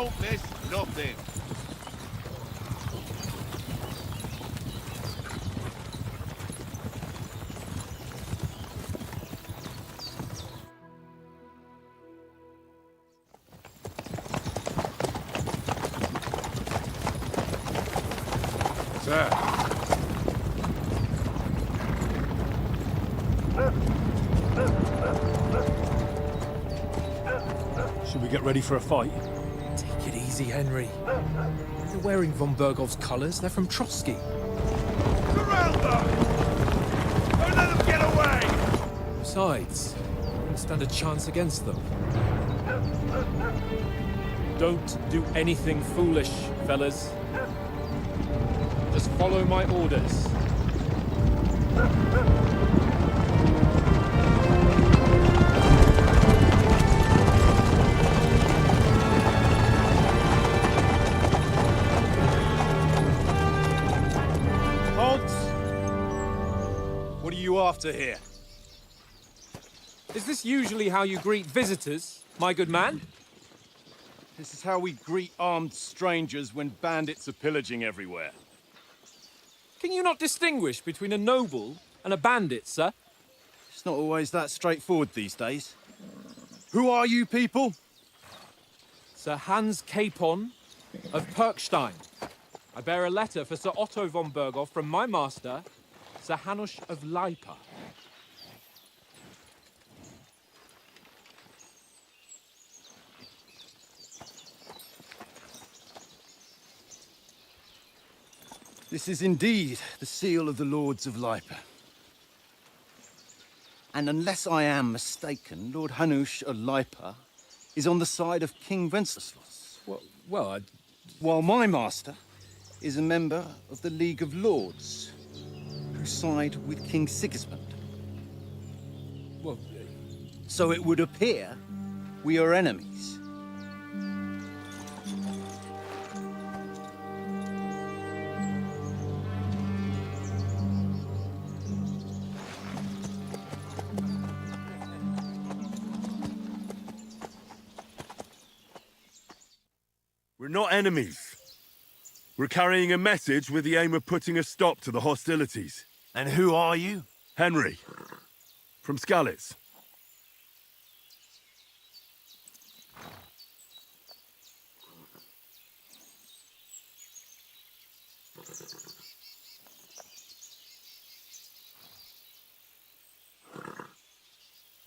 Don't miss nothing. Sir. Should we get ready for a fight? Take it easy, Henry. They're wearing von Bergov's colours. They're from Trotsky. Surround them! Don't let them get away! Besides, we won't stand a chance against them. Don't do anything foolish, fellas. Just follow my orders. What are you after here? Is this usually how you greet visitors, my good man? This is how we greet armed strangers when bandits are pillaging everywhere. Can you not distinguish between a noble and a bandit, sir? It's not always that straightforward these days. Who are you people? Sir Hans Capon of Perkstein. I bear a letter for Sir Otto von Berghoff from my master, Sir Hanush of Lipa. This is indeed the seal of the Lords of Lipa. And unless I am mistaken, Lord Hanush of Lipa is on the side of King Wenceslas. Well, While my master is a member of the League of Lords, who side with King Sigismund. well, So it would appear we are enemies. We're not enemies. We're carrying a message with the aim of putting a stop to the hostilities. And who are you? Henry, from Skalitz.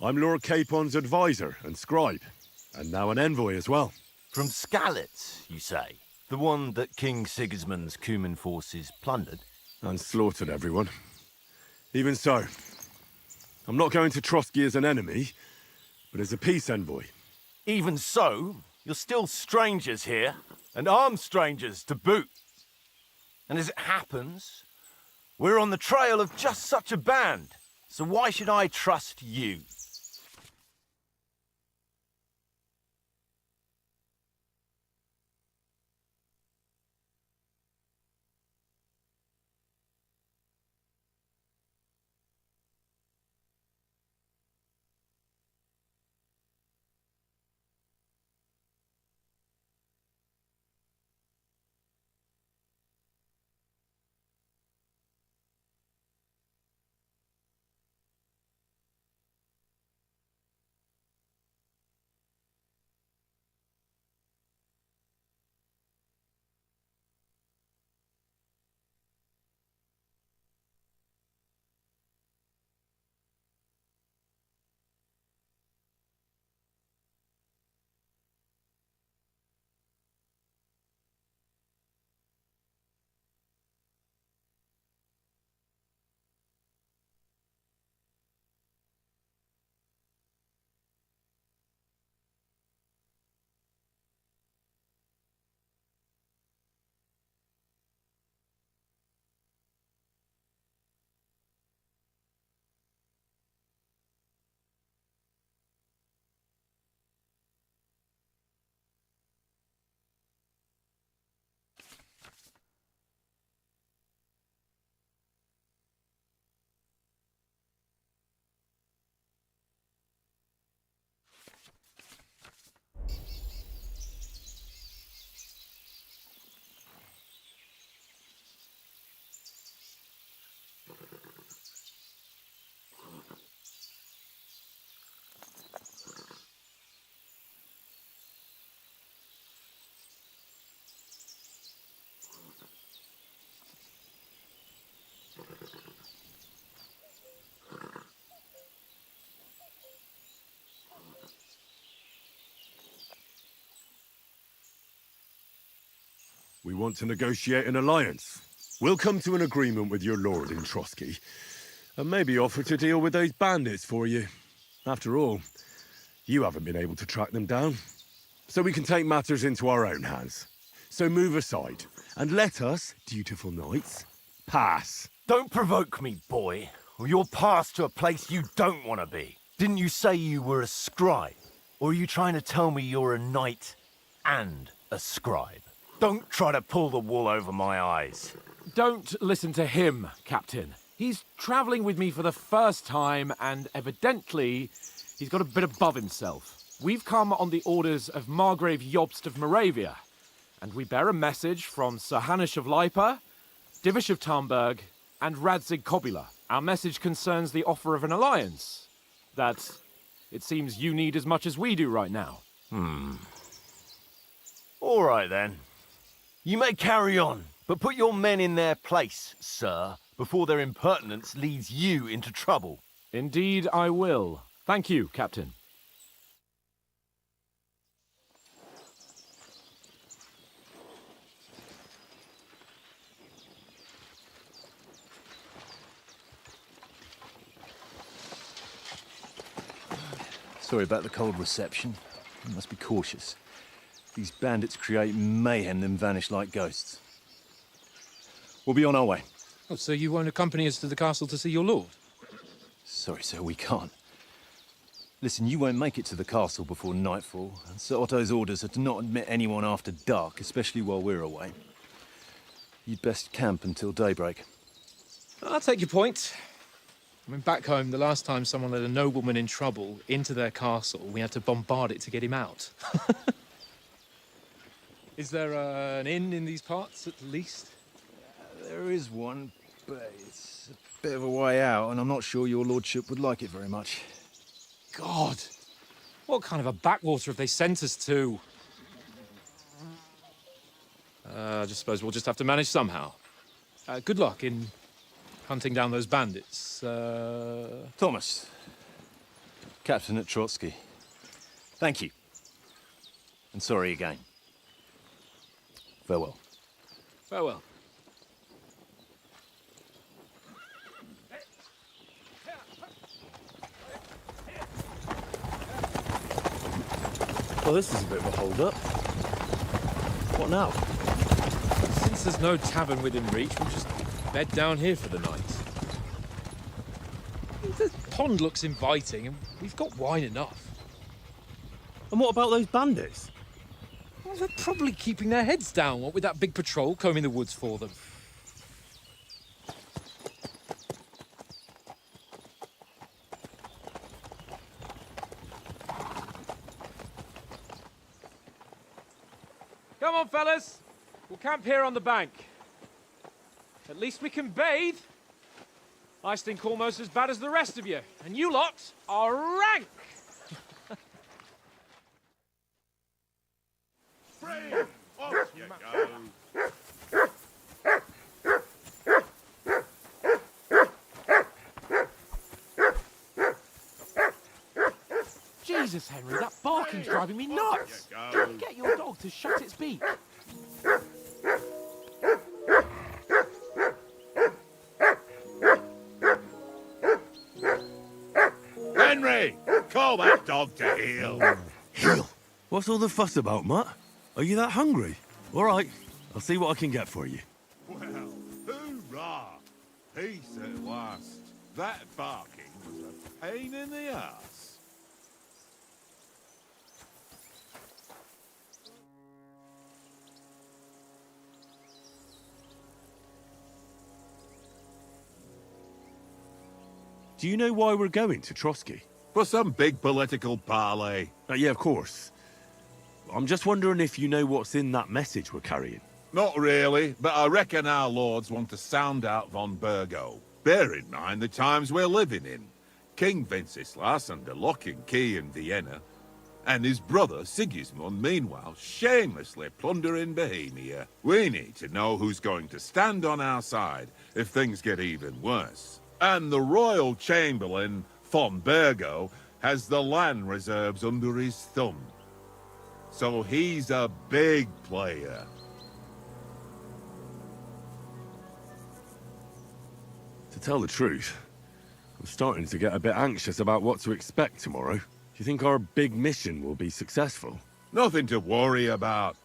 I'm Lord Capon's advisor and scribe, and now an envoy as well. From Skalitz, you say? The one that King Sigismund's Cuman forces plundered? And slaughtered everyone. Even so, I'm not going to Trotsky as an enemy, but as a peace envoy. Even so, you're still strangers here, and armed strangers to boot. And as it happens, we're on the trail of just such a band, so why should I trust you? We want to negotiate an alliance. We'll come to an agreement with your lord in Trotsky, and maybe offer to deal with those bandits for you. After all, you haven't been able to track them down. So we can take matters into our own hands. So move aside, and let us, dutiful knights, pass. Don't provoke me, boy, or you'll pass to a place you don't want to be. Didn't you say you were a scribe? Or are you trying to tell me you're a knight and a scribe? Don't try to pull the wool over my eyes. Don't listen to him, Captain. He's travelling with me for the first time, and evidently, he's got a bit above himself. We've come on the orders of Margrave Jobst of Moravia, and we bear a message from Sir Hanush of Lipa, Divish of Tarnberg, and Radzig Kobila. Our message concerns the offer of an alliance that it seems you need as much as we do right now. All right, then. You may carry on, but put your men in their place, sir, before their impertinence leads you into trouble. Indeed, I will. Thank you, Captain. Sorry about the cold reception. You must be cautious. These bandits create mayhem, then vanish like ghosts. We'll be on our way. Oh, so you won't accompany us to the castle to see your lord? Sorry, sir, we can't. Listen, you won't make it to the castle before nightfall, and Sir Otto's orders are to not admit anyone after dark, especially while we're away. You'd best camp until daybreak. I'll take your point. I mean, back home, the last time someone let a nobleman in trouble into their castle, we had to bombard it to get him out. Is there an inn in these parts, at least? There is one, but it's a bit of a way out, and I'm not sure your lordship would like it very much. God! What kind of a backwater have they sent us to? I just suppose we'll just have to manage somehow. Good luck in hunting down those bandits. Thomas, Captain at Trotsky. Thank you. And sorry again. Farewell. Farewell. Well, this is a bit of a hold-up. What now? Since there's no tavern within reach, we'll just bed down here for the night. The pond looks inviting, and we've got wine enough. And what about those bandits? Well, they're probably keeping their heads down, what with that big patrol combing the woods for them. Come on, fellas. We'll camp here on the bank. At least we can bathe. I stink almost as bad as the rest of you, and you lot are rank. Off you go. Jesus, Henry, that barking's driving me nuts. Get your dog to shut its beak. Henry, call that dog to heel. Heel? What's all the fuss about, Mutt? Are you that hungry? All right, I'll see what I can get for you. Well, hoorah! Peace at last. That barking was a pain in the ass. Do you know why we're going to Trotsky? For some big political parley. Yeah, of course. I'm just wondering if you know what's in that message we're carrying. Not really, but I reckon our lords want to sound out von Burgo. Bear in mind the times we're living in. King Wenceslas under lock and key in Vienna, and his brother Sigismund, meanwhile, shamelessly plundering Bohemia. We need to know who's going to stand on our side if things get even worse. And the royal chamberlain, von Burgo, has the land reserves under his thumb. So he's a big player. To tell the truth, I'm starting to get a bit anxious about what to expect tomorrow. Do you think our big mission will be successful? Nothing to worry about.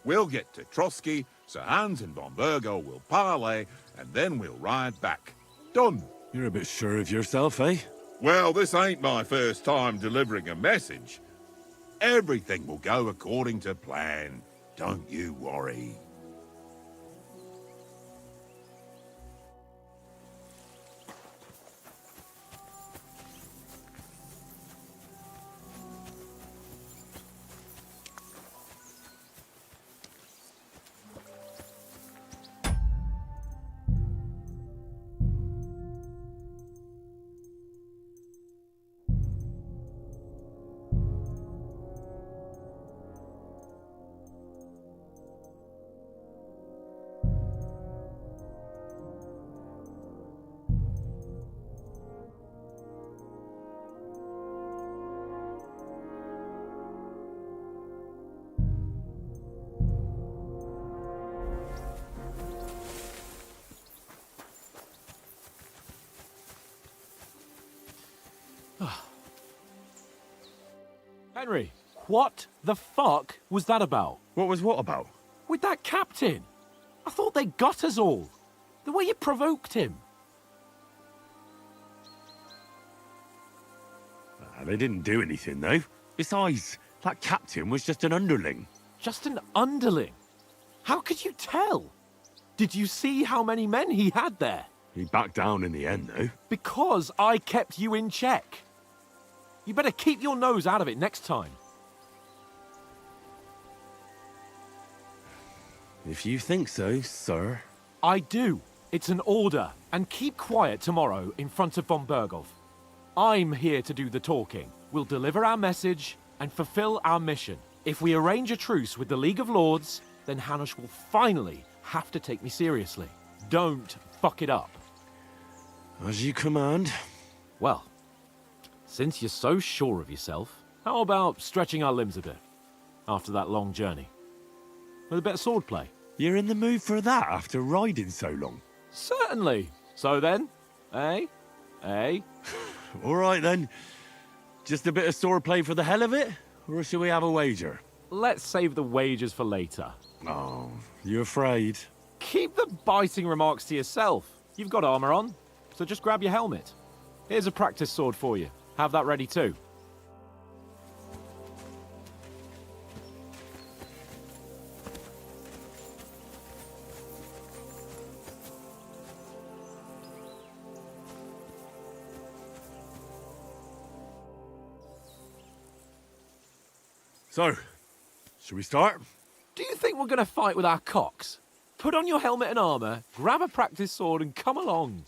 We'll get to Trotsky, Sir Hans and von Virgo will parley, and then we'll ride back. Done. You're a bit sure of yourself, eh? Well, this ain't my first time delivering a message. Everything will go according to plan. Don't you worry. Henry, what the fuck was that about? What was what about? With that captain? I thought they got us all. The way you provoked him. They didn't do anything, though. Besides, that captain was just an underling. Just an underling? How could you tell? Did you see how many men he had there? He backed down in the end, though. Because I kept you in check. You better keep your nose out of it next time. If you think so, sir. I do. It's an order. And keep quiet tomorrow in front of von Berghoff. I'm here to do the talking. We'll deliver our message and fulfill our mission. If we arrange a truce with the League of Lords, then Hanush will finally have to take me seriously. Don't fuck it up. As you command. Well, since you're so sure of yourself, how about stretching our limbs a bit after that long journey? With a bit of swordplay? You're in the mood for that after riding so long? Certainly. So then, eh? Eh? All right, then. Just a bit of swordplay for the hell of it? Or shall we have a wager? Let's save the wagers for later. Oh, you afraid? Keep the biting remarks to yourself. You've got armor on, so just grab your helmet. Here's a practice sword for you. Have that ready too. So, shall we start? Do you think we're going to fight with our cocks? Put on your helmet and armor, grab a practice sword and come along.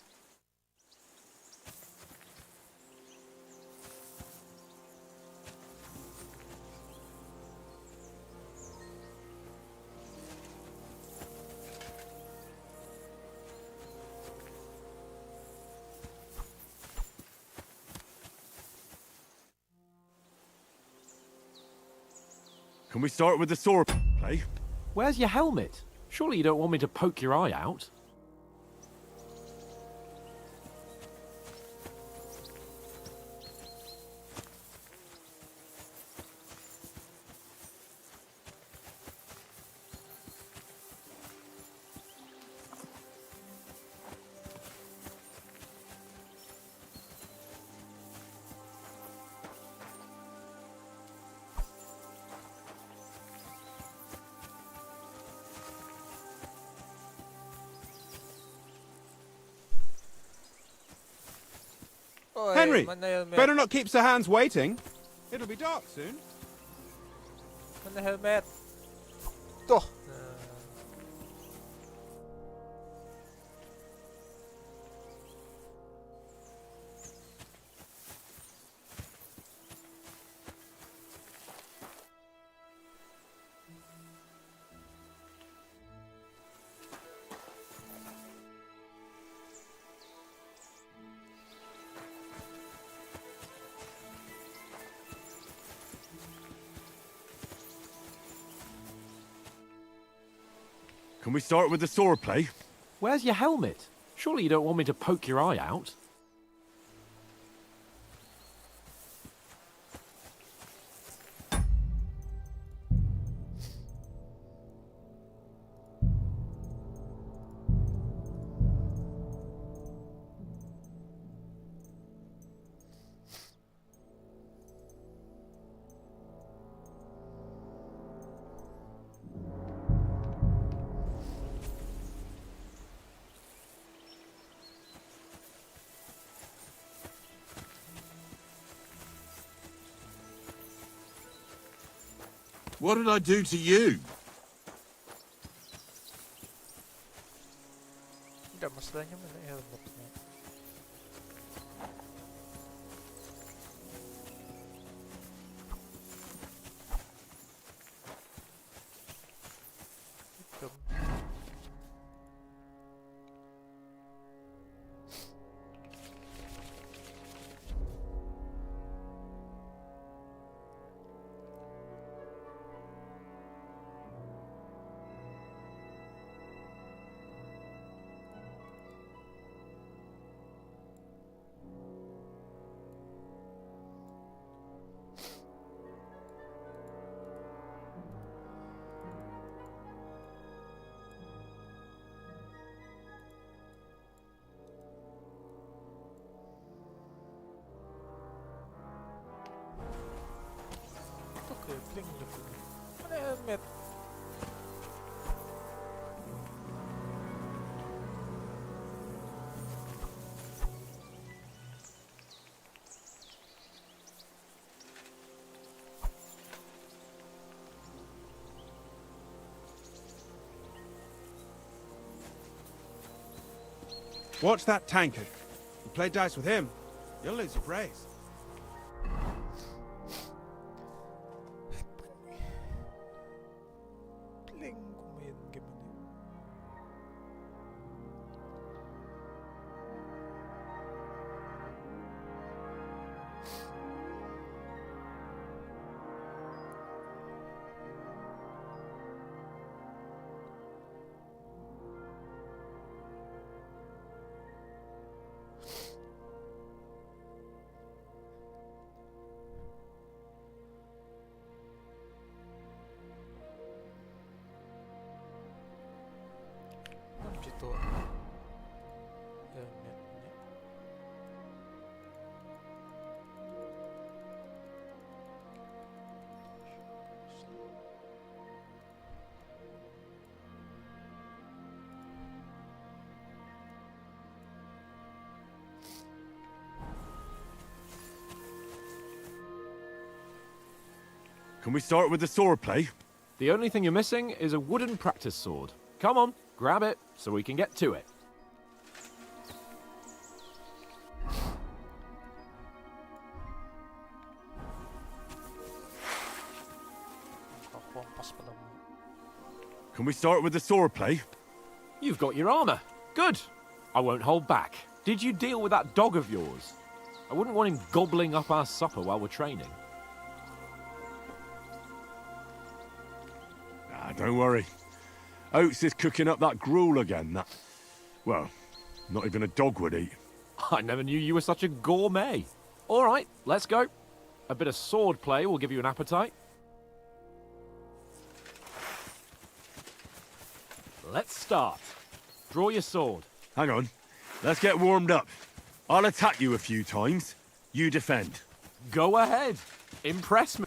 Can we start with the sword play? Where's your helmet? Surely you don't want me to poke your eye out? Henry, better not keep Sir Hans waiting. It'll be dark soon. Mana helmet? Tuh. Can we start with the sword play? Where's your helmet? Surely you don't want me to poke your eye out? What did I do to you? Tidak masalahnya mana helmetnya. Hitam. Oke, bling bling. Mana helmet? Watch that tankard. You play dice with him, you'll lose your brace. Bling kumain gimana? Gitu helmetnya. Can we start with the sword play? The only thing you're missing is a wooden practice sword. Come on, grab it so we can get to it. Kompas pala mo. Can we start with the sword play? You've got your armor. Good. I won't hold back. Did you deal with that dog of yours? I wouldn't want him gobbling up our supper while we're training. Ah, don't worry. Oates is cooking up that gruel again, that... Well, not even a dog would eat. I never knew you were such a gourmet. All right, let's go. A bit of sword play will give you an appetite. Let's start. Draw your sword. Hang on. Let's get warmed up. I'll attack you a few times. You defend. Go ahead. Impress me.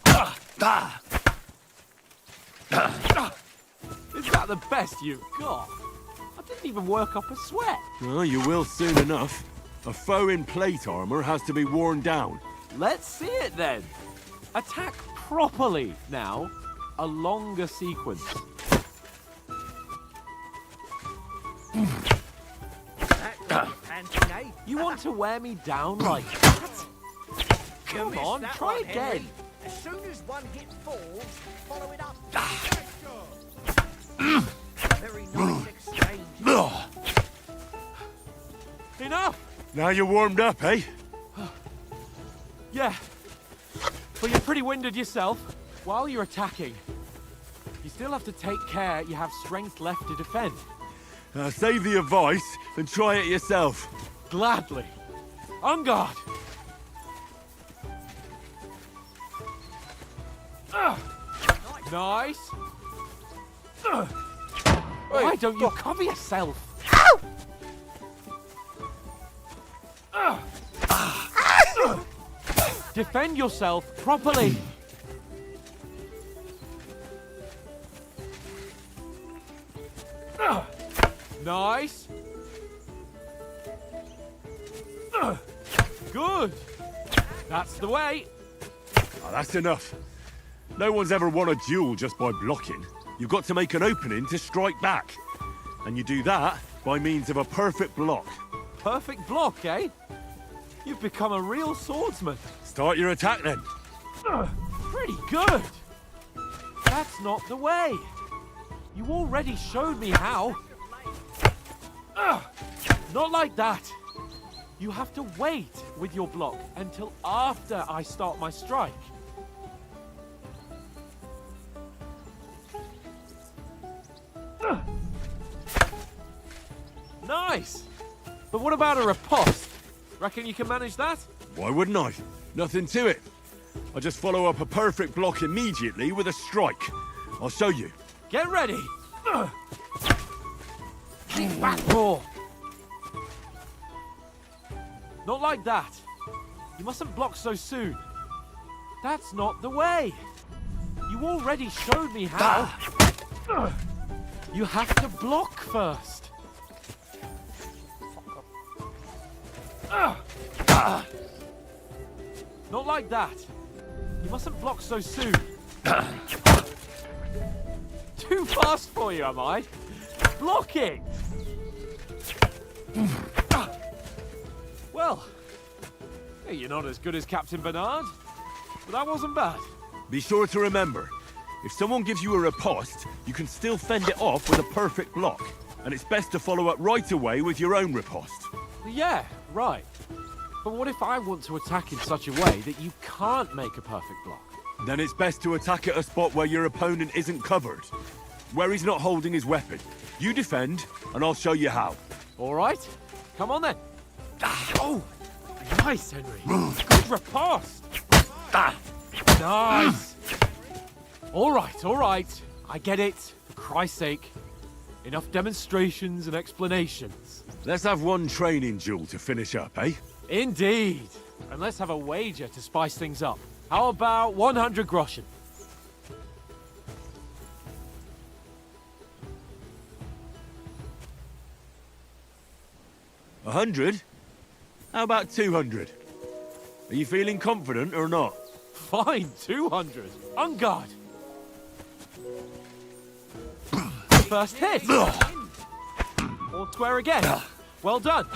Is that the best you've got? I didn't even work up a sweat. Oh, you will soon enough. A foe in plate armor has to be worn down. Let's see it then. Attack properly now. A longer sequence. You want to wear me down like that? Come on, try again. As soon as one hit falls, follow it up. Very nice exchange. Enough! Now you're warmed up, eh? Yeah. But you're pretty winded yourself. While you're attacking, you still have to take care you have strength left to defend. Save the advice and try it yourself. Gladly. On guard. Nice. Why don't you cover yourself? Defend yourself properly. Nice. Good. That's the way. That's enough. No one's ever won a duel just by blocking. You've got to make an opening to strike back. And you do that by means of a perfect block. Perfect block, eh? You've become a real swordsman. Start your attack then. Pretty good. That's not the way. You already showed me how. Not like that. You have to wait with your block until after I start my strike. Nice. But what about a riposte? Reckon you can manage that? Why wouldn't I? Nothing to it. I just follow up a perfect block immediately with a strike. I'll show you. Get ready. Keep back, raw. Not like that. You mustn't block so soon. That's not the way. You already showed me how. You have to block first. Not like that. You mustn't block so soon. Too fast for you, am I? Blocking! Well, you're not as good as Captain Bernard, but that wasn't bad. Be sure to remember, if someone gives you a riposte, you can still fend it off with a perfect block. And it's best to follow up right away with your own riposte. Yeah, right. But what if I want to attack in such a way that you can't make a perfect block? Then it's best to attack at a spot where your opponent isn't covered. Where he's not holding his weapon. You defend, and I'll show you how. All right, come on then. Oh, nice, Henry. Good riposte. Nice. All right. I get it. For Christ's sake. Enough demonstrations and explanations. Let's have one training duel to finish up, eh? Indeed. And let's have a wager to spice things up. How about 100 groschen? A 100? How about 200? Are you feeling confident or not? Fine, 200. On guard. First hit. All square again. Well done.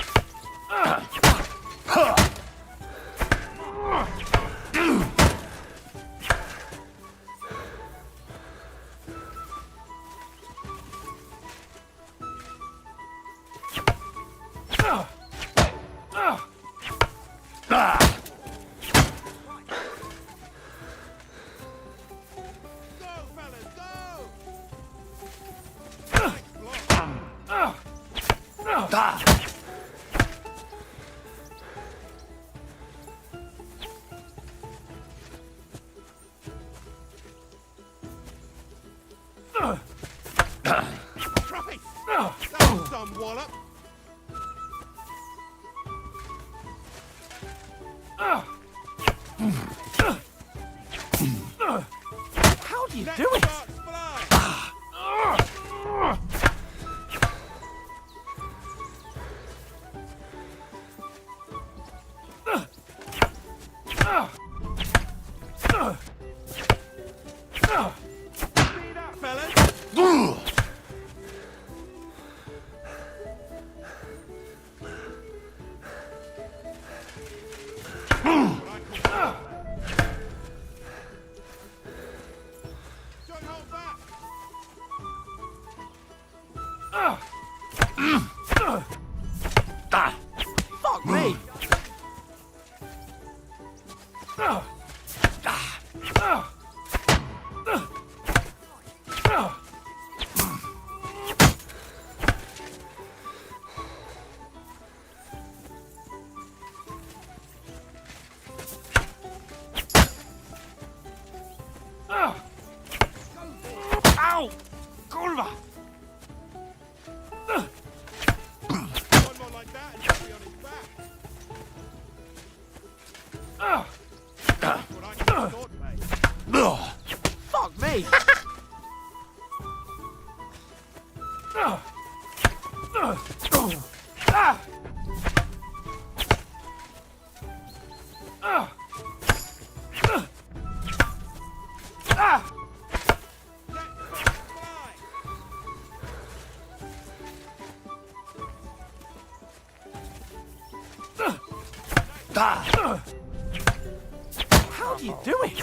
Some wallop. How do you do it? Fuck me! Hey! How do you do it?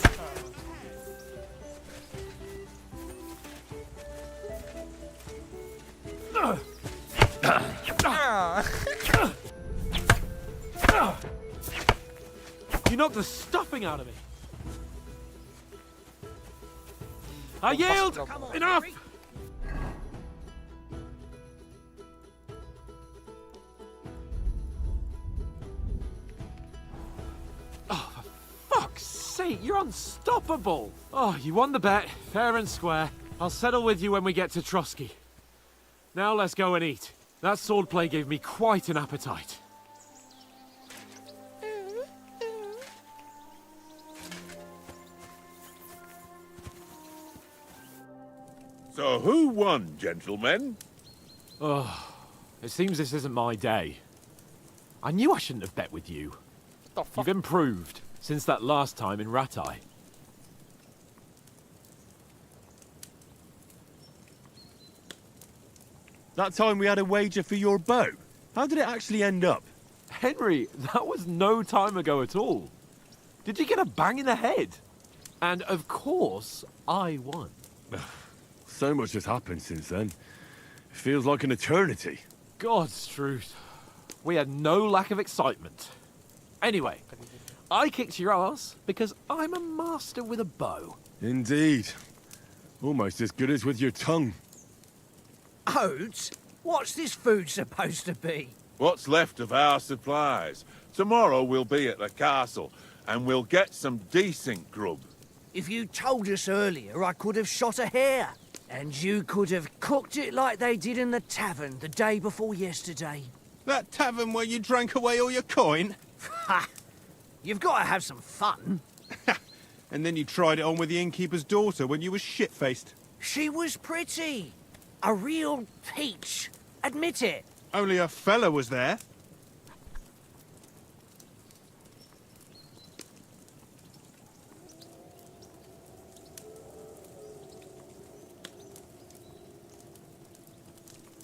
You knocked the stuffing out of me. I yield! Come on, Enough! Henry. Fuck's sake, you're unstoppable! Oh, you won the bet, fair and square. I'll settle with you when we get to Trotsky. Now let's go and eat. That swordplay gave me quite an appetite. So who won, gentlemen? Oh, it seems this isn't my day. I knew I shouldn't have bet with you. The fuck? You've improved since that last time in Ratai. That time we had a wager for your bow. How did it actually end up? Henry, that was no time ago at all. Did you get a bang in the head? And of course, I won. So much has happened since then. It feels like an eternity. God's truth. We had no lack of excitement. Anyway, I kicked your ass because I'm a master with a bow. Indeed. Almost as good as with your tongue. Oats? What's this food supposed to be? What's left of our supplies? Tomorrow we'll be at the castle, and we'll get some decent grub. If you told us earlier, I could have shot a hare. And you could have cooked it like they did in the tavern the day before yesterday. That tavern where you drank away all your coin? Ha! You've got to have some fun. And then you tried it on with the innkeeper's daughter when you were shit-faced. She was pretty. A real peach. Admit it. Only a fella was there.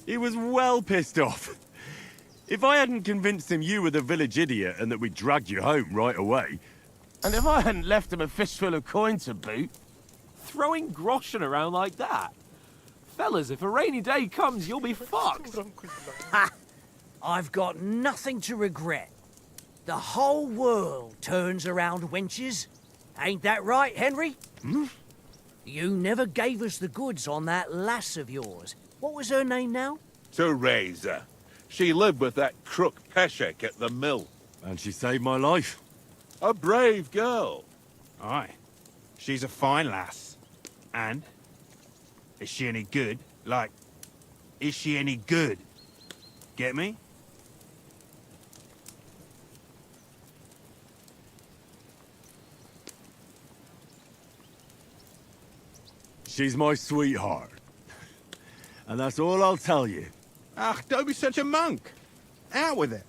He was well pissed off. If I hadn't convinced him you were the village idiot and that we'd drag you home right away... And if I hadn't left him a fistful of coin to boot, Throwing groschen around like that? Fellas, if a rainy day comes, you'll be fucked. Ha! I've got nothing to regret. The whole world turns around wenches. Ain't that right, Henry? You never gave us the goods on that lass of yours. What was her name now? Teresa. She lived with that crook Peshek at the mill. And she saved my life. A brave girl. Aye. She's a fine lass. And? Is she any good? Like, is she any good? Get me? She's my sweetheart. And that's all I'll tell you. Ah, don't be such a monk. Out with it.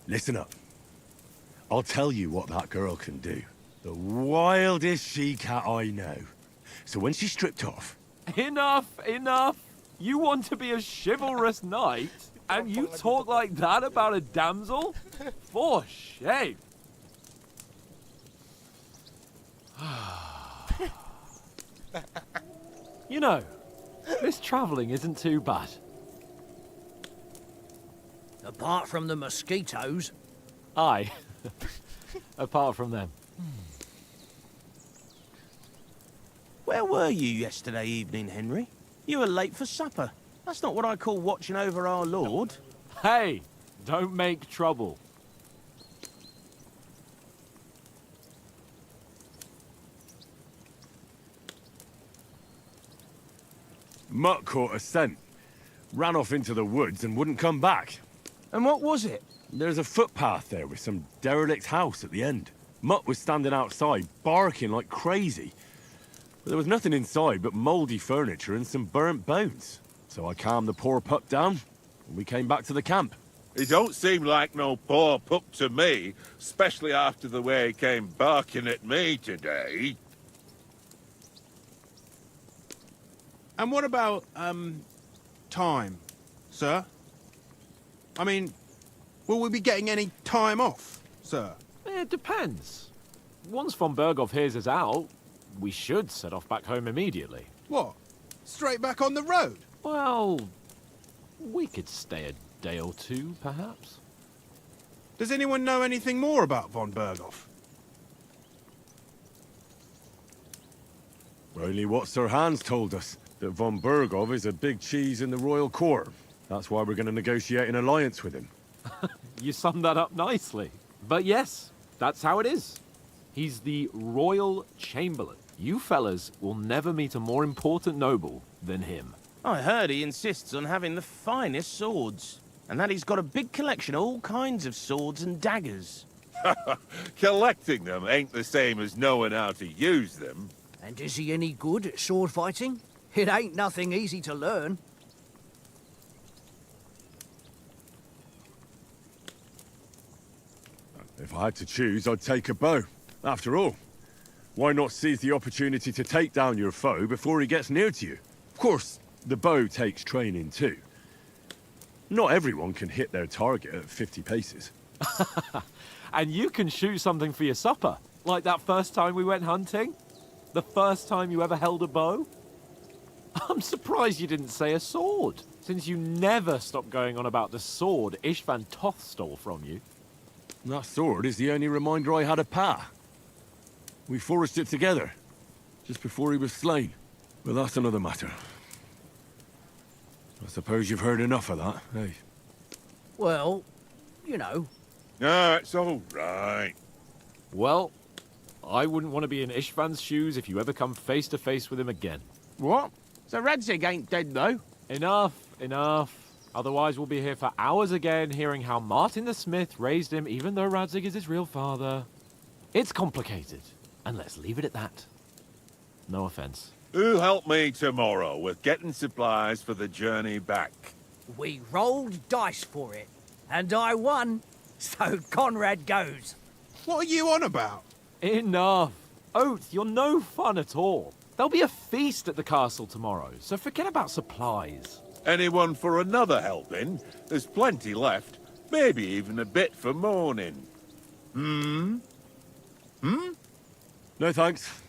Listen up. I'll tell you what that girl can do. The wildest she-cat I know. So when she's stripped off... Enough, enough. You want to be a chivalrous knight, and you talk like that about a damsel? For shame. You know, this travelling isn't too bad. Apart from the mosquitoes. Aye. Apart from them. Where were you yesterday evening, Henry? You were late for supper. That's not what I call watching over our lord. Hey, don't make trouble. Mutt caught a scent. Ran off into the woods and wouldn't come back. And what was it? There's a footpath there with some derelict house at the end. Mutt was standing outside, barking like crazy. But there was nothing inside but mouldy furniture and some burnt bones. So I calmed the poor pup down, and we came back to the camp. He don't seem like no poor pup to me, especially after the way he came barking at me today. And what about, time, sir? I mean, will we be getting any time off, sir? It depends. Once von Berghoff hears us out, we should set off back home immediately. What? Straight back on the road? Well, we could stay a day or two, perhaps. Does anyone know anything more about von Berghoff? Only what Sir Hans told us, that von Berghoff is a big cheese in the royal court. That's why we're going to negotiate an alliance with him. You summed that up nicely. But yes, that's how it is. He's the royal chamberlain. You fellas will never meet a more important noble than him. I heard he insists on having the finest swords, and that he's got a big collection of all kinds of swords and daggers. Collecting them ain't the same as knowing how to use them. And is he any good at sword fighting? It ain't nothing easy to learn. If I had to choose, I'd take a bow. After all, why not seize the opportunity to take down your foe before he gets near to you? Of course, the bow takes training too. Not everyone can hit their target at 50 paces. And you can shoot something for your supper, like that first time we went hunting. The first time you ever held a bow. I'm surprised you didn't say a sword, since you never stopped going on about the sword Ishvan Toth stole from you. That sword is the only reminder I had of Pa. We forged it together, just before he was slain. But that's another matter. I suppose you've heard enough of that, eh? Well, you know. No, it's all right. Well, I wouldn't want to be in Ishvan's shoes if you ever come face to face with him again. What? So Radzig ain't dead, though? Enough, enough. Otherwise we'll be here for hours again hearing how Martin the Smith raised him even though Radzig is his real father. It's complicated, and let's leave it at that. No offense. Who'll help me tomorrow with getting supplies for the journey back? We rolled dice for it, and I won. So Conrad goes. What are you on about? Enough. Oath, you're no fun at all. There'll be a feast at the castle tomorrow, so forget about supplies. Anyone for another helping? There's plenty left. Maybe even a bit for morning. No thanks.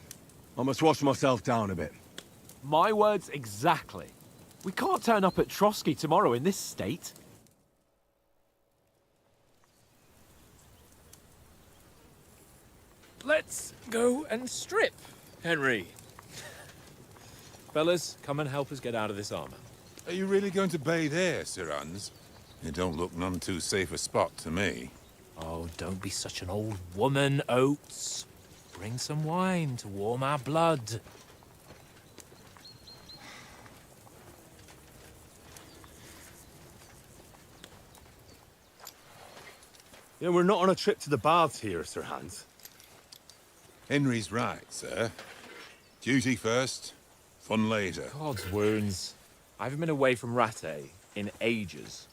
I must wash myself down a bit. My words exactly. We can't turn up at Trotsky tomorrow in this state. Let's go and strip, Henry. Fellas, come and help us get out of this armor. Are you really going to bathe here, Sir Hans? It don't look none too safe a spot to me. Oh, don't be such an old woman, Oates. Bring some wine to warm our blood. Yeah, we're not on a trip to the baths here, Sir Hans. Henry's right, sir. Duty first, fun later. God's wounds. I haven't been away from Rattay in ages.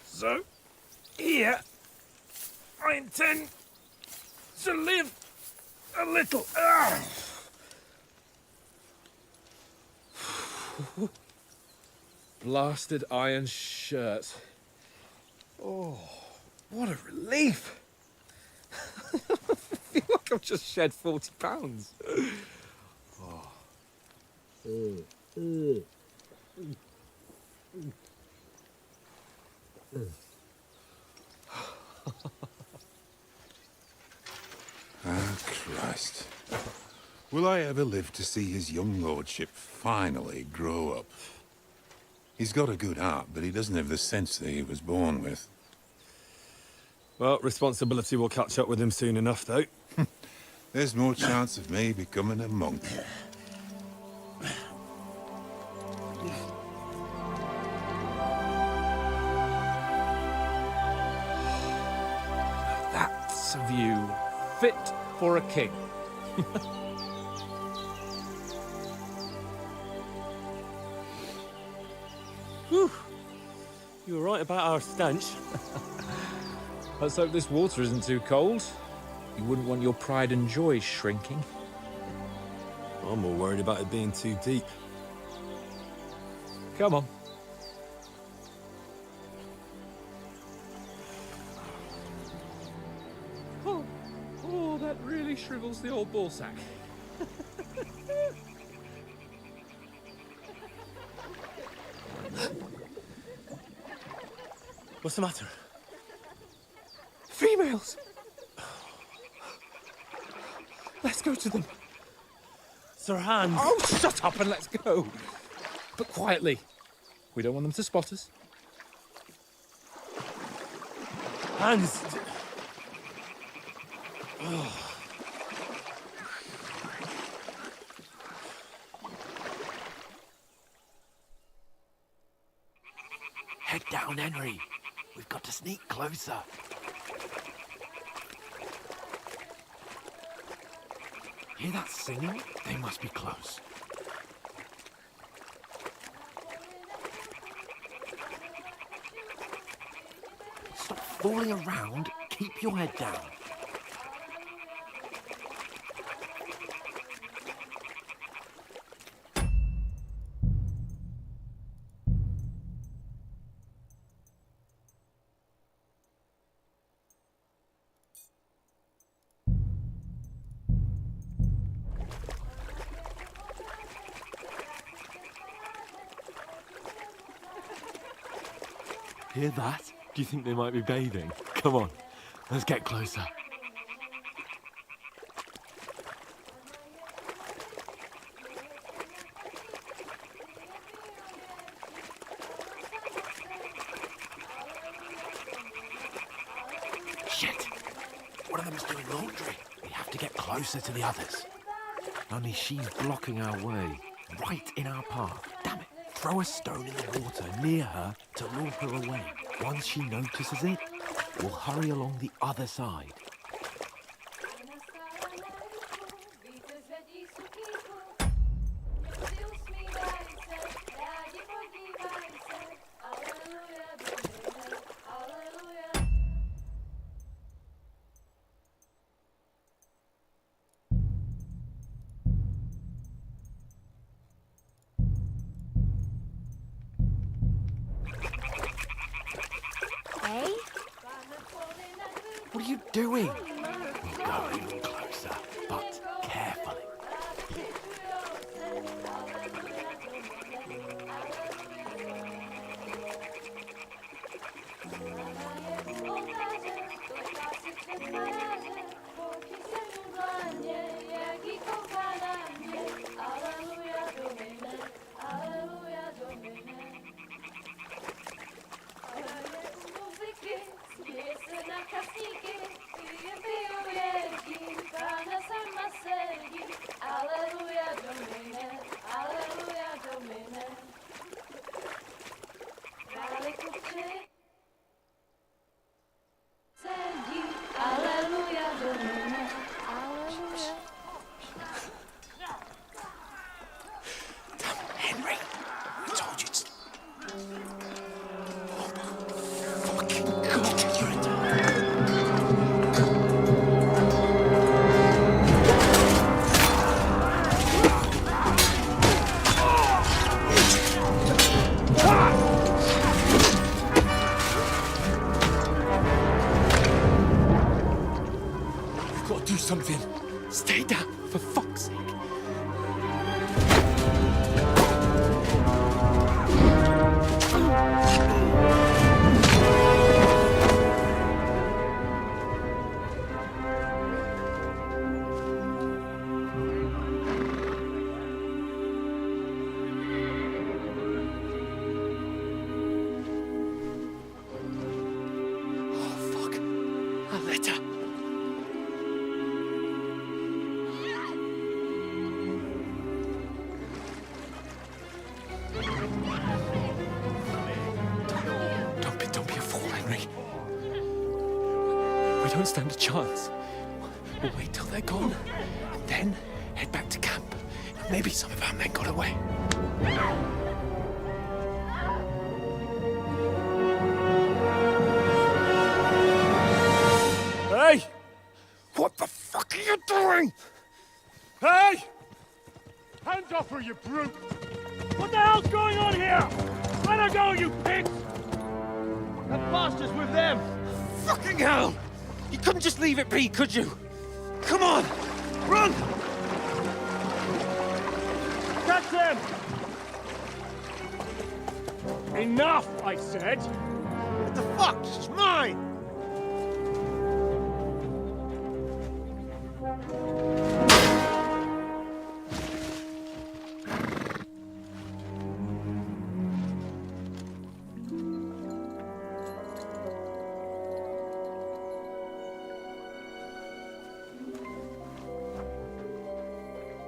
So, here, I intend to live a little. Blasted iron shirt. Oh, what a relief. I feel like I've just shed 40 pounds. Ah, Christ. Will I ever live to see his young lordship finally grow up? He's got a good heart, but he doesn't have the sense that he was born with. Well, responsibility will catch up with him soon enough, though. There's more chance of me becoming a monk. That's a view. fit for a king. Whew. You were right about our stench. Let's hope this water isn't too cold. You wouldn't want your pride and joy shrinking. I'm more worried about it being too deep. Come on. Oh, that really shrivels the old ball sack. What's the matter? Females! Let's go to them. Sir Hans. Oh, shut up and let's go. But quietly. We don't want them to spot us. Hans. Head down, Henry. We've got to sneak closer. Hear that singing? They must be close. Stop fooling around. Keep your head down. Hear that? Do you think they might be bathing? Come on, let's get closer. Shit! One of them is doing laundry. We have to get closer to the others. Only she's blocking our way, right in our path. Damn it! Throw a stone in the water near her to lure her away. Once she notices it, we'll hurry along the other side. Hey? What are you doing? We'll go even closer, but carefully. Henry, I told you to... Fucking God, you're a... We've got to do something. Stay down, for fuck's sake. Oh, fuck. A letter. Don't be a fool, Henry. We don't stand a chance. We'll wait till they're gone, and then head back to camp. Maybe some of our men got away. Hey! What the fuck are you doing? Hey! Hands off her, you brute! What the hell's going on here? Let her go, you pigs! That bastard's with them! Fucking hell! You couldn't just leave it be, could you? Come on! Run! Catch them! Enough, I said! What the fuck? She's mine!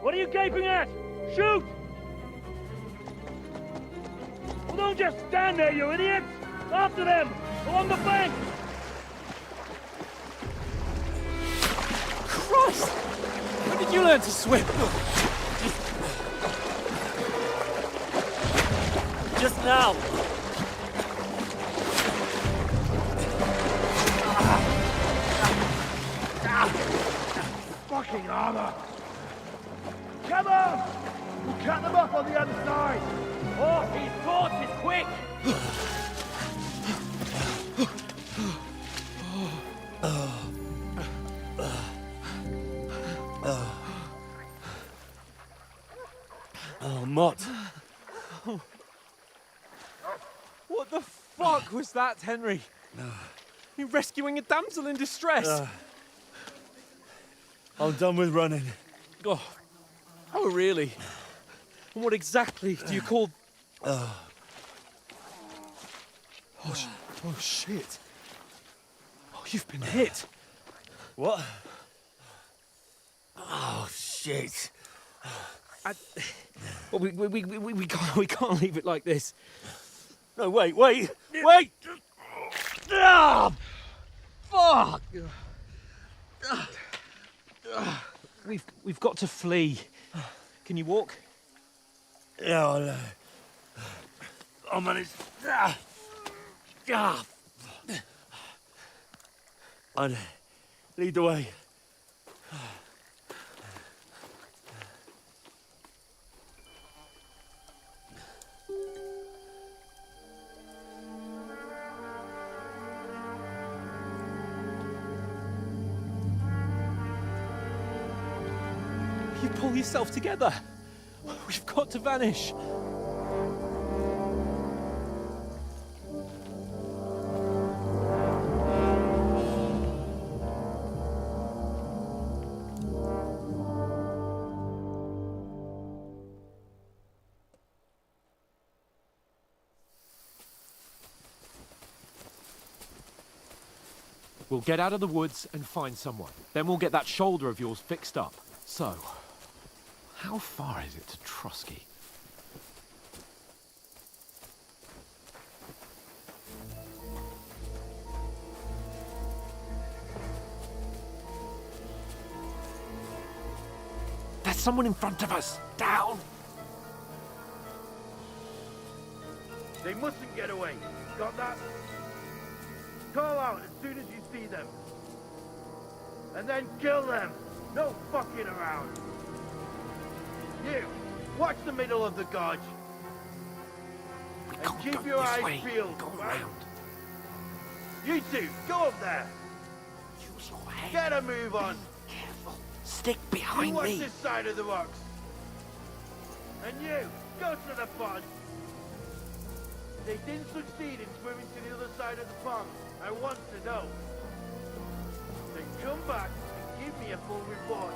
What are you gaping at? Shoot! Well, don't just stand there, you idiots! After them! Along the bank! Christ! When did you learn to swim? Just now! Fucking armor! Come on! We'll cut them off on the other side! Oh, his torch is quick! Oh, Mott. What the fuck was that, Henry? You rescuing a damsel in distress? I'm done with running. Oh, really? And what exactly do you call... Oh, shit. Oh, you've been hit. What? Oh, shit. Well, we can't leave it like this. No, wait! Ah! Fuck! We've got to flee. Can you walk? Yeah, I know. I'll manage. Ah! I'd lead the way. You pull yourself together. We've got to vanish. We'll get out of the woods and find someone. Then we'll get that shoulder of yours fixed up. So, how far is it to Trosky? There's someone in front of us! Down! They mustn't get away. Got that? Call out as soon as you see them. And then kill them. No fucking around. You, watch the middle of the gorge. And keep your eyes peeled. Go around. You two, go up there. Use your head. Get a move on. Careful. Stick You behind watch me. this side of the rocks. And you, go to the pond. They didn't succeed in swimming to the other side of the pond. I want to know. Then come back and give me a full report.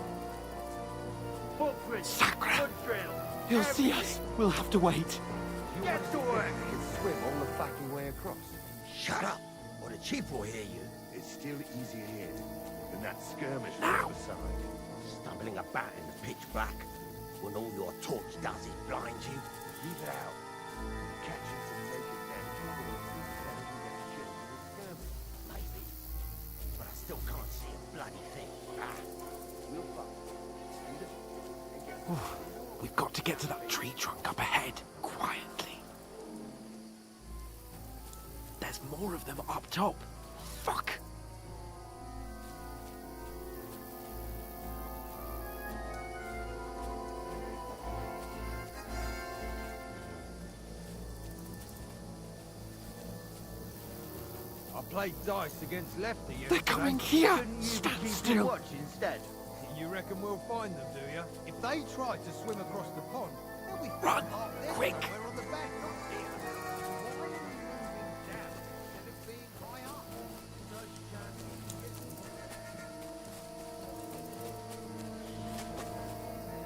Footprints, Sacre. blood trails. He'll see us. We'll have to wait. Get to work. You can swim all the fucking way across. Shut up, or the chief will hear you. It's still easier here than that skirmish on Now. the other side. Stumbling about in the pitch black, when all your torch does is blind you. Keep it out. Catch it and take it down. People will think that you get killed in a skirmish. Maybe. But I still can't see a bloody thing. Ah. to get to that tree trunk up ahead, quietly. There's more of them up top. Fuck. I played dice against Lefty. They're coming here! Stand still. Watch instead. You reckon we'll find them, do you? If they try to swim across the pond, they'll be Run, up there quick. somewhere on the bank, not here. Why are we moving down instead of being high up?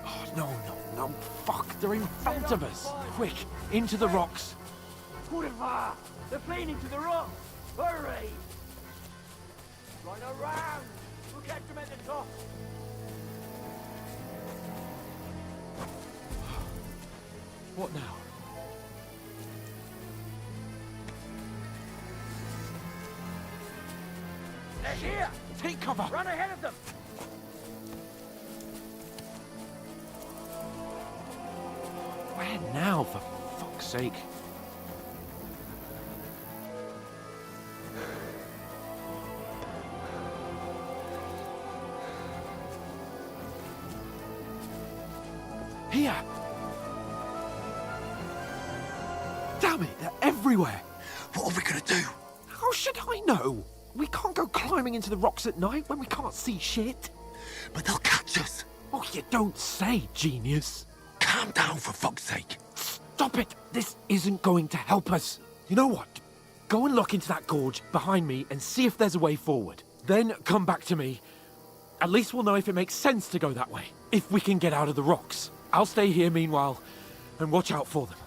Oh, no. Fuck, they're in front of us. Quick, into the rocks. Put-it-far! They're fleeing into the rocks! Hurry! Right around! We'll catch them at the top! What now? They're here! Take cover! Run ahead of them! Where now, for fuck's sake? Here! Damn it, they're everywhere! What are we gonna do? How should I know? We can't go climbing into the rocks at night when we can't see shit. But they'll catch us. Oh, you don't say, genius. Calm down, for fuck's sake. Stop it! This isn't going to help us. You know what? Go and look into that gorge behind me and see if there's a way forward. Then come back to me. At least we'll know if it makes sense to go that way. If we can get out of the rocks. I'll stay here meanwhile and watch out for them.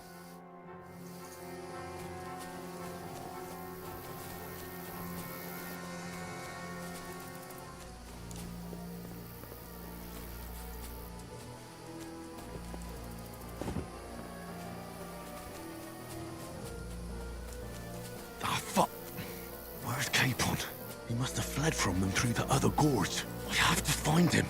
Ah, fuck. Where's Capon? He must have fled from them through the other gorge. I have to find him.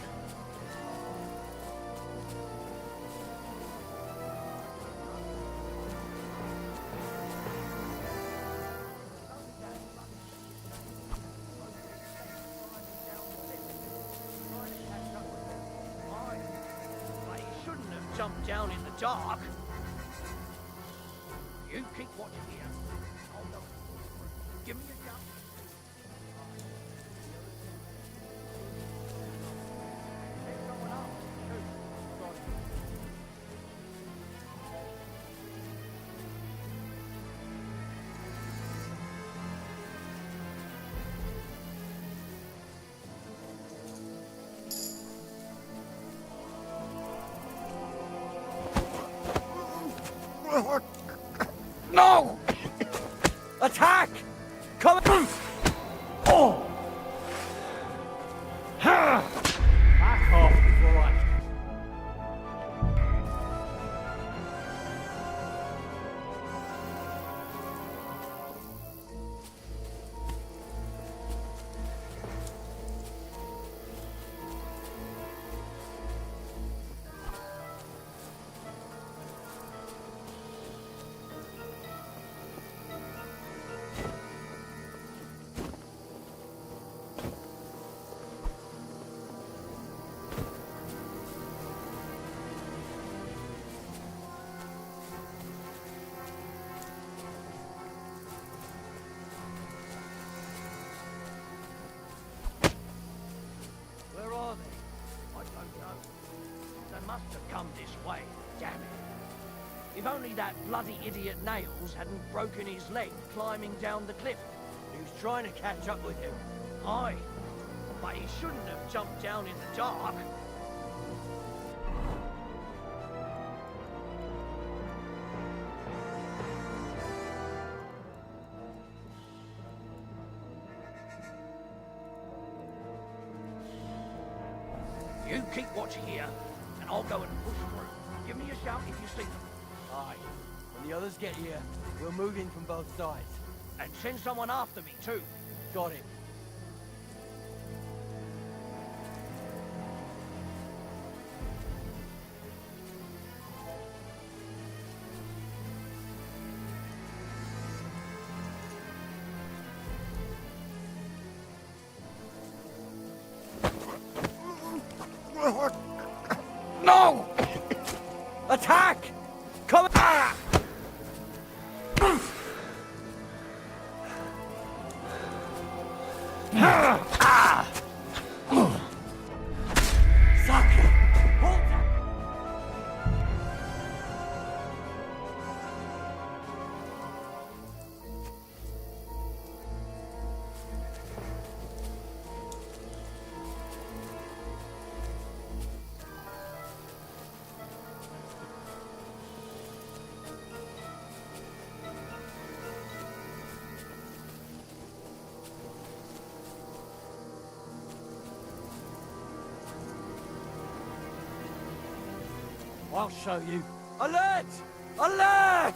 But he shouldn't have jumped down in the dark. You keep watching here. I'll go. Give me a jump. There's someone else, too. No! Attack! Come! Oh! Back off before I... Where are they? I don't know. They must have come this way. Damn it. If only that bloody idiot Nails hadn't broken his leg climbing down the cliff. He was trying to catch up with him. Aye. But he shouldn't have jumped down in the dark. You keep watching here, and I'll go and push through. Give me a shout if you see them. Aye. When the others get here, we'll move in from both sides. And send someone after me, too. Got it. No! Attack! Come on! I'll show you. Alert! Alert!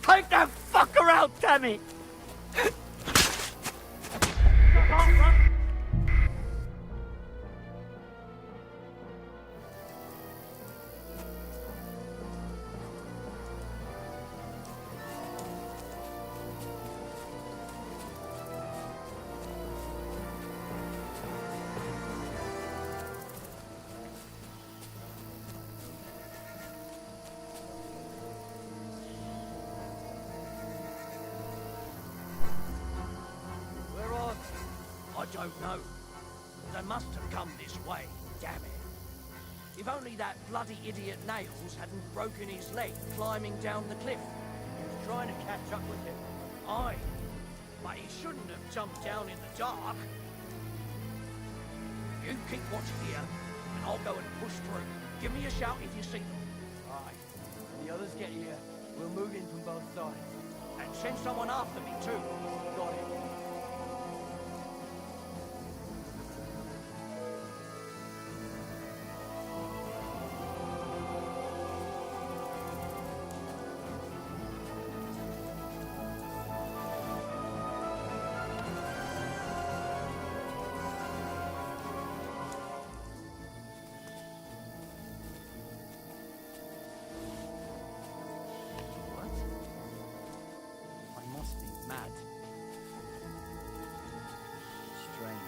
Take that fucker out, damn it! I don't know. They must have come this way, damn it. If only that bloody idiot Nails hadn't broken his leg climbing down the cliff. He was trying to catch up with him. Aye, but he shouldn't have jumped down in the dark. You keep watch here, and I'll go and push through. Give me a shout if you see them. Aye. When the others get here, we'll move in from both sides. And send someone after me too. Got it. Mad. Strange.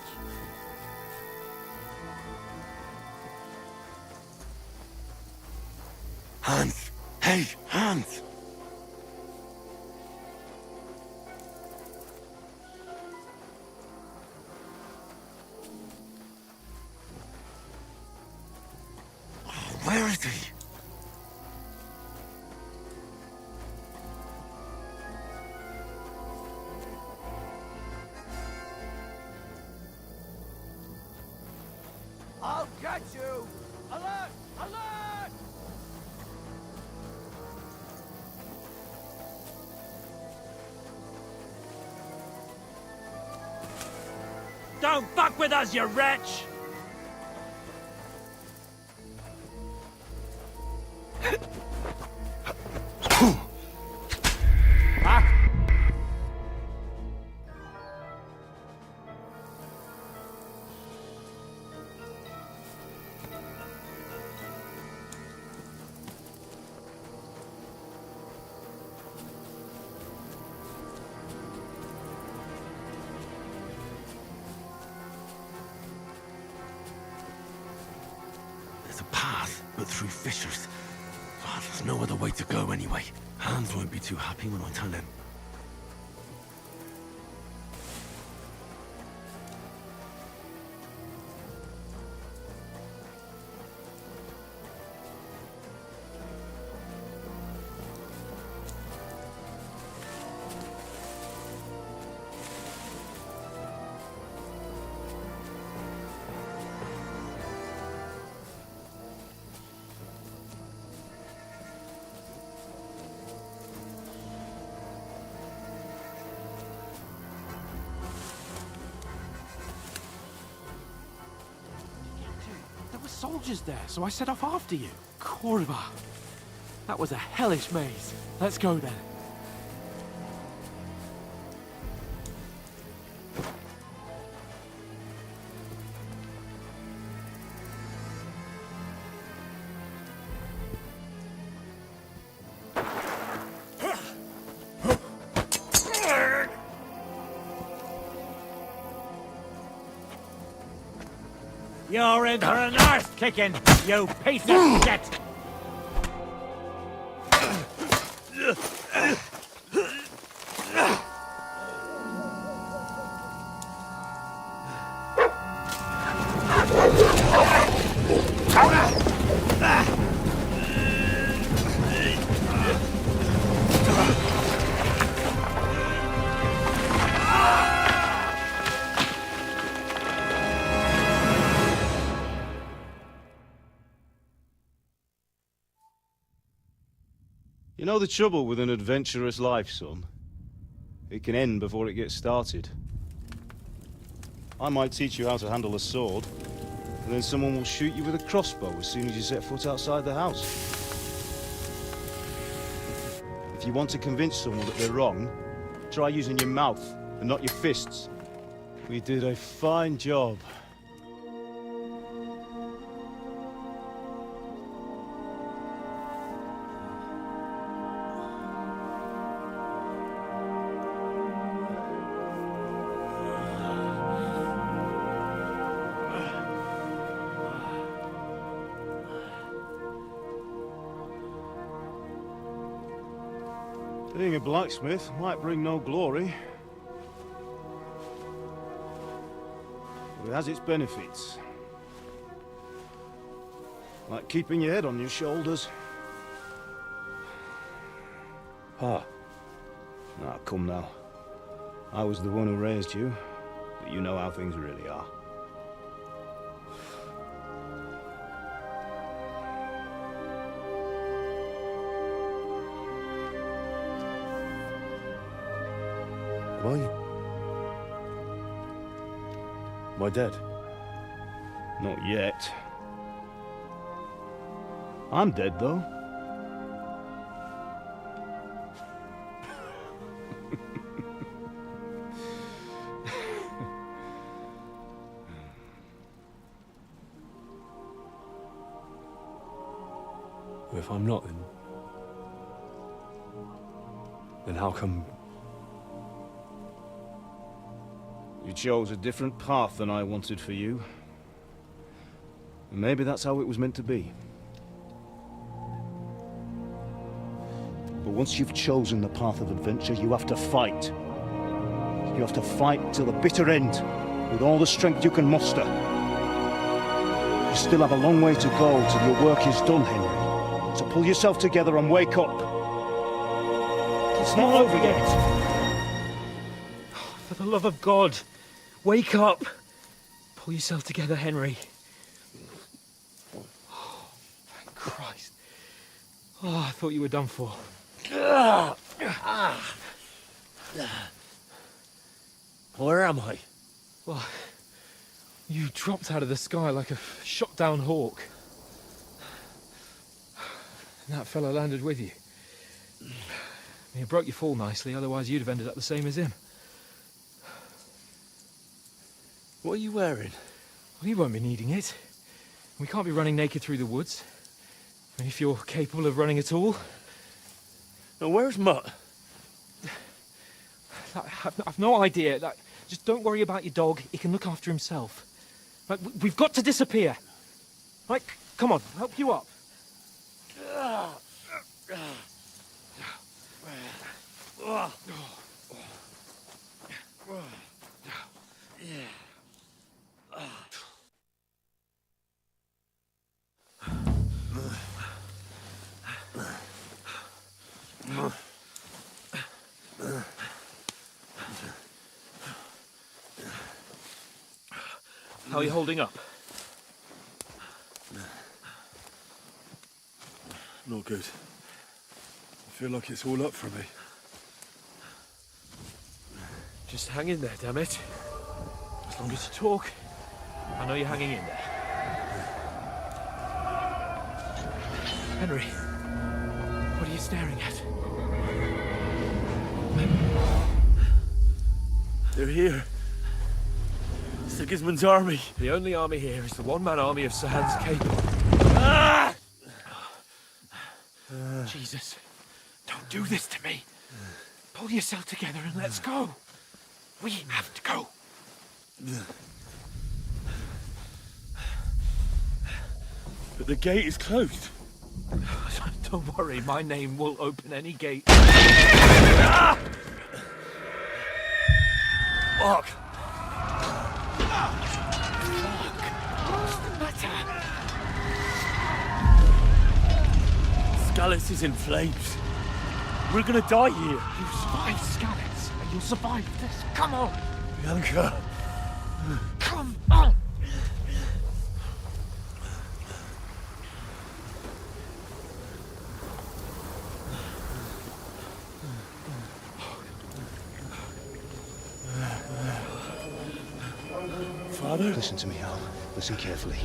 Hans! Hey, Hans! Where is he? I'll catch you! Alert! Alert! Don't fuck with us, you wretch! There's a path, but through fissures. Oh, there's no other way to go anyway. Hans won't be too happy when I tell him. There were soldiers there, so I set off after you. Corva. That was a hellish maze. Let's go then. You're in for an arse kicking, you piece of shit! You know the trouble with an adventurous life, son? It can end before it gets started. I might teach you how to handle a sword, and then someone will shoot you with a crossbow as soon as you set foot outside the house. If you want to convince someone that they're wrong, try using your mouth and not your fists. We did a fine job. Being a blacksmith might bring no glory, but it has its benefits. Like keeping your head on your shoulders. Pa. Ah, come now. I was the one who raised you, but you know how things really are. Am I dead? Not yet. I'm dead, though. If I'm not, then how come... You chose a different path than I wanted for you. And maybe that's how it was meant to be. But once you've chosen the path of adventure, you have to fight. You have to fight till the bitter end, with all the strength you can muster. You still have a long way to go till your work is done, Henry. So pull yourself together and wake up. It's not over yet. For the love of God, wake up! Pull yourself together, Henry. Oh, thank Christ. Oh, I thought you were done for. Where am I? Well, you dropped out of the sky like a shot-down hawk. And that fella landed with you. He broke your fall nicely, otherwise you'd have ended up the same as him. What are you wearing? Well, you won't be needing it. We can't be running naked through the woods. I mean, if you're capable of running at all. Now, where's Mutt? I've no idea. Just don't worry about your dog. He can look after himself. Right, we've got to disappear. Right, come on, I'll help you up. How are you holding up? Not good. I feel like it's all up for me. Just hang in there, damn it. As long as you talk, I know you're hanging in there. Henry, what are you staring at? They're here. Sigismund's army. The only army here is the one-man army of Sir Hans Capon. Ah! Jesus, don't do this to me. Pull yourself together and let's go. We have to go. But the gate is closed. Don't worry, my name will open any gate. Fuck! What's the matter? Scallis is in flames. We're gonna die here. You survived Scalets, and you'll survive this. Come on! Bianca. Come on! Father? Listen to me, Al. Listen carefully.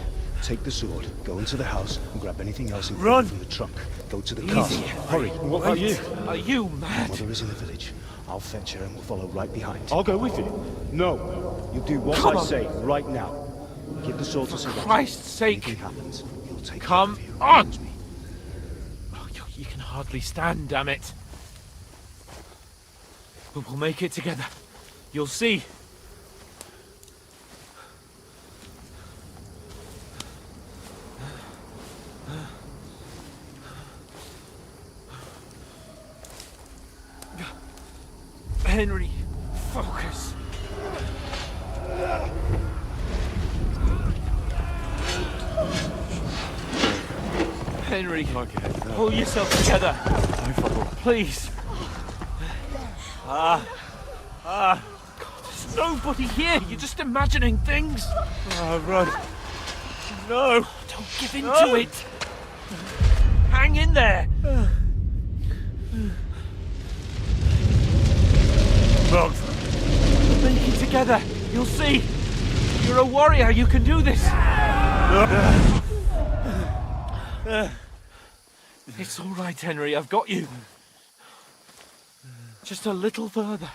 Take the sword, go into the house, and grab anything else Run! from the trunk. Go to the Easy. castle. Hurry. What about you? Are you mad? Mother is in the village. I'll fetch her and we'll follow right behind. I'll go with you. No. You do what Come I on. say right now. Give the sword to For Sir Christ's sake! Anything happens, he'll take Come care of you. on! Oh, you can hardly stand, damn it. But we'll make it together. You'll see. Henry, focus. Henry, pull yourself together. Please. There's nobody here. You're just imagining things. Run. No! Don't give in to it. Hang in there. Bugs. Make it together. You'll see. You're a warrior. You can do this. It's all right, Henry. I've got you. Just a little further.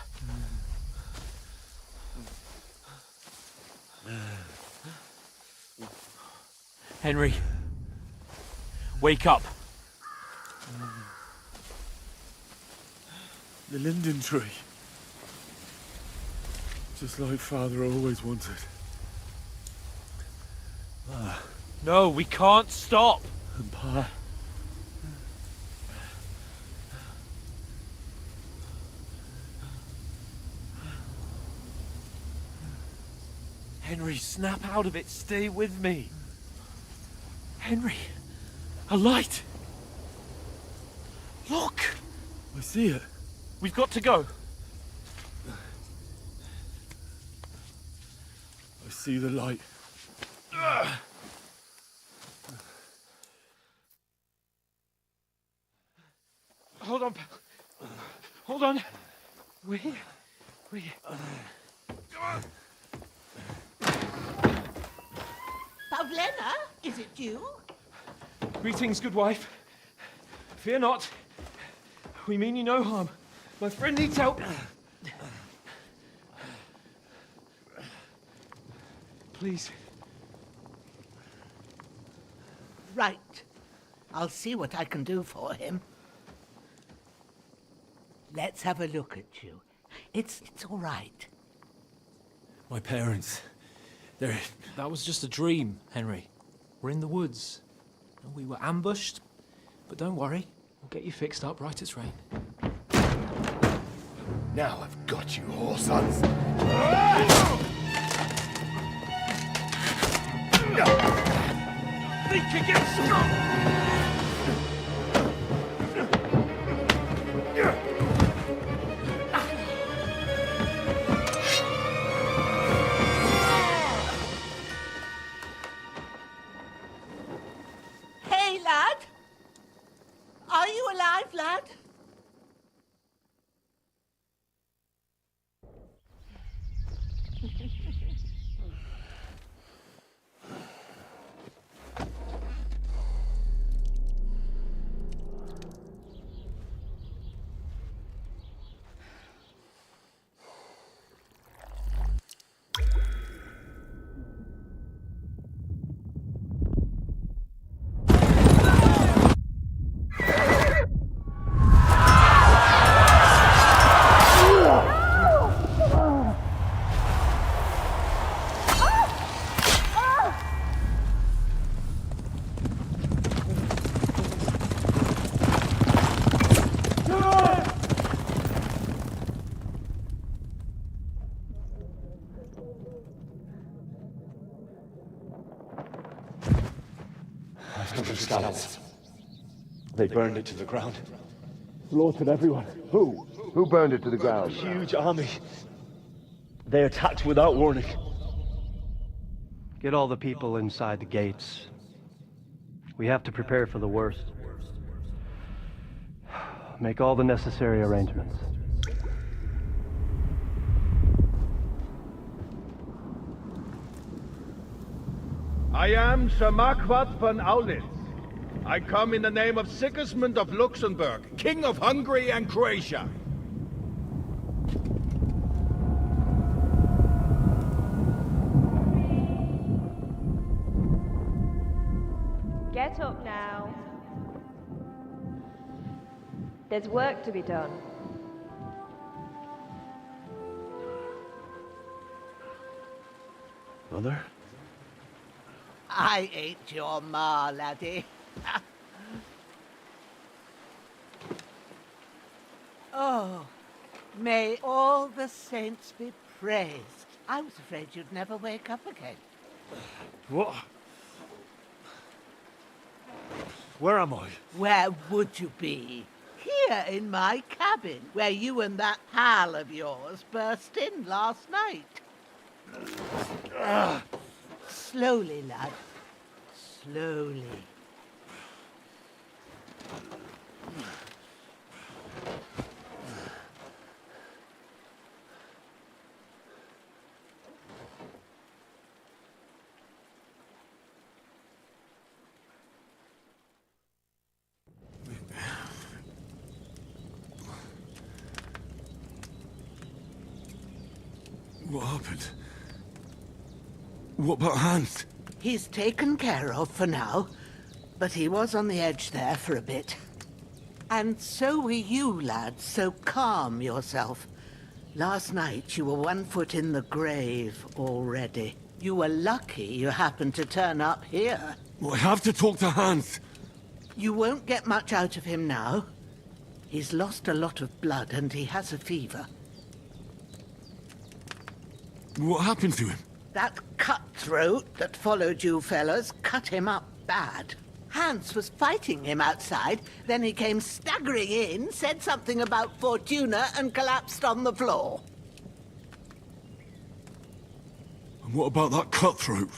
Henry, wake up. The linden tree. Just like Father always wanted. No, we can't stop. And Pa. Henry, snap out of it. Stay with me. Henry, a light. Look. I see it. We've got to go. I see the light. Hold on, pal. Hold on. We're here. We're here. Pavlena, is it you? Greetings, good wife. Fear not. We mean you no harm. My friend needs help. Please. Right. I'll see what I can do for him. Let's have a look at you. It's all right. My parents. They're... That was just a dream, Henry. We're in the woods. And we were ambushed. But don't worry. We'll get you fixed up right as rain. Now I've got you, whoresons. Think against Hey, lad! Are you alive, lad? scallops. They burned it to the ground. Slaughtered everyone. Who? Who burned it to the A ground? huge army. They attacked without warning. Get all the people inside the gates. We have to prepare for the worst. Make all the necessary arrangements. I am Sir Marquardt von Aulitz. I come in the name of Sigismund of Luxembourg, King of Hungary and Croatia. Get up now. There's work to be done. Mother? I ain't your ma, laddie. Oh, may all the saints be praised. I was afraid you'd never wake up again. What? Where am I? Where would you be? Here in my cabin, where you and that pal of yours burst in last night. Slowly, lad. Slowly. What happened? What about Hans? He's taken care of for now, but he was on the edge there for a bit. And so were you, lad, so calm yourself. Last night you were 1 foot in the grave already. You were lucky you happened to turn up here. Well, I have to talk to Hans. You won't get much out of him now. He's lost a lot of blood and he has a fever. What happened to him? That cutthroat that followed you fellas cut him up bad. Hans was fighting him outside, then he came staggering in, said something about Fortuna, and collapsed on the floor. And what about that cutthroat?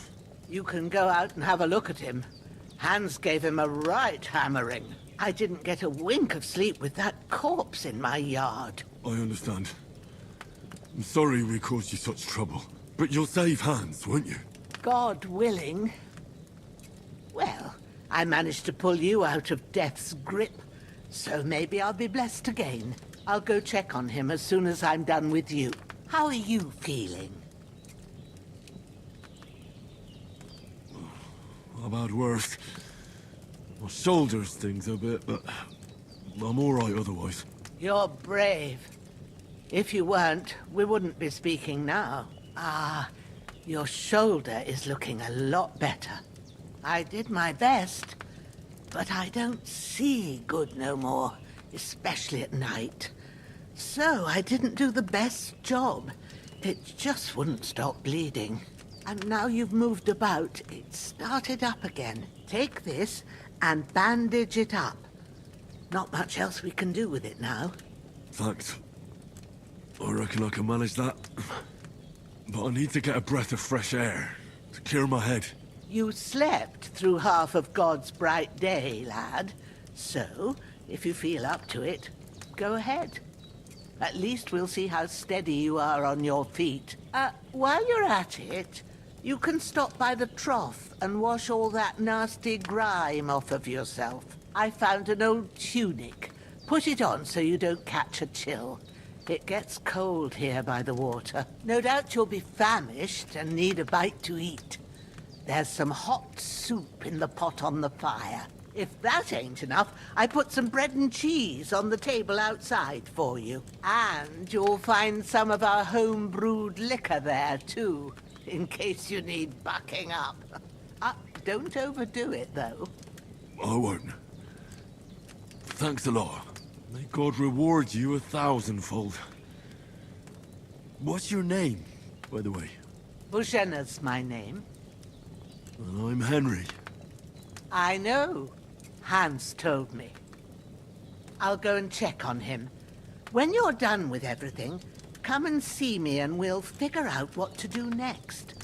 You can go out and have a look at him. Hans gave him a right hammering. I didn't get a wink of sleep with that corpse in my yard. I understand. I'm sorry we caused you such trouble. But you'll save Hans, won't you? God willing. Well, I managed to pull you out of death's grip, so maybe I'll be blessed again. I'll go check on him as soon as I'm done with you. How are you feeling? I've had worse. My shoulder stings a bit, but I'm all right otherwise. You're brave. If you weren't, we wouldn't be speaking now. Ah, your shoulder is looking a lot better. I did my best, but I don't see good no more, especially at night. So I didn't do the best job. It just wouldn't stop bleeding. And now you've moved about, it started up again. Take this and bandage it up. Not much else we can do with it now. Thanks. I reckon I can manage that. But I need to get a breath of fresh air to clear my head. You slept through half of God's bright day, lad. So, if you feel up to it, go ahead. At least we'll see how steady you are on your feet. While you're at it, you can stop by the trough and wash all that nasty grime off of yourself. I found an old tunic. Put it on so you don't catch a chill. It gets cold here by the water. No doubt you'll be famished and need a bite to eat. There's some hot soup in the pot on the fire. If that ain't enough, I put some bread and cheese on the table outside for you. And you'll find some of our home-brewed liquor there, too, in case you need bucking up. Don't overdo it, though. I won't. Thanks a lot. May God reward you 1,000-fold. What's your name, by the way? Bushenna's my name. And I'm Henry. I know. Hans told me. I'll go and check on him. When you're done with everything, come and see me and we'll figure out what to do next.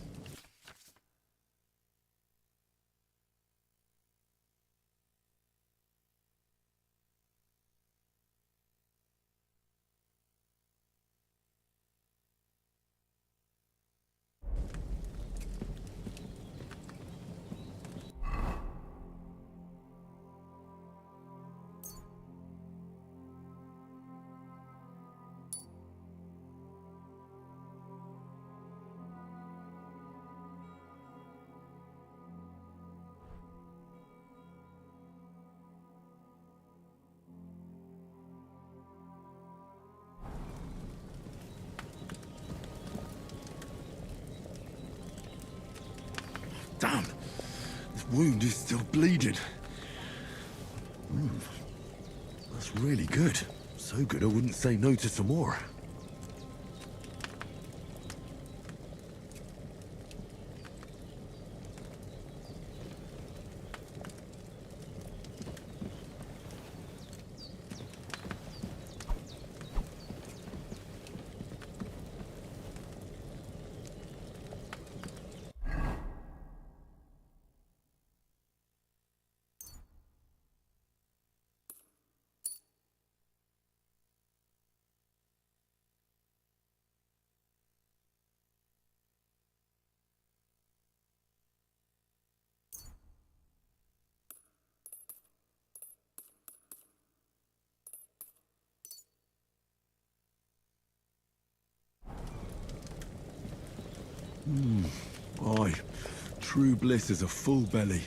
Damn! This wound is still bleeding. That's really good. So good I wouldn't say no to some more. Aye. True bliss is a full belly.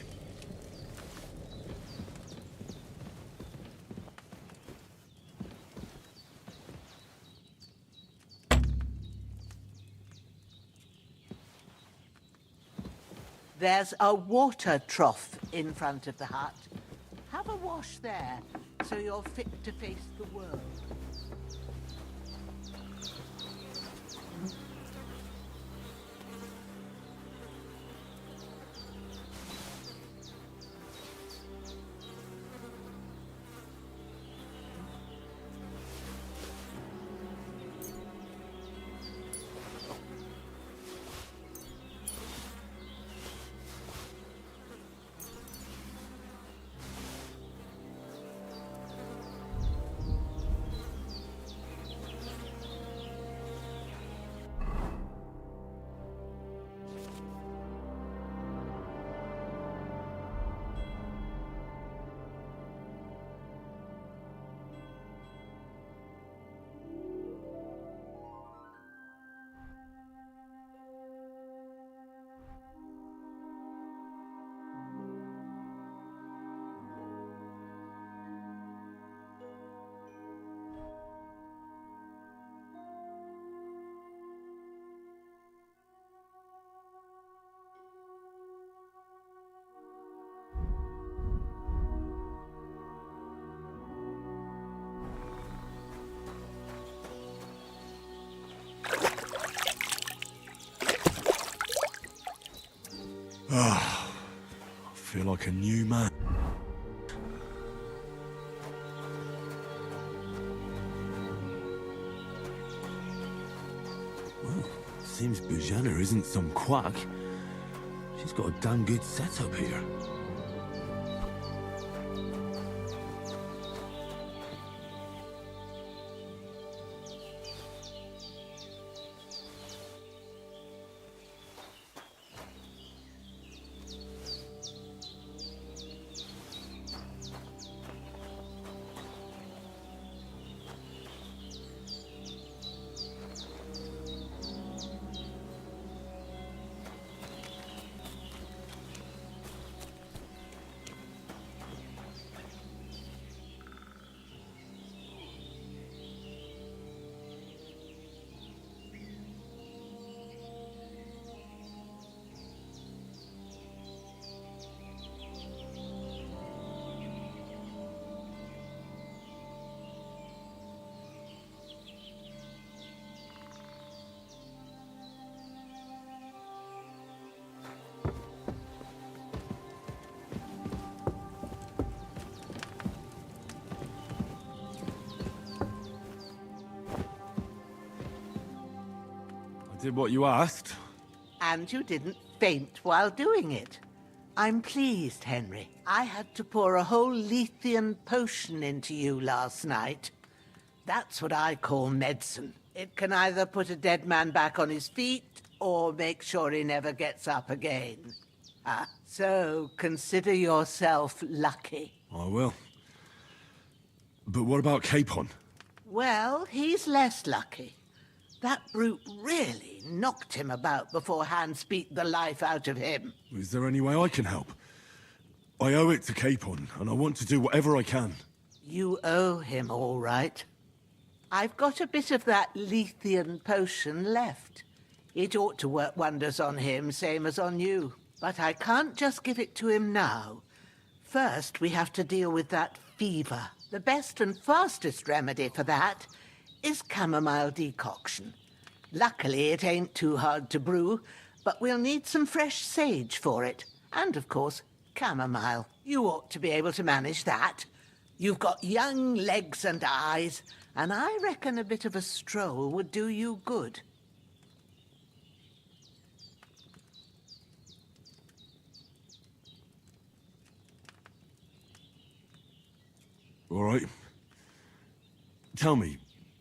There's a water trough in front of the hut. Have a wash there, so you're fit to face the world. Ah, I feel like a new man. Well, seems Bajana isn't some quack. She's got a damn good setup here. I did what you asked. And you didn't faint while doing it. I'm pleased, Henry. I had to pour a whole Lethean potion into you last night. That's what I call medicine. It can either put a dead man back on his feet or make sure he never gets up again. So consider yourself lucky. I will. But what about Capon? Well, he's less lucky. That brute really knocked him about before Hans beat the life out of him. Is there any way I can help? I owe it to Capon, and I want to do whatever I can. You owe him, all right. I've got a bit of that Lethean potion left. It ought to work wonders on him, same as on you. But I can't just give it to him now. First, we have to deal with that fever. The best and fastest remedy for that is chamomile decoction. Luckily, it ain't too hard to brew, but we'll need some fresh sage for it. And, of course, chamomile. You ought to be able to manage that. You've got young legs and eyes, and I reckon a bit of a stroll would do you good. All right. Tell me,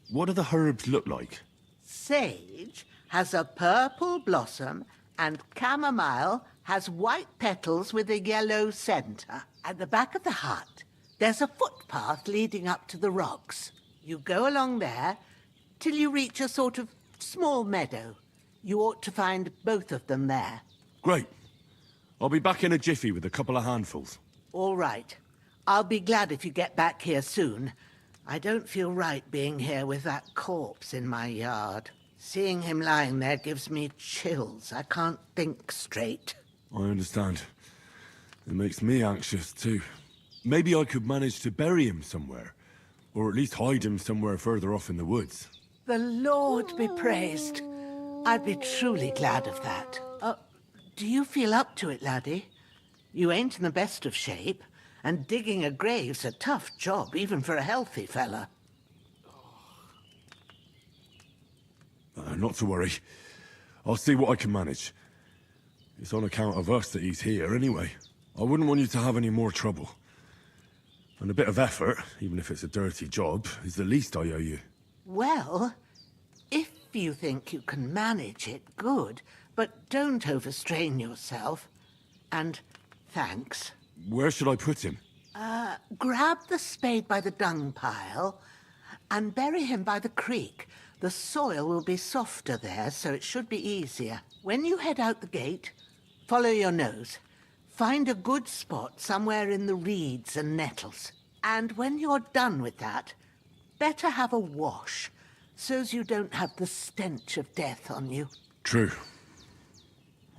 what do the herbs look like? Sage has a purple blossom, and chamomile has white petals with a yellow centre. At the back of the hut, there's a footpath leading up to the rocks. You go along there till you reach a sort of small meadow. You ought to find both of them there. Great. I'll be back in a jiffy with a couple of handfuls. All right. I'll be glad if you get back here soon. I don't feel right being here with that corpse in my yard. Seeing him lying there gives me chills. I can't think straight. I understand. It makes me anxious, too. Maybe I could manage to bury him somewhere. Or at least hide him somewhere further off in the woods. The Lord be praised. I'd be truly glad of that. Do you feel up to it, laddie? You ain't in the best of shape, and digging a grave's a tough job, even for a healthy fella. Not to worry. I'll see what I can manage. It's on account of us that he's here, anyway. I wouldn't want you to have any more trouble. And a bit of effort, even if it's a dirty job, is the least I owe you. Well, if you think you can manage it, good. But don't overstrain yourself. And thanks. Where should I put him? Grab the spade by the dung pile and bury him by the creek. The soil will be softer there, so it should be easier. When you head out the gate, follow your nose. Find a good spot somewhere in the reeds and nettles. And when you're done with that, better have a wash, so's you don't have the stench of death on you. True.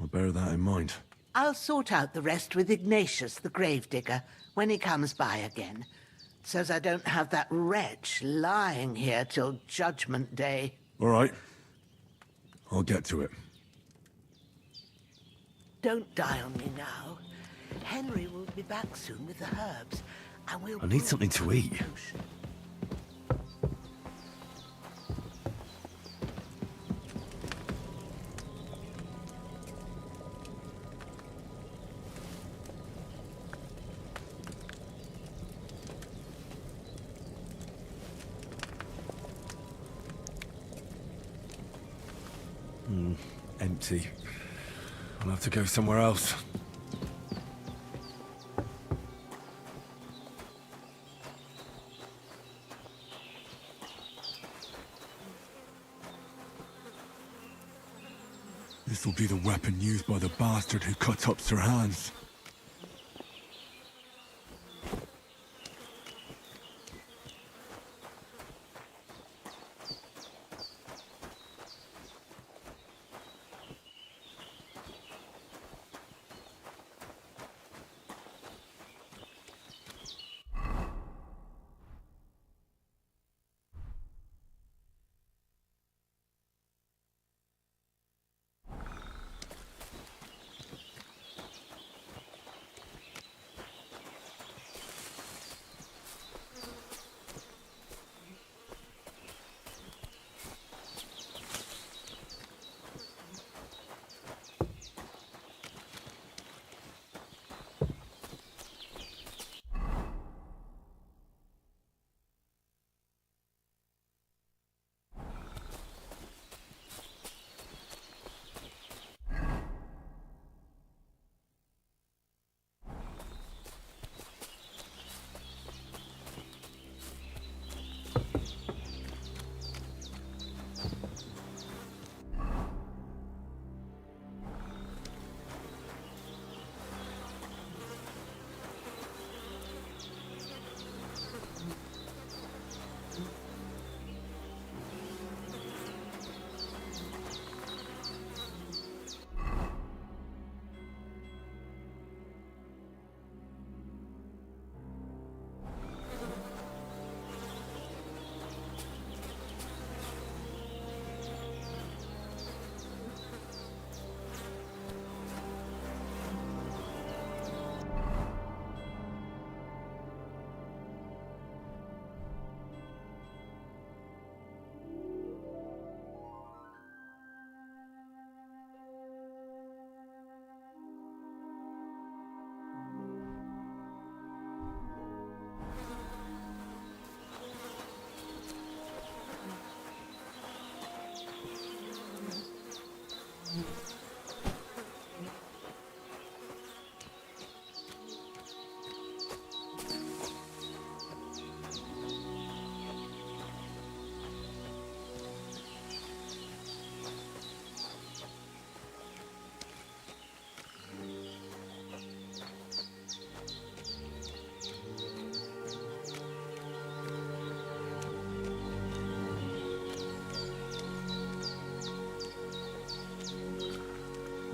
I'll bear that in mind. I'll sort out the rest with Ignatius, the gravedigger, when he comes by again, so's I don't have that wretch lying here till Judgment Day. All right. I'll get to it. Don't die on me now. Henry will be back soon with the herbs, and we'll... I need something to eat. Empty. I'll have to go somewhere else. This'll be the weapon used by the bastard who cut up Sir Hans.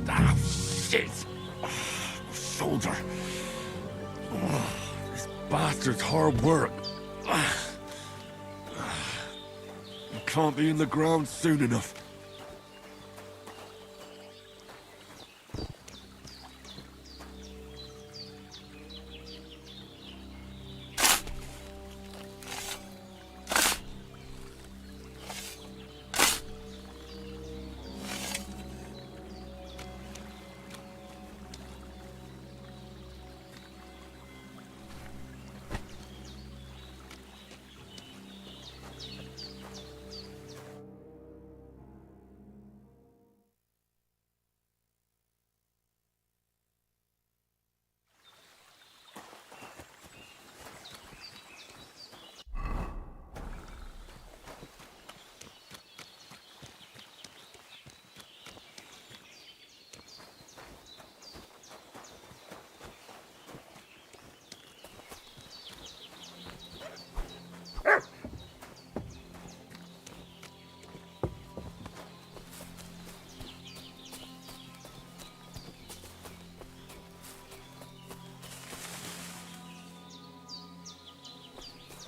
Ah, shit! My shoulder. This bastard's hard work. You can't be in the ground soon enough.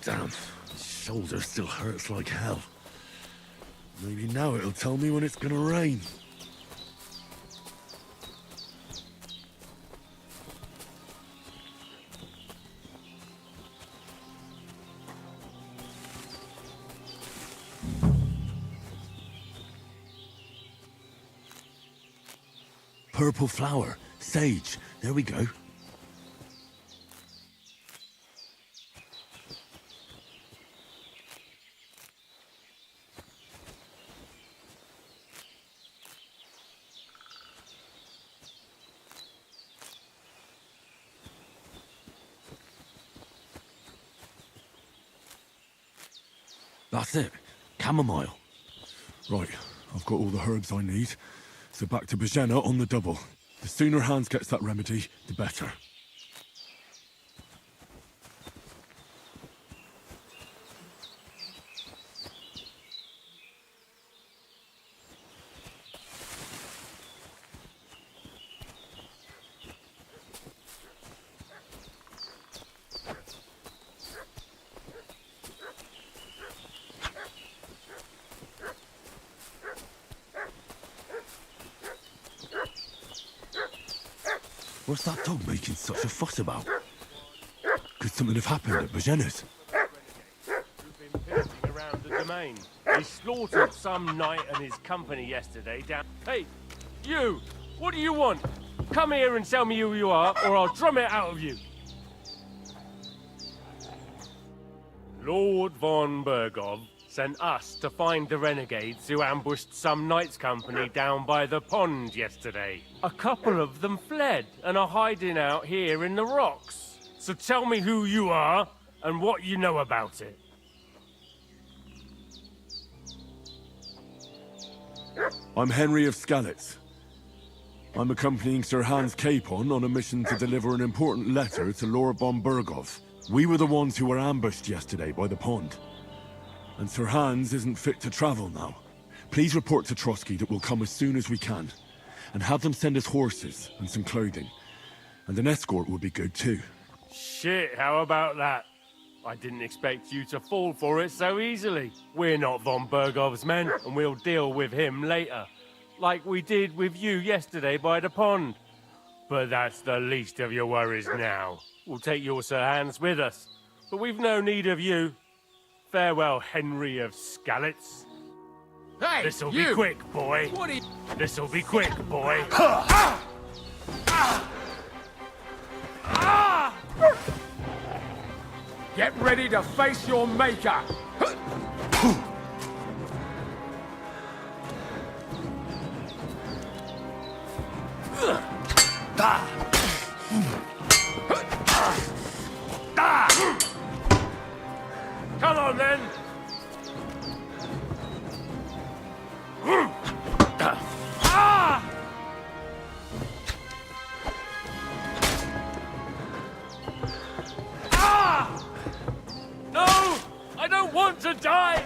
Damn, shoulder still hurts like hell. Maybe now it'll tell me when it's gonna rain. Purple flower, sage, there we go. That's it. Chamomile. Right, I've got all the herbs I need. So back to Bajena on the double. The sooner Hans gets that remedy, the better. What's that dog making such a fuss about? Could something have happened at Bajena's? Around the domain. He slaughtered some knight and his company yesterday down... Hey, you! What do you want? Come here and tell me who you are, or I'll drum it out of you. Lord von Bergov sent us to find the renegades who ambushed some knight's company down by the pond yesterday. A couple of them fled and are hiding out here in the rocks. So tell me who you are and what you know about it. I'm Henry of Skalitz. I'm accompanying Sir Hans Capon on a mission to deliver an important letter to Lord von Burgov. We were the ones who were ambushed yesterday by the pond. And Sir Hans isn't fit to travel now. Please report to Trotsky that we'll come as soon as we can. And have them send us horses and some clothing. And an escort would be good too. Shit, how about that? I didn't expect you to fall for it so easily. We're not von Burgov's men, and we'll deal with him later. Like we did with you yesterday by the pond. But that's the least of your worries now. We'll take your Sir Hans with us. But we've no need of you. Farewell, Henry of Skalitz. Hey, This'll be you! quick, boy. What are you... This'll be quick, boy. Get ready to face your maker! Come on, then. No! I don't want to die!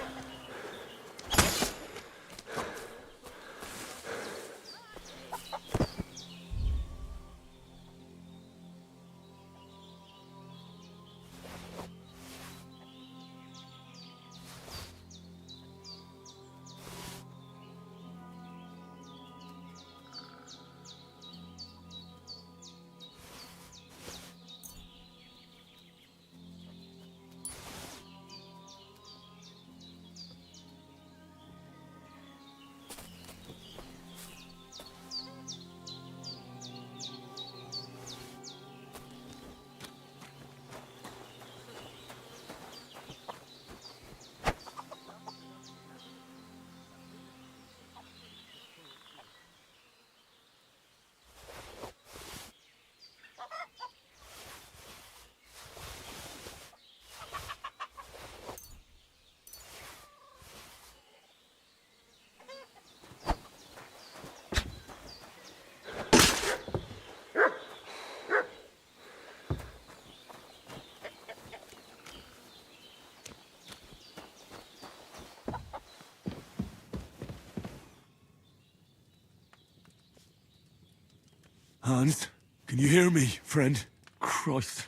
Hans, can you hear me, friend? Christ.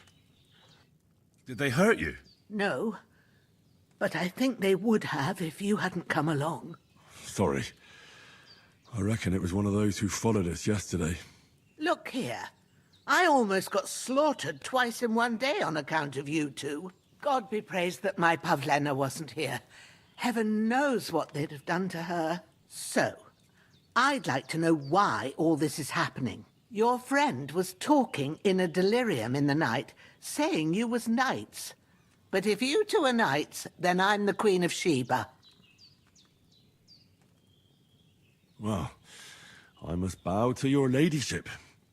Did they hurt you? No, but I think they would have if you hadn't come along. Sorry. I reckon it was one of those who followed us yesterday. Look here. I almost got slaughtered twice in one day on account of you two. God be praised that my Pavlena wasn't here. Heaven knows what they'd have done to her. So, I'd like to know why all this is happening. Your friend was talking in a delirium in the night, saying you was knights. But if you two are knights, then I'm the Queen of Sheba. Well, I must bow to your ladyship.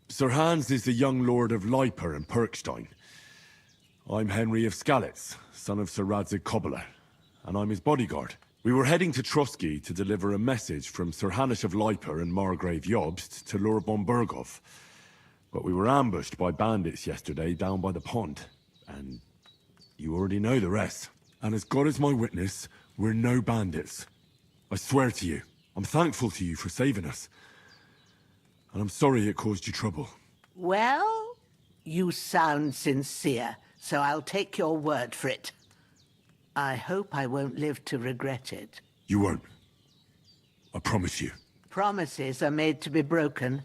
Sir Hans is the young lord of Leiper and Perkstein. I'm Henry of Skalitz, son of Sir Radzig Kobyla, and I'm his bodyguard. We were heading to Trotsky to deliver a message from Sir Hanish of Leiper and Margrave Jobst to Lord von Burgov. But we were ambushed by bandits yesterday down by the pond, and you already know the rest. And as God is my witness, we're no bandits. I swear to you, I'm thankful to you for saving us. And I'm sorry it caused you trouble. Well, you sound sincere, so I'll take your word for it. I hope I won't live to regret it. You won't. I promise you. Promises are made to be broken,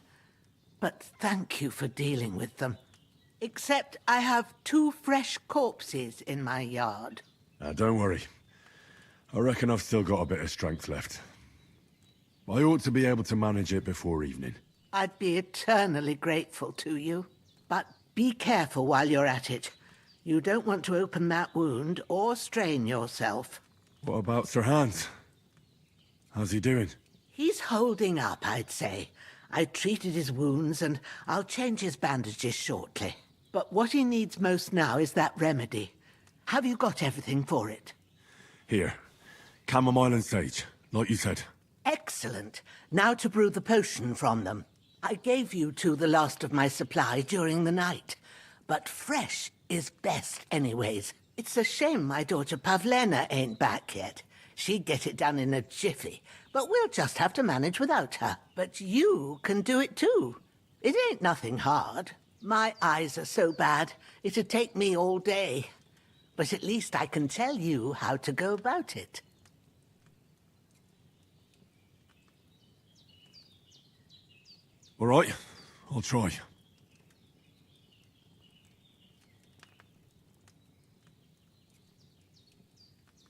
but thank you for dealing with them. Except I have 2 fresh corpses in my yard. Don't worry. I reckon I've still got a bit of strength left. I ought to be able to manage it before evening. I'd be eternally grateful to you. But be careful while you're at it. You don't want to open that wound or strain yourself. What about Sir Hans? How's he doing? He's holding up, I'd say. I treated his wounds and I'll change his bandages shortly. But what he needs most now is that remedy. Have you got everything for it? Here. Chamomile and sage, like you said. Excellent. Now to brew the potion from them. I gave you two the last of my supply during the night, but fresh is best anyways. It's a shame my daughter Pavlena ain't back yet. She'd get it done in a jiffy, but we'll just have to manage without her. But you can do it too. It ain't nothing hard. My eyes are so bad, it'd take me all day. But at least I can tell you how to go about it. All right, I'll try.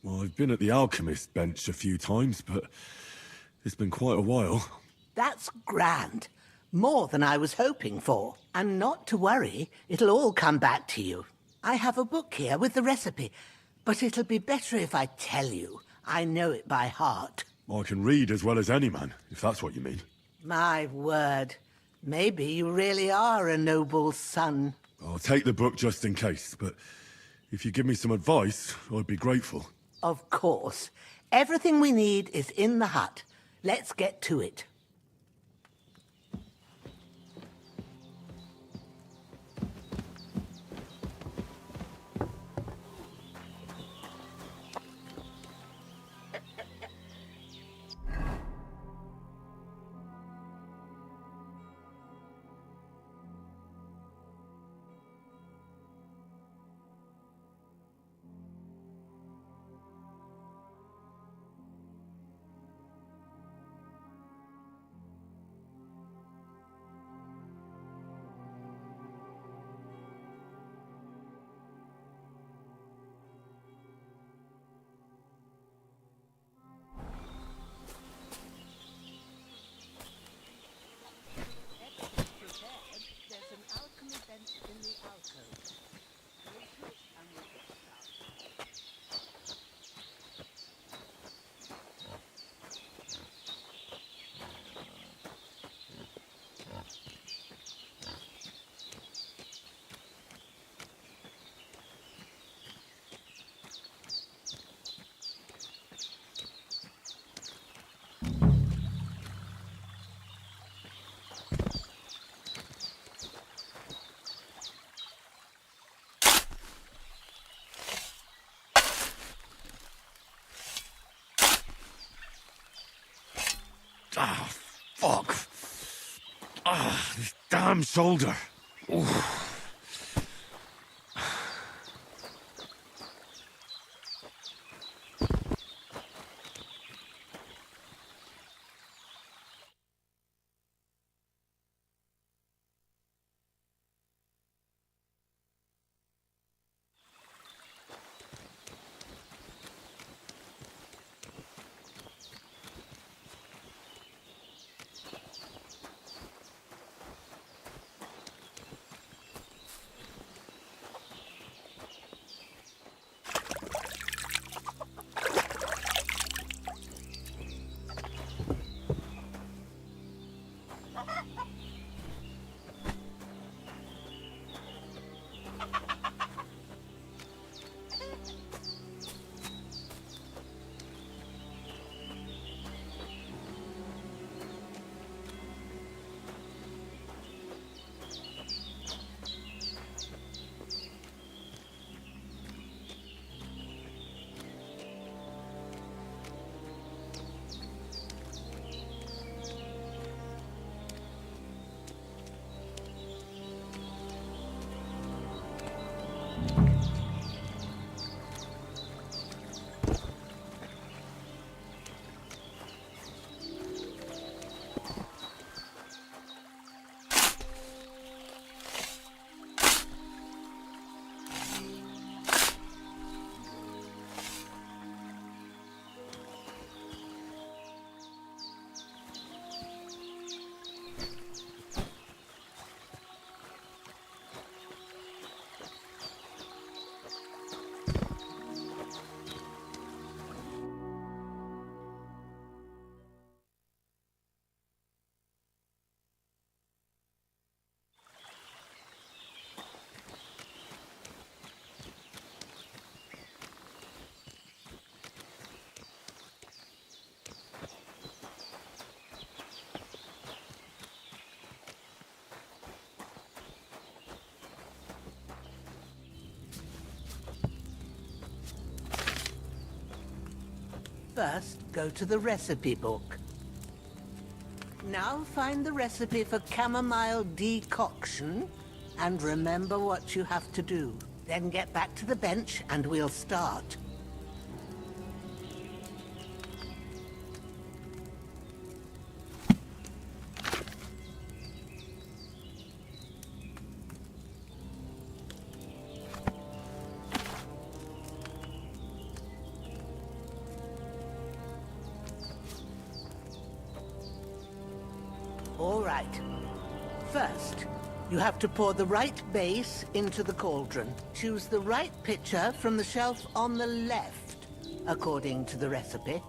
Well, I've been at the alchemist bench a few times, but it's been quite a while. That's grand. More than I was hoping for. And not to worry, it'll all come back to you. I have a book here with the recipe, but it'll be better if I tell you. I know it by heart. I can read as well as any man, if that's what you mean. My word. Maybe you really are a noble son. I'll take the book just in case, but if you give me some advice, I'd be grateful. Of course. Everything we need is in the hut. Let's get to it. Ah, fuck. Ah, this damn shoulder. Oof. First, go to the recipe book. Now find the recipe for chamomile decoction and remember what you have to do. Then get back to the bench and we'll start. All right. First, you have to pour the right base into the cauldron. Choose the right pitcher from the shelf on the left, according to the recipe.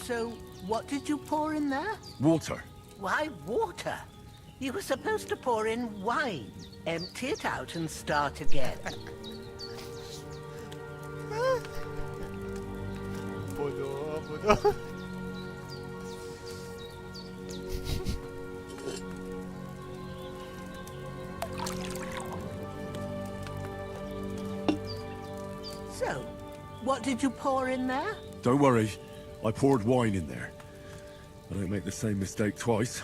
So, what did you pour in there? Water. Why water? You were supposed to pour in wine. Empty it out and start again. Bodoh, bodoh. So, what did you pour in there? Don't worry. I poured wine in there. I don't make the same mistake twice.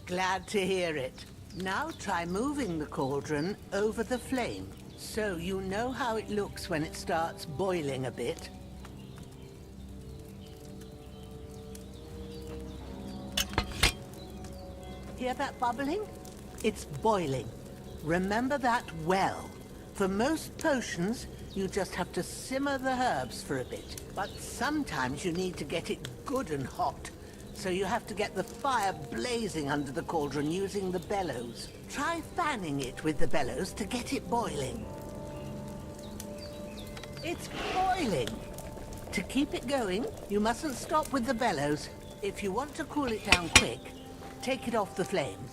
Glad to hear it. Now try moving the cauldron over the flame, so you know how it looks when it starts boiling a bit. Hear that bubbling? It's boiling. Remember that well. For most potions, you just have to simmer the herbs for a bit. But sometimes you need to get it good and hot. So you have to get the fire blazing under the cauldron using the bellows. Try fanning it with the bellows to get it boiling. It's boiling! To keep it going, you mustn't stop with the bellows. If you want to cool it down quick, take it off the flames.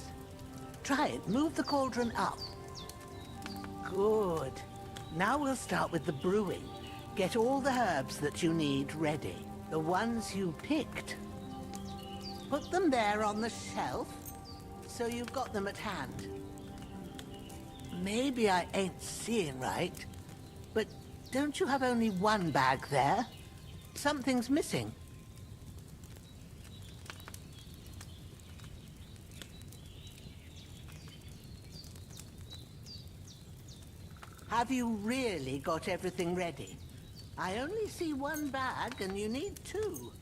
Try it. Move the cauldron up. Good. Now we'll start with the brewing. Get all the herbs that you need ready. The ones you picked. Put them there on the shelf, so you've got them at hand. Maybe I ain't seeing right, but don't you have only one bag there? Something's missing. Have you really got everything ready? I only see one bag and you need two.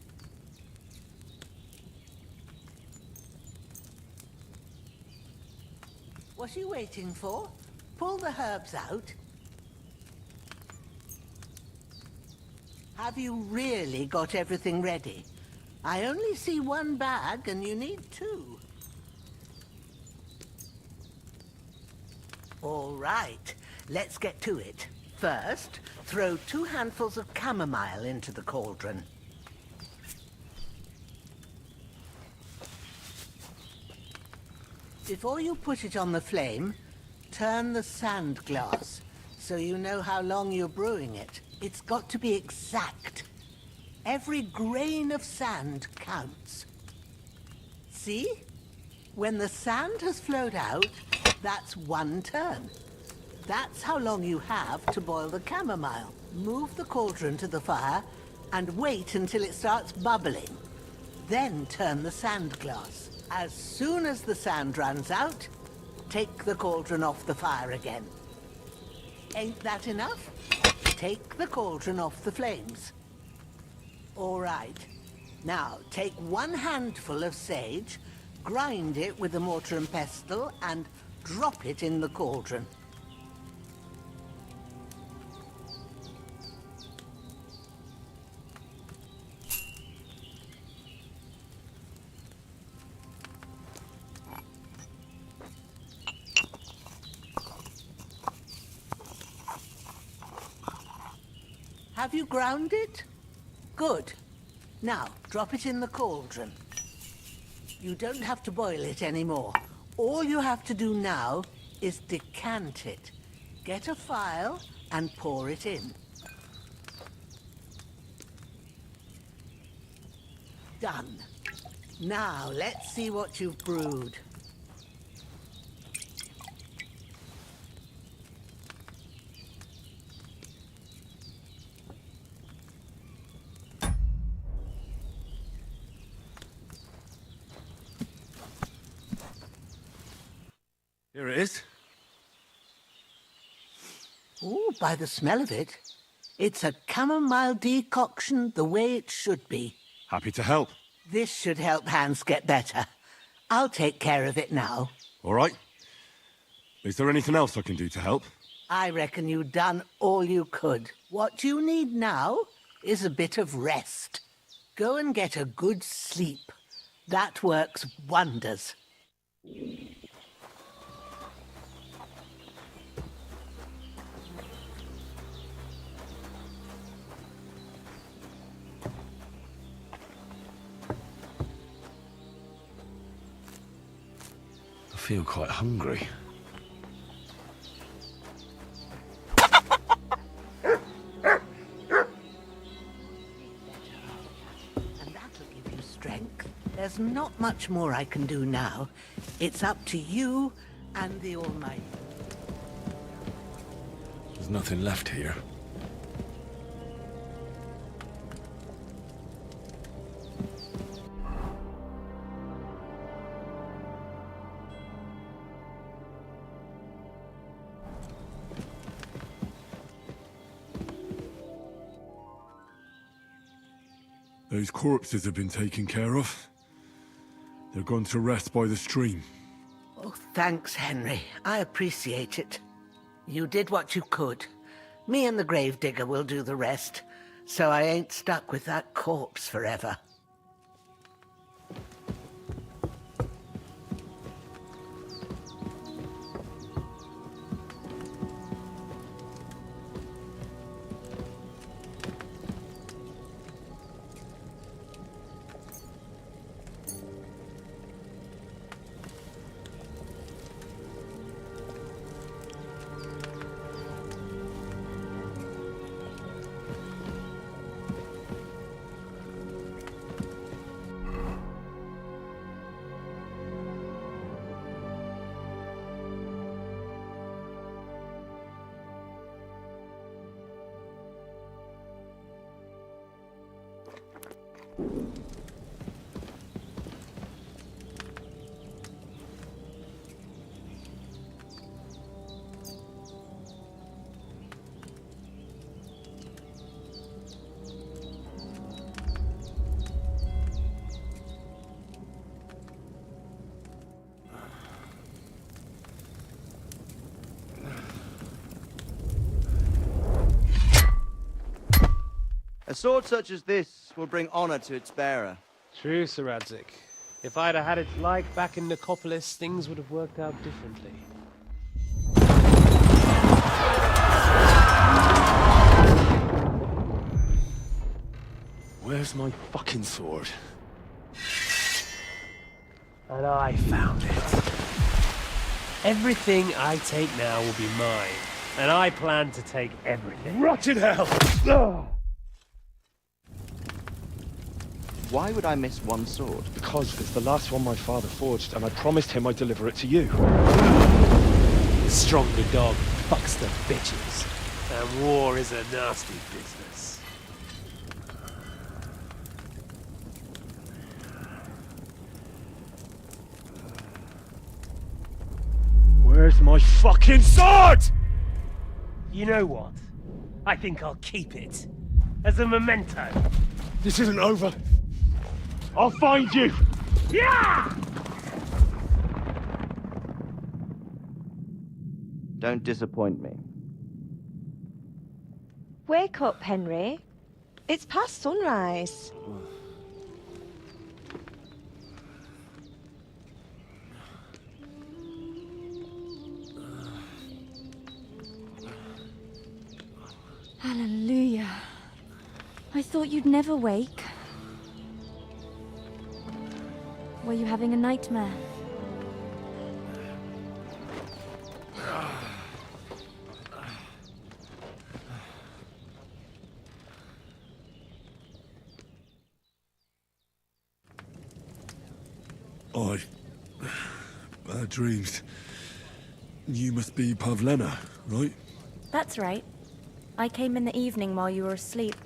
What are you waiting for? Pull the herbs out. Have you really got everything ready? I only see one bag and you need two. All right, let's get to it. First, throw 2 handfuls of chamomile into the cauldron. Before you put it on the flame, turn the sand glass so you know how long you're brewing it. It's got to be exact. Every grain of sand counts. See? When the sand has flowed out, that's 1 turn. That's how long you have to boil the chamomile. Move the cauldron to the fire and wait until it starts bubbling. Then turn the sand glass. As soon as the sand runs out, take the cauldron off the fire again. Ain't that enough? Take the cauldron off the flames. All right. Now, take 1 handful of sage, grind it with a mortar and pestle, and drop it in the cauldron. Have you ground it? Good. Now, drop it in the cauldron. You don't have to boil it anymore. All you have to do now is decant it. Get a phial and pour it in. Done. Now, let's see what you've brewed. Here it is. Ooh, by the smell of it, it's a chamomile decoction the way it should be. Happy to help. This should help Hans get better. I'll take care of it now. All right. Is there anything else I can do to help? I reckon you've done all you could. What you need now is a bit of rest. Go and get a good sleep. That works wonders. I feel quite hungry. And that'll give you strength. There's not much more I can do now. It's up to you and the Almighty. There's nothing left here. Those corpses have been taken care of. They're gone to rest by the stream. Oh, thanks, Henry. I appreciate it. You did what you could. Me and the gravedigger will do the rest, so I ain't stuck with that corpse forever. A sword such as this will bring honor to its bearer. True, Sir Radzik. If I'd have had it like back in Nicopolis, things would have worked out differently. Where's my fucking sword? And I found it. Everything I take now will be mine, and I plan to take everything. Rotten hell! Why would I miss one sword? Because it's the last one my father forged, and I promised him I'd deliver it to you. The stronger dog fucks the bitches, and war is a nasty business. Where's my fucking sword? You know what? I think I'll keep it. As a memento. This isn't over. I'll find you! Yeah! Don't disappoint me. Wake up, Henry. It's past sunrise. Hallelujah. I thought you'd never wake. Were you having a nightmare? Bad dreams. You must be Pavlena, right? That's right. I came in the evening while you were asleep.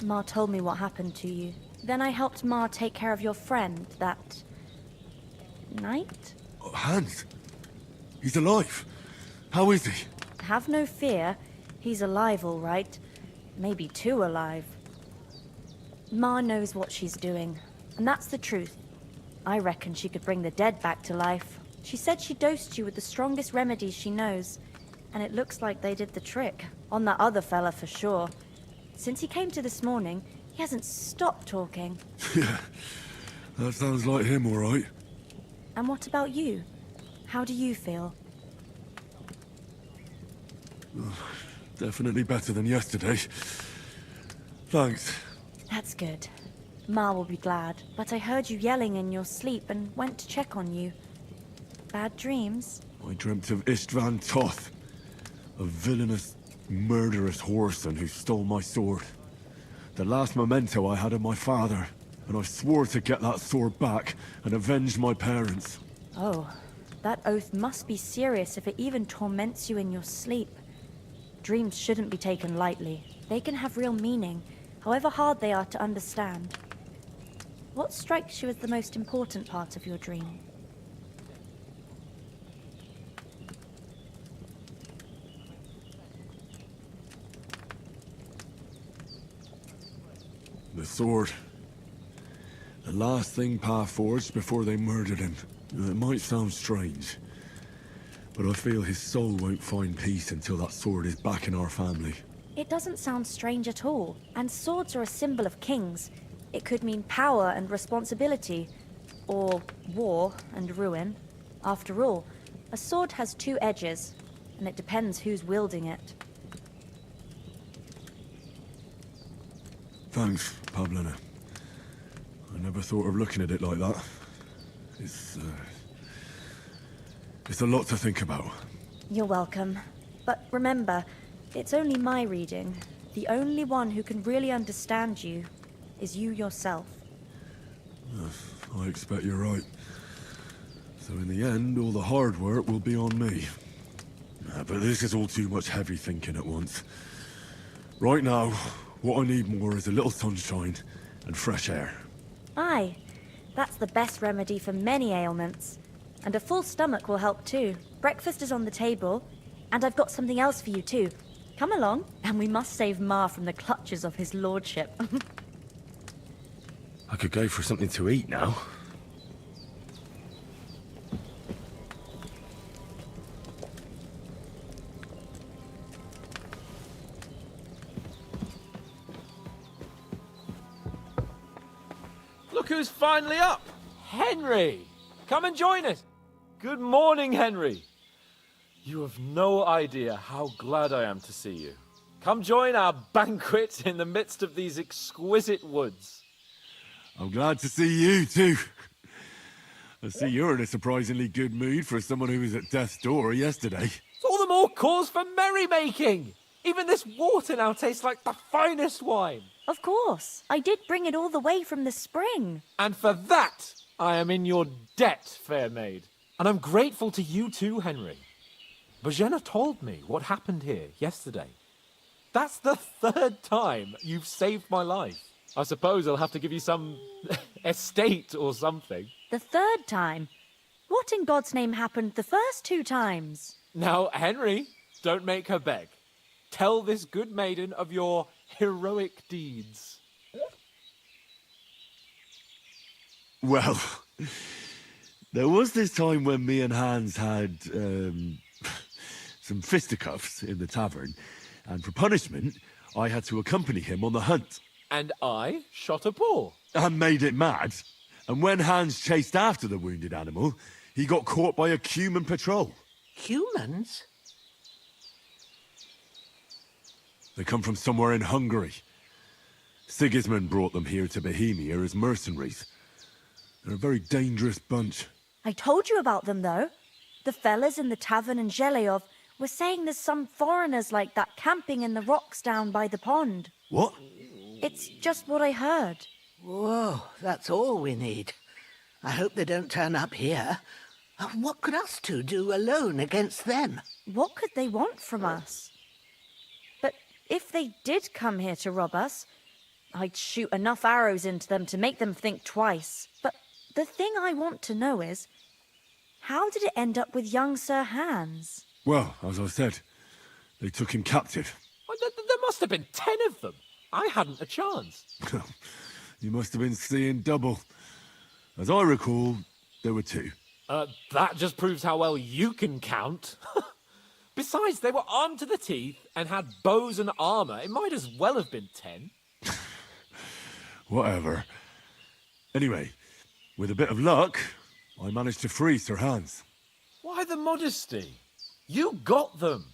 Ma told me what happened to you. Then I helped Ma take care of your friend that night? Hans? He's alive. How is he? Have no fear. He's alive, all right. Maybe too alive. Ma knows what she's doing, and that's the truth. I reckon she could bring the dead back to life. She said she dosed you with the strongest remedies she knows, and it looks like they did the trick. On that other fella for sure. Since he came to this morning, he hasn't stopped talking. Yeah, that sounds like him, all right. And what about you? How do you feel? Definitely better than yesterday. Thanks. That's good. Ma will be glad, but I heard you yelling in your sleep and went to check on you. Bad dreams? I dreamt of Istvan Toth, a villainous, murderous whoreson who stole my sword. The last memento I had of my father, and I swore to get that sword back and avenge my parents. Oh, that oath must be serious if it even torments you in your sleep. Dreams shouldn't be taken lightly. They can have real meaning, however hard they are to understand. What strikes you as the most important part of your dream? The sword. The last thing Pa forged before they murdered him. It might sound strange, but I feel his soul won't find peace until that sword is back in our family. It doesn't sound strange at all, and swords are a symbol of kings. It could mean power and responsibility, or war and ruin. After all, a sword has two edges, and it depends who's wielding it. Thanks, Pavlena. I never thought of looking at it like that. It's a lot to think about. You're welcome. But remember, it's only my reading. The only one who can really understand you is you yourself. I expect you're right. So in the end, all the hard work will be on me. But this is all too much heavy thinking at once. Right now, what I need more is a little sunshine and fresh air. Aye, that's the best remedy for many ailments. And a full stomach will help too. Breakfast is on the table, and I've got something else for you too. Come along, and we must save Ma from the clutches of his lordship. I could go for something to eat now. Look who's finally up! Henry! Come and join us! Good morning, Henry! You have no idea how glad I am to see you. Come join our banquet in the midst of these exquisite woods. I'm glad to see you, too. I see you're in a surprisingly good mood for someone who was at death's door yesterday. It's all the more cause for merrymaking! Even this water now tastes like the finest wine. Of course. I did bring it all the way from the spring. And for that, I am in your debt, fair maid. And I'm grateful to you too, Henry. Bojena told me what happened here yesterday. That's the third time you've saved my life. I suppose I'll have to give you some estate or something. The third time? What in God's name happened the first two times? Now, Henry, don't make her beg. Tell this good maiden of your heroic deeds. Well, there was this time when me and Hans had, some fisticuffs in the tavern, and for punishment, I had to accompany him on the hunt. And I shot a boar. And made it mad. And when Hans chased after the wounded animal, he got caught by a human patrol. Humans? They come from somewhere in Hungary. Sigismund brought them here to Bohemia as mercenaries. They're a very dangerous bunch. I told you about them, though. The fellas in the tavern in Zheleov were saying there's some foreigners like that camping in the rocks down by the pond. What? It's just what I heard. Whoa, that's all we need. I hope they don't turn up here. What could us two do alone against them? What could they want from us? But if they did come here to rob us, I'd shoot enough arrows into them to make them think twice. But the thing I want to know is, how did it end up with young Sir Hans? Well, as I said, they took him captive. Well, there must have been 10 of them. I hadn't a chance. You must have been seeing double. As I recall, there were 2. That just proves how well you can count. Besides, they were armed to the teeth and had bows and armor. It might as well have been 10. Whatever. Anyway, with a bit of luck, I managed to free Sir Hans. Why the modesty? You got them.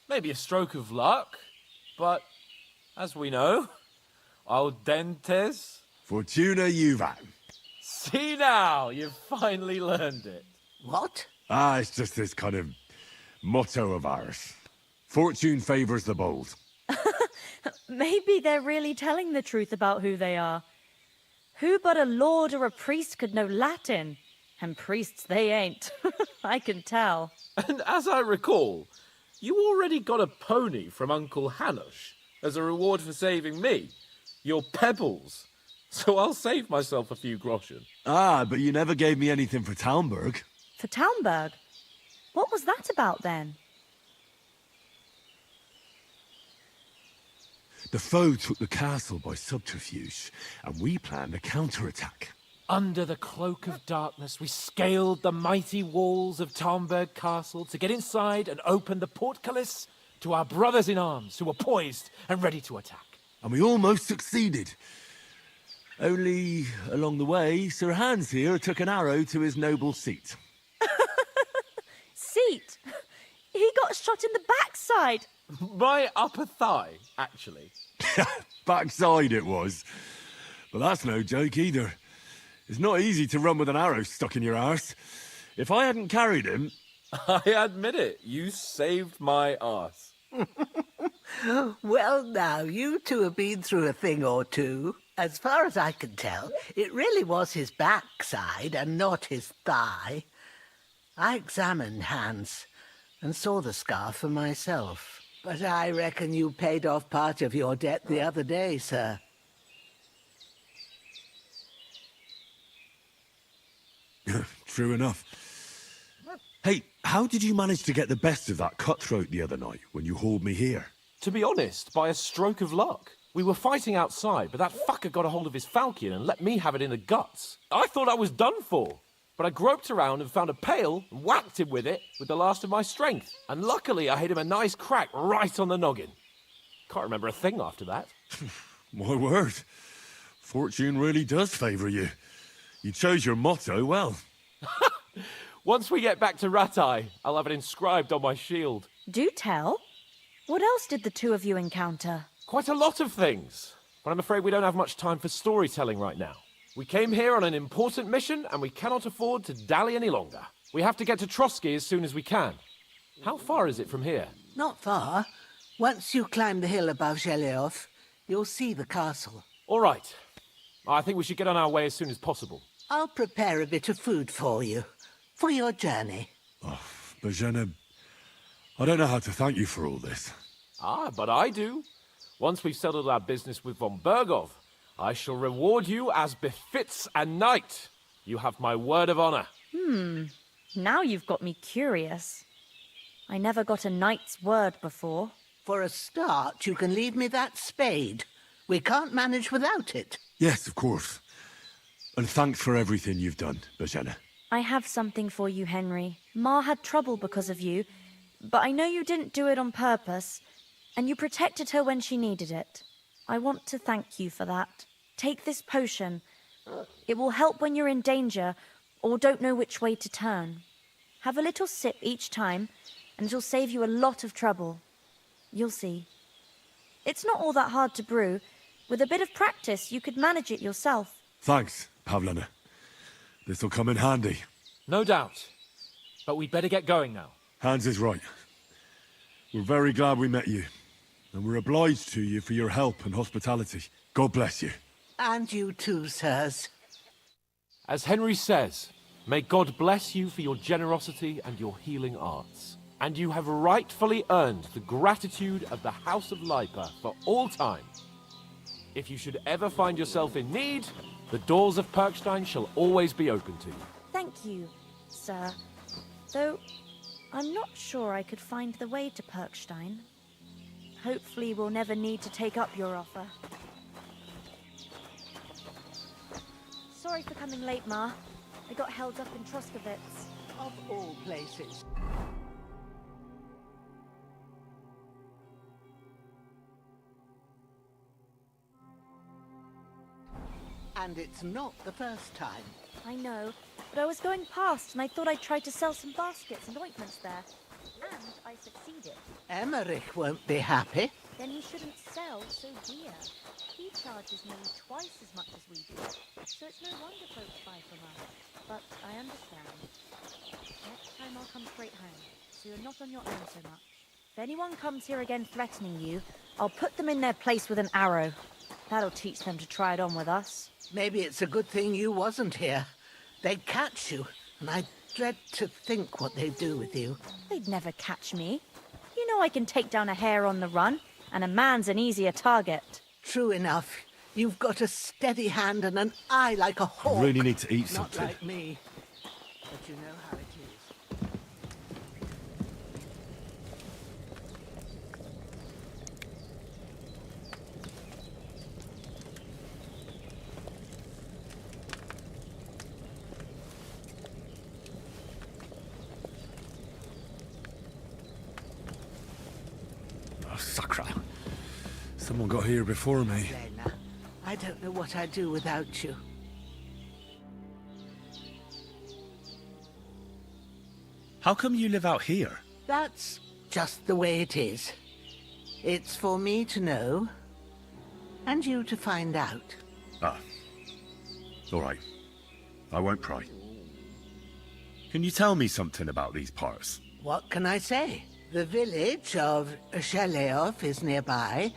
Maybe a stroke of luck, but as we know, al dentes. Fortuna juvat. See now, you've finally learned it. What? It's just this kind of motto of ours. Fortune favours the bold. Maybe they're really telling the truth about who they are. Who but a lord or a priest could know Latin? And priests they ain't. I can tell. And as I recall, you already got a pony from Uncle Hanush as a reward for saving me. Your pebbles. So I'll save myself a few groschen. But you never gave me anything for Talmberg. For Talmberg? What was that about then? The foe took the castle by subterfuge, and we planned a counterattack. Under the cloak of darkness, we scaled the mighty walls of Talmberg Castle to get inside and open the portcullis to our brothers in arms who were poised and ready to attack. And we almost succeeded. Only, along the way, Sir Hans here took an arrow to his noble seat. Seat? He got shot in the backside. My upper thigh, actually. Backside it was. But that's no joke either. It's not easy to run with an arrow stuck in your arse. If I hadn't carried him... I admit it, you saved my arse. Well, now, you two have been through a thing or two. As far as I can tell, it really was his backside and not his thigh. I examined Hans and saw the scar for myself. But I reckon you paid off part of your debt the other day, sir. True enough. Hey, how did you manage to get the best of that cutthroat the other night when you hauled me here? To be honest, by a stroke of luck. We were fighting outside, but that fucker got a hold of his falchion and let me have it in the guts. I thought I was done for. But I groped around and found a pail and whacked him with it with the last of my strength. And luckily I hit him a nice crack right on the noggin. Can't remember a thing after that. My word. Fortune really does favour you. You chose your motto well. Once we get back to Ratai, I'll have it inscribed on my shield. Do tell. What else did the two of you encounter? Quite a lot of things. But I'm afraid we don't have much time for storytelling right now. We came here on an important mission, and we cannot afford to dally any longer. We have to get to Trotsky as soon as we can. How far is it from here? Not far. Once you climb the hill above Zheleov, you'll see the castle. All right. I think we should get on our way as soon as possible. I'll prepare a bit of food for you, for your journey. Bozhena, I don't know how to thank you for all this. But I do. Once we've settled our business with von Bergov, I shall reward you as befits a knight. You have my word of honor. Now you've got me curious. I never got a knight's word before. For a start, you can leave me that spade. We can't manage without it. Yes, of course. And thanks for everything you've done, Bozhena. I have something for you, Henry. Ma had trouble because of you, but I know you didn't do it on purpose, and you protected her when she needed it. I want to thank you for that. Take this potion. It will help when you're in danger or don't know which way to turn. Have a little sip each time, and it'll save you a lot of trouble. You'll see. It's not all that hard to brew. With a bit of practice, you could manage it yourself. Thanks, Pavlana. This'll come in handy. No doubt. But we'd better get going now. Hans is right. We're very glad we met you. And we're obliged to you for your help and hospitality. God bless you. And you too, sirs. As Henry says, may God bless you for your generosity and your healing arts. And you have rightfully earned the gratitude of the House of Lipa for all time. If you should ever find yourself in need, the doors of Perkstein shall always be open to you. Thank you, sir. Though, I'm not sure I could find the way to Perkstein. Hopefully we'll never need to take up your offer. Sorry for coming late, Ma. I got held up in Troskovitz. Of all places. And it's not the first time. I know, but I was going past and I thought I'd try to sell some baskets and ointments there. And I succeeded. Emmerich won't be happy. Then he shouldn't sell so dear. He charges nearly twice as much as we do. So it's no wonder folks buy from us. But I understand. Next time I'll come straight home, so you're not on your own so much. If anyone comes here again threatening you, I'll put them in their place with an arrow. That'll teach them to try it on with us. Maybe it's a good thing you wasn't here. They'd catch you, and I dread to think what they'd do with you. They'd never catch me. You know I can take down a hare on the run, and a man's an easier target. True enough. You've got a steady hand and an eye like a hawk. I really need to eat Not something. like me. But you know how it is. Oh, sacre. Someone got here before me. Lena, I don't know what I'd do without you. How come you live out here? That's just the way it is. It's for me to know, and you to find out. Ah. All right. I won't pry. Can you tell me something about these parts? What can I say? The village of Sheleov is nearby,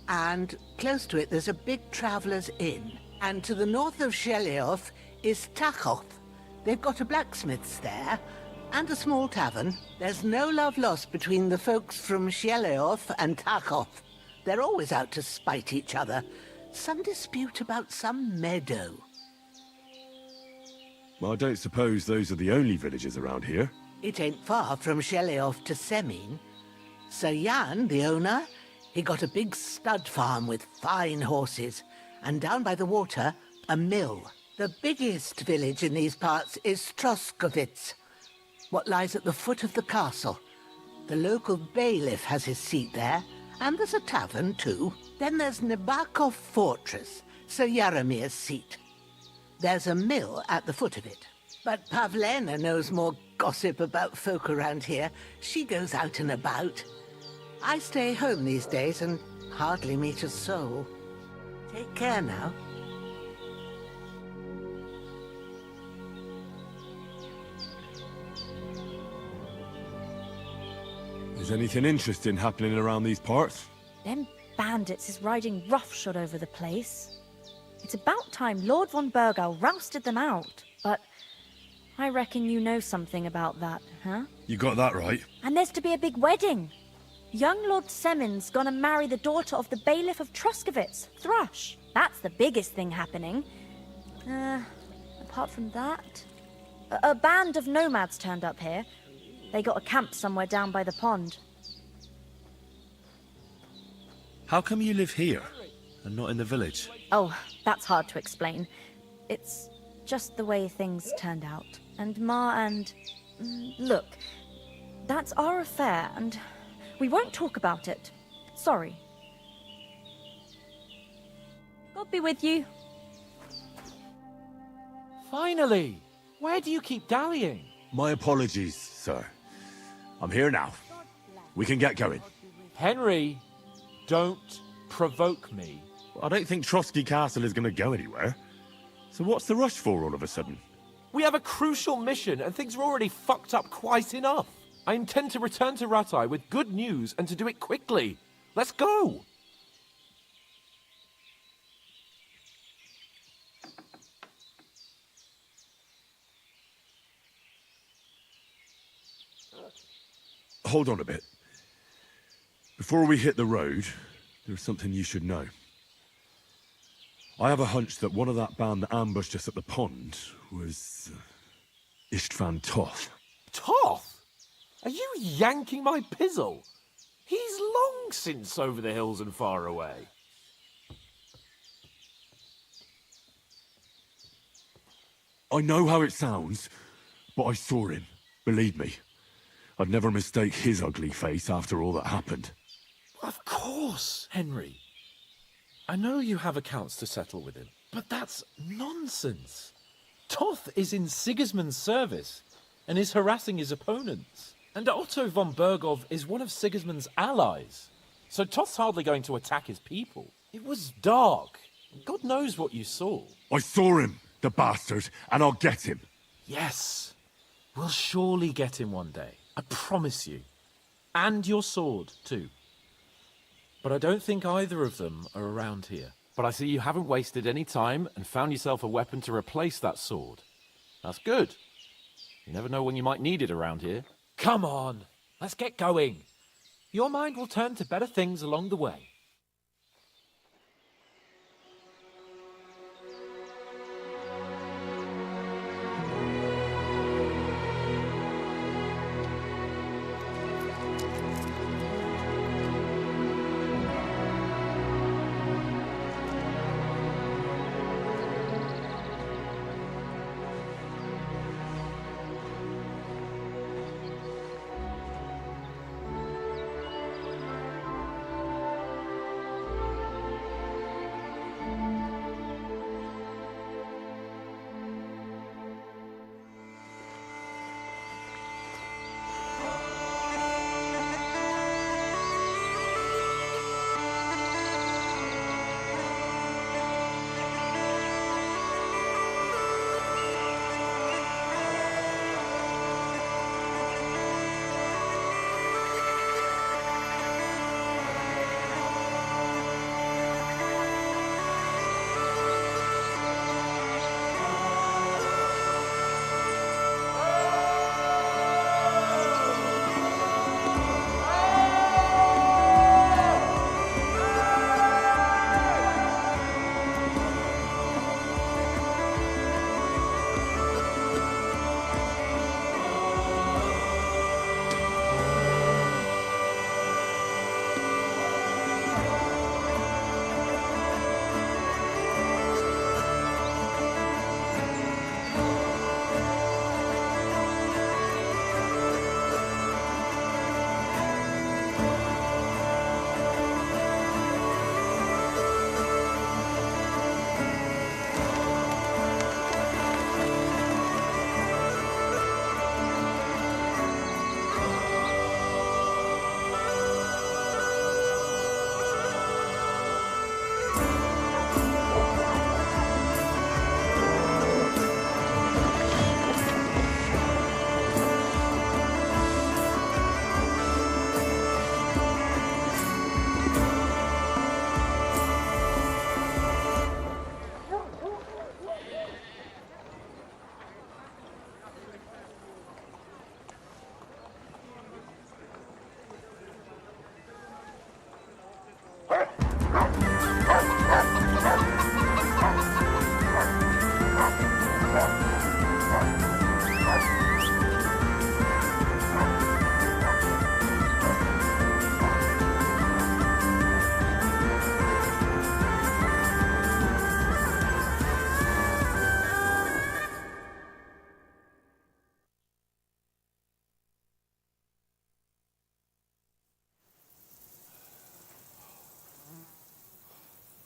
and close to it there's a big traveller's inn. And to the north of Sheleov is Tachov. They've got a blacksmith's there, and a small tavern. There's no love lost between the folks from Sheleov and Tachov. They're always out to spite each other. Some dispute about some meadow. Well, I don't suppose those are the only villages around here. It ain't far from Sheleov to Semin. Sir Jan, the owner, he got a big stud farm with fine horses, and down by the water, a mill. The biggest village in these parts is Troskovitz, what lies at the foot of the castle. The local bailiff has his seat there, and there's a tavern too. Then there's Nabakov Fortress, Sir Yaromir's seat. There's a mill at the foot of it. But Pavlena knows more gossip about folk around here. She goes out and about. I stay home these days and hardly meet a soul. Take care now. Is anything interesting happening around these parts? Them bandits is riding roughshod over the place. It's about time Lord von Burgau rousted them out. But I reckon you know something about that, huh? You got that right. And there's to be a big wedding. Young Lord Semin's gonna marry the daughter of the bailiff of Troskovitz, Thrush. That's the biggest thing happening. Apart from that, a band of nomads turned up here. They got a camp somewhere down by the pond. How come you live here and not in the village? Oh, that's hard to explain. It's just the way things turned out. And Ma and... Look, that's our affair, and we won't talk about it. Sorry. God be with you. Finally! Where do you keep dallying? My apologies, sir. I'm here now. We can get going. Henry, don't provoke me. I don't think Trotsky Castle is going to go anywhere. So what's the rush for all of a sudden? We have a crucial mission, and things are already fucked up quite enough. I intend to return to Rattay with good news, and to do it quickly. Let's go! Hold on a bit. Before we hit the road, there's something you should know. I have a hunch that one of that band that ambushed us at the pond was Istvan Toth. Toth? Are you yanking my pizzle? He's long since over the hills and far away. I know how it sounds, but I saw him. Believe me. I'd never mistake his ugly face after all that happened. Of course, Henry. I know you have accounts to settle with him, but that's nonsense. Toth is in Sigismund's service and is harassing his opponents. And Otto von Bergov is one of Sigismund's allies. So Toth's hardly going to attack his people. It was dark. God knows what you saw. I saw him, the bastard, and I'll get him. Yes. We'll surely get him one day. I promise you. And your sword, too. But I don't think either of them are around here. But I see you haven't wasted any time and found yourself a weapon to replace that sword. That's good. You never know when you might need it around here. Come on, let's get going. Your mind will turn to better things along the way.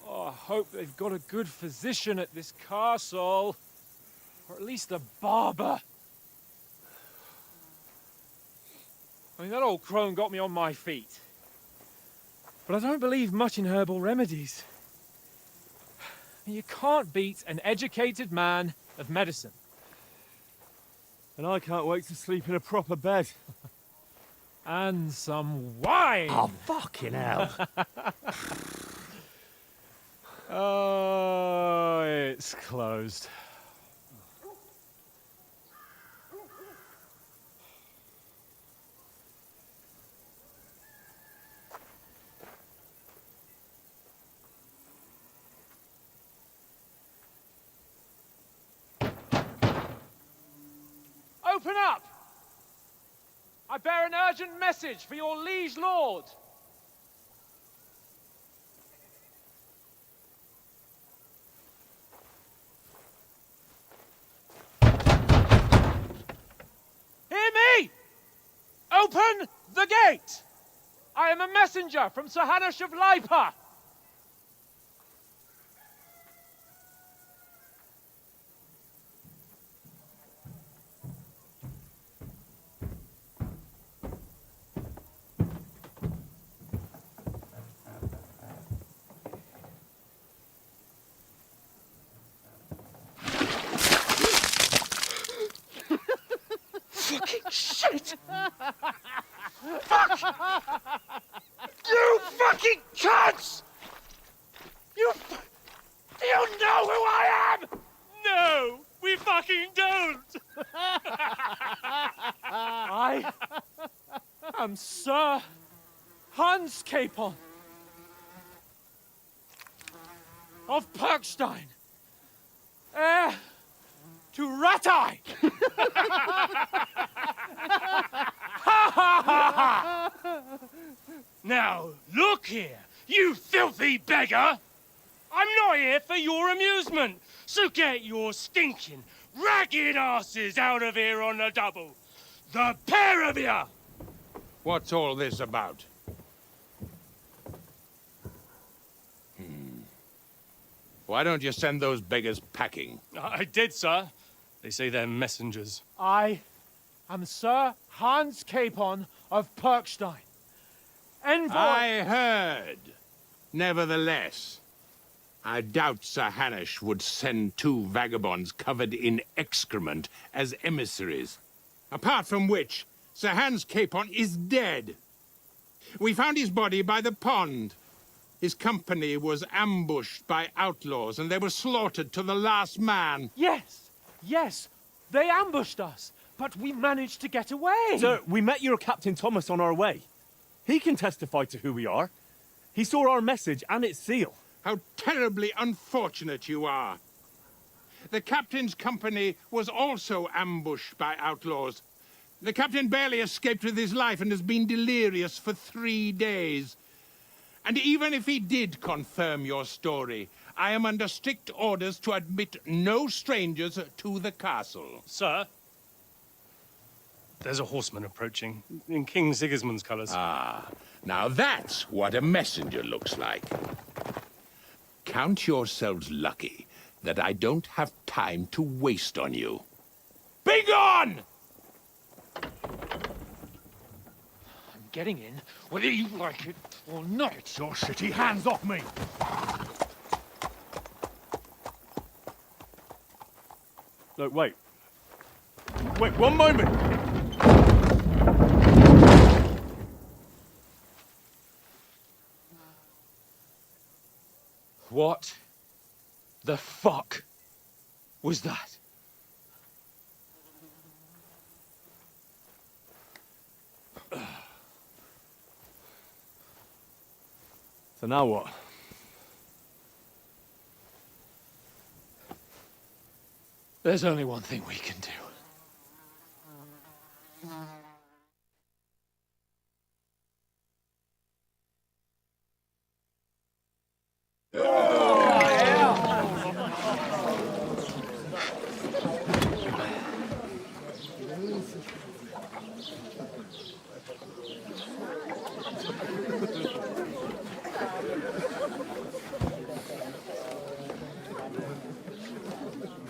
I hope they've got a good physician at this castle. Or at least a barber. I mean, that old crone got me on my feet. But I don't believe much in herbal remedies. You can't beat an educated man of medicine. And I can't wait to sleep in a proper bed. And some wine! Oh, fucking hell. Oh, it's closed. Open up! I bear an urgent message for your liege lord. Hear me! Open the gate! I am a messenger from Sir Hanush of Lipa. Fucking shit! Fuck! You fucking cunts! Do you know who I am? No, we fucking don't. I am Sir Hans Capon of Perkstein, heir to Ratai. Now, look here, you filthy beggar! I'm not here for your amusement, so get your stinking, ragged asses out of here on the double. The pair of you! What's all this about? Why don't you send those beggars packing? I did, sir. They say they're messengers. I am Sir Hans Capon of Perkstein, envoy. I heard. Nevertheless, I doubt Sir Hanush would send two vagabonds covered in excrement as emissaries. Apart from which, Sir Hans Capon is dead. We found his body by the pond. His company was ambushed by outlaws, and they were slaughtered to the last man. Yes, yes, they ambushed us, but we managed to get away. Sir, we met your Captain Thomas on our way. He can testify to who we are. He saw our message and its seal. How terribly unfortunate you are. The captain's company was also ambushed by outlaws. The captain barely escaped with his life and has been delirious for 3 days. And even if he did confirm your story, I am under strict orders to admit no strangers to the castle. Sir, there's a horseman approaching in King Sigismund's colours. Ah, now that's what a messenger looks like. Count yourselves lucky that I don't have time to waste on you. Be gone! I'm getting in, whether you like it or not. Your shitty hands off me! Look, wait. Wait, one moment! What the fuck was that? So now what? There's only one thing we can do.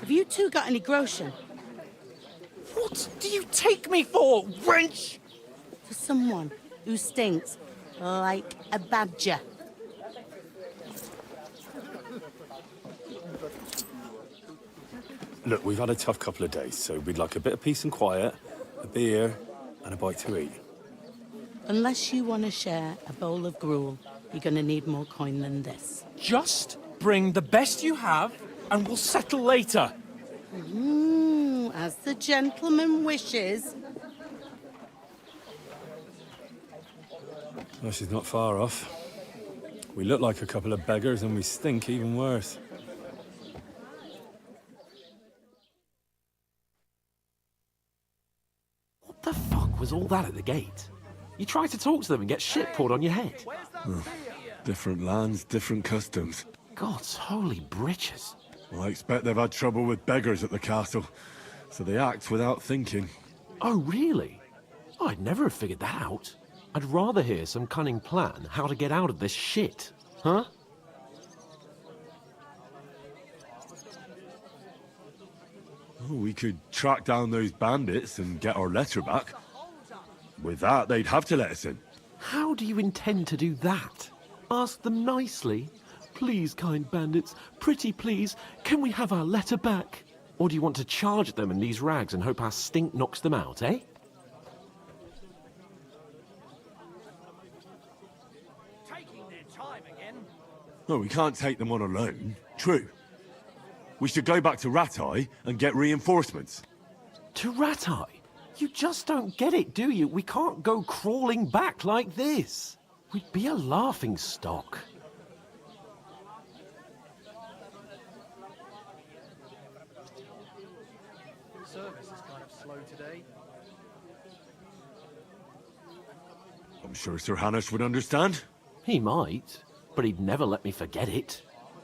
Have you two got any groschen? What do you take me for, wench? For someone who stinks like a badger. Look, we've had a tough couple of days, so we'd like a bit of peace and quiet, a beer, and a bite to eat. Unless you want to share a bowl of gruel, you're going to need more coin than this. Just bring the best you have, and we'll settle later. As the gentleman wishes. Well, she's not far off. We look like a couple of beggars, and we stink even worse. What the fuck was all that at the gate? You try to talk to them and get shit poured on your head. Different lands, different customs. God's holy britches. Well, I expect they've had trouble with beggars at the castle, so they act without thinking. Oh, really? Oh, I'd never have figured that out. I'd rather hear some cunning plan how to get out of this shit. Huh? Oh, we could track down those bandits and get our letter back. With that, they'd have to let us in. How do you intend to do that? Ask them nicely. Please, kind bandits, pretty please, can we have our letter back? Or do you want to charge at them in these rags and hope our stink knocks them out, eh? No, we can't take them on alone. True. We should go back to Rattay and get reinforcements. To Rattay? You just don't get it, do you? We can't go crawling back like this. We'd be a laughing stock. Service is kind of slow today. I'm sure Sir Hanush would understand. He might, but he'd never let me forget it.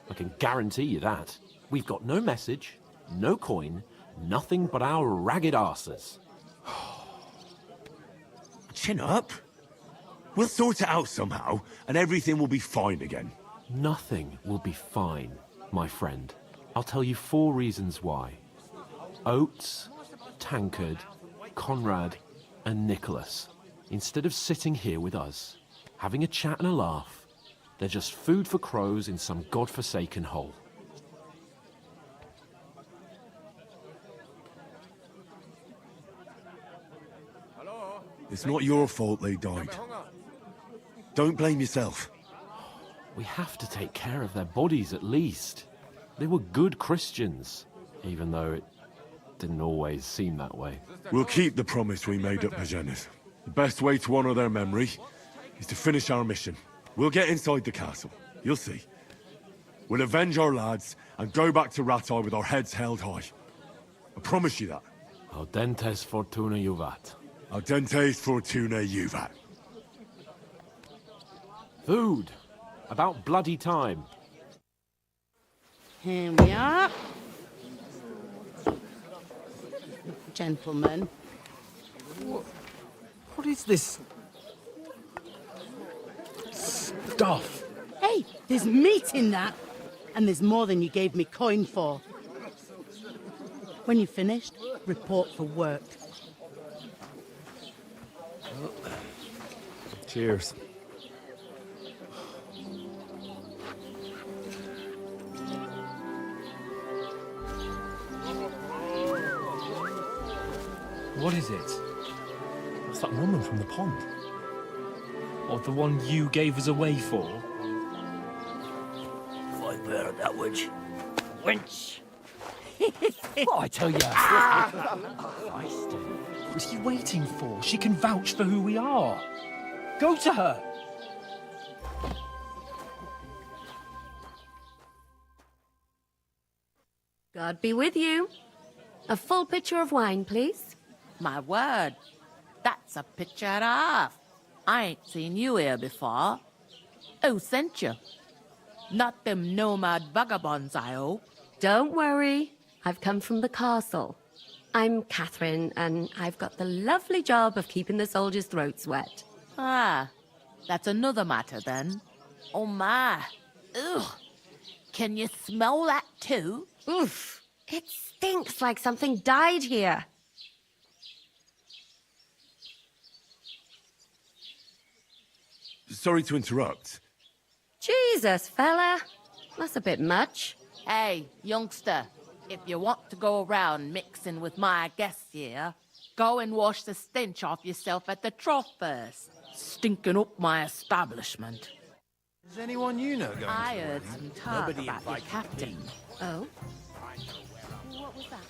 I can guarantee you that. We've got no message, no coin, nothing but our ragged arses. Chin up. We'll sort it out somehow, and everything will be fine again. Nothing will be fine, my friend. I'll tell you 4 reasons why. Oates, Tankard, Conrad, and Nicholas. Instead of sitting here with us, having a chat and a laugh, they're just food for crows in some godforsaken hole. It's not your fault they died. Don't blame yourself. We have to take care of their bodies at least. They were good Christians, even though it didn't always seem that way. We'll keep the promise we made at Pagenis. The best way to honor their memory is to finish our mission. We'll get inside the castle. You'll see. We'll avenge our lads and go back to Rattay with our heads held high. I promise you that. Audentes fortuna juvat. Audentes fortuna juvat. Food. About bloody time. Here we are. Gentlemen. What is this stuff? Hey, there's meat in that. And there's more than you gave me coin for. When you're finished, report for work. Cheers. What is it? It's that woman from the pond. Or the one you gave us away for? I bear that witch. Wench! Oh, I tell you. What's he waiting for? She can vouch for who we are. Go to her. God be with you. A full pitcher of wine, please. My word, that's a picture and a half. I ain't seen you here before. Who sent you? Not them nomad vagabonds, I hope. Don't worry. I've come from the castle. I'm Catherine, and I've got the lovely job of keeping the soldiers' throats wet. Ah, that's another matter then. Oh my. Ugh. Can you smell that too? Oof. It stinks like something died here. Sorry to interrupt. Jesus, fella. That's a bit much. Hey, youngster. If you want to go around mixing with my guests here, go and wash the stench off yourself at the trough first. Stinking up my establishment. Is anyone you know going I to the heard wedding? some talk Nobody about your invited captain. me. Oh? What was that?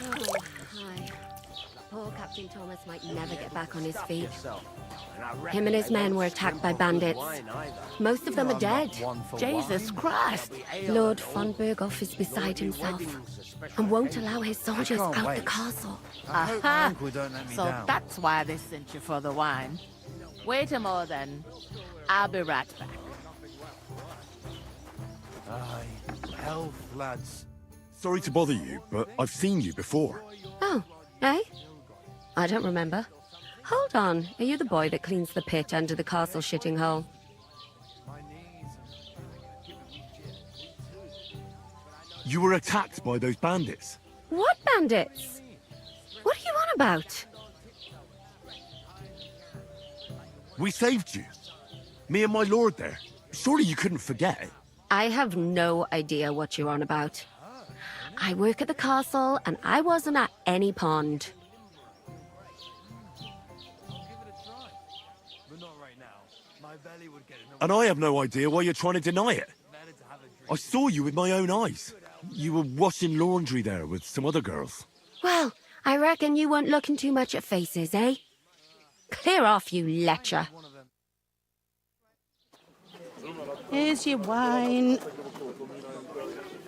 Oh, hi. Poor Captain Thomas might never get back on his feet. Him and his men were attacked by bandits. Most of them are dead. Jesus Christ! Lord von Berghoff is beside himself and won't allow his soldiers can't out the wait. castle. I hope my uncle don't let me So down. that's why they sent you for the wine. Wait a moment then. I'll be right back. Aye, health, lads. Sorry to bother you, but I've seen you before. Oh, eh? I don't remember. Hold on, are you the boy that cleans the pit under the castle shitting hole? You were attacked by those bandits. What bandits? What are you on about? We saved you. Me and my lord there. Surely you couldn't forget. I have no idea what you're on about. I work at the castle, and I wasn't at any pond. And I have no idea why you're trying to deny it. I saw you with my own eyes. You were washing laundry there with some other girls. Well, I reckon you weren't looking too much at faces, eh? Clear off, you lecher. Here's your wine.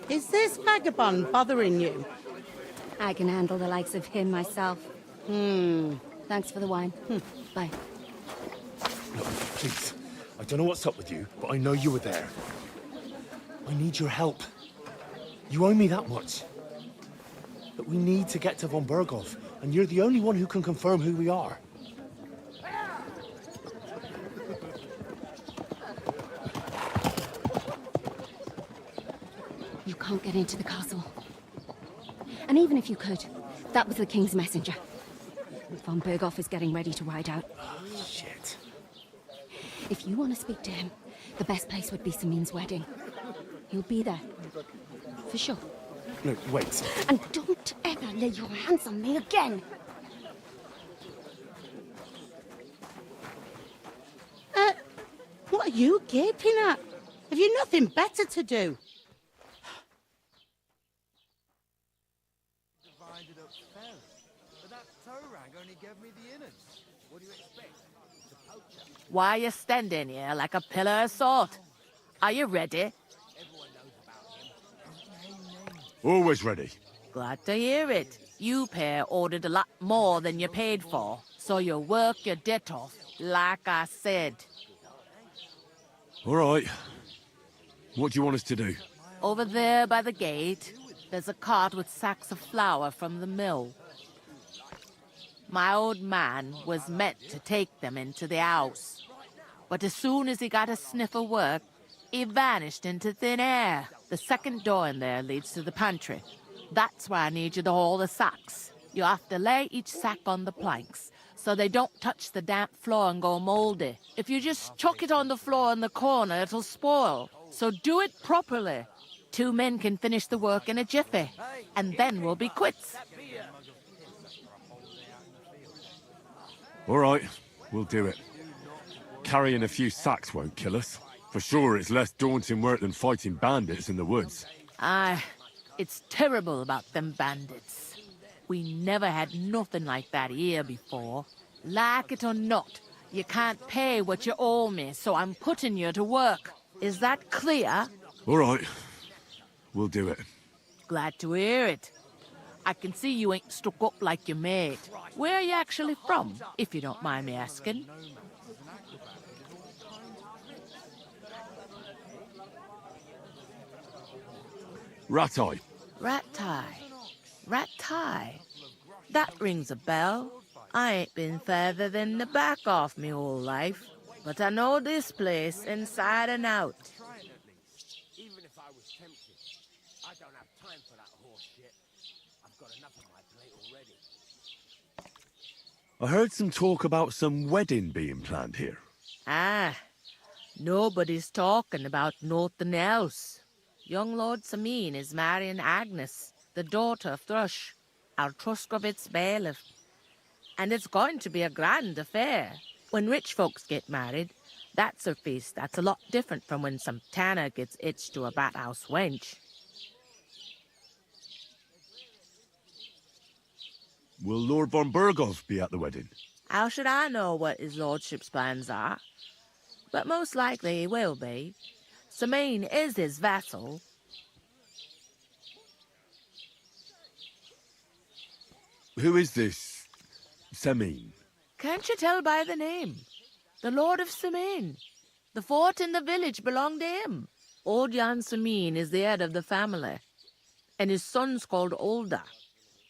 Is this vagabond bothering you? I can handle the likes of him myself. Thanks for the wine. Bye. Look, please. I don't know what's up with you, but I know you were there. I need your help. You owe me that much. But we need to get to von Berghoff, and you're the only one who can confirm who we are. You can't get into the castle. And even if you could, that was the king's messenger. Von Berghoff is getting ready to ride out. Shit. If you want to speak to him, the best place would be Samin's wedding. He'll be there. For sure. No, wait. And don't ever lay your hands on me again! What are you gaping at? Have you nothing better to do? Divided up fair. But that Torag only gave me the innards. What do you expect? It's a poacher. Why are you standing here like a pillar of salt? Are you ready? Always ready. Glad to hear it. You pair ordered a lot more than you paid for, so you work your debt off, like I said. All right. What do you want us to do? Over there by the gate, there's a cart with sacks of flour from the mill. My old man was meant to take them into the house, but as soon as he got a sniff of work, he vanished into thin air. The second door in there leads to the pantry. That's why I need you to haul the sacks. You have to lay each sack on the planks, so they don't touch the damp floor and go moldy. If you just chuck it on the floor in the corner, it'll spoil. So do it properly. 2 men can finish the work in a jiffy, and then we'll be quits. All right, we'll do it. Carrying a few sacks won't kill us. For sure, it's less daunting work than fighting bandits in the woods. Aye, it's terrible about them bandits. We never had nothing like that here before. Like it or not, you can't pay what you owe me, so I'm putting you to work. Is that clear? All right, we'll do it. Glad to hear it. I can see you ain't stuck up like your mate. Where are you actually from, if you don't mind me asking? Ratai. Ratai. Ratai. That rings a bell. I ain't been further than the back off me whole life, but I know this place inside and out. Even if I was tempted, I don't have time for that horse shit. I've got enough on my plate already. I heard some talk about some wedding being planned here. Ah, nobody's talking about nothing else. Young Lord Sameen is marrying Agnes, the daughter of Thrush, our Truscovitz bailiff. And it's going to be a grand affair. When rich folks get married, that's a feast that's a lot different from when some tanner gets hitched to a bathouse wench. Will Lord von Burgov be at the wedding? How should I know what his lordship's plans are? But most likely he will be. Sameen is his vassal. Who is this Sameen? Can't you tell by the name? The Lord of Sameen. The fort and the village belong to him. Old Jan Sameen is the head of the family, and his son's called Olda.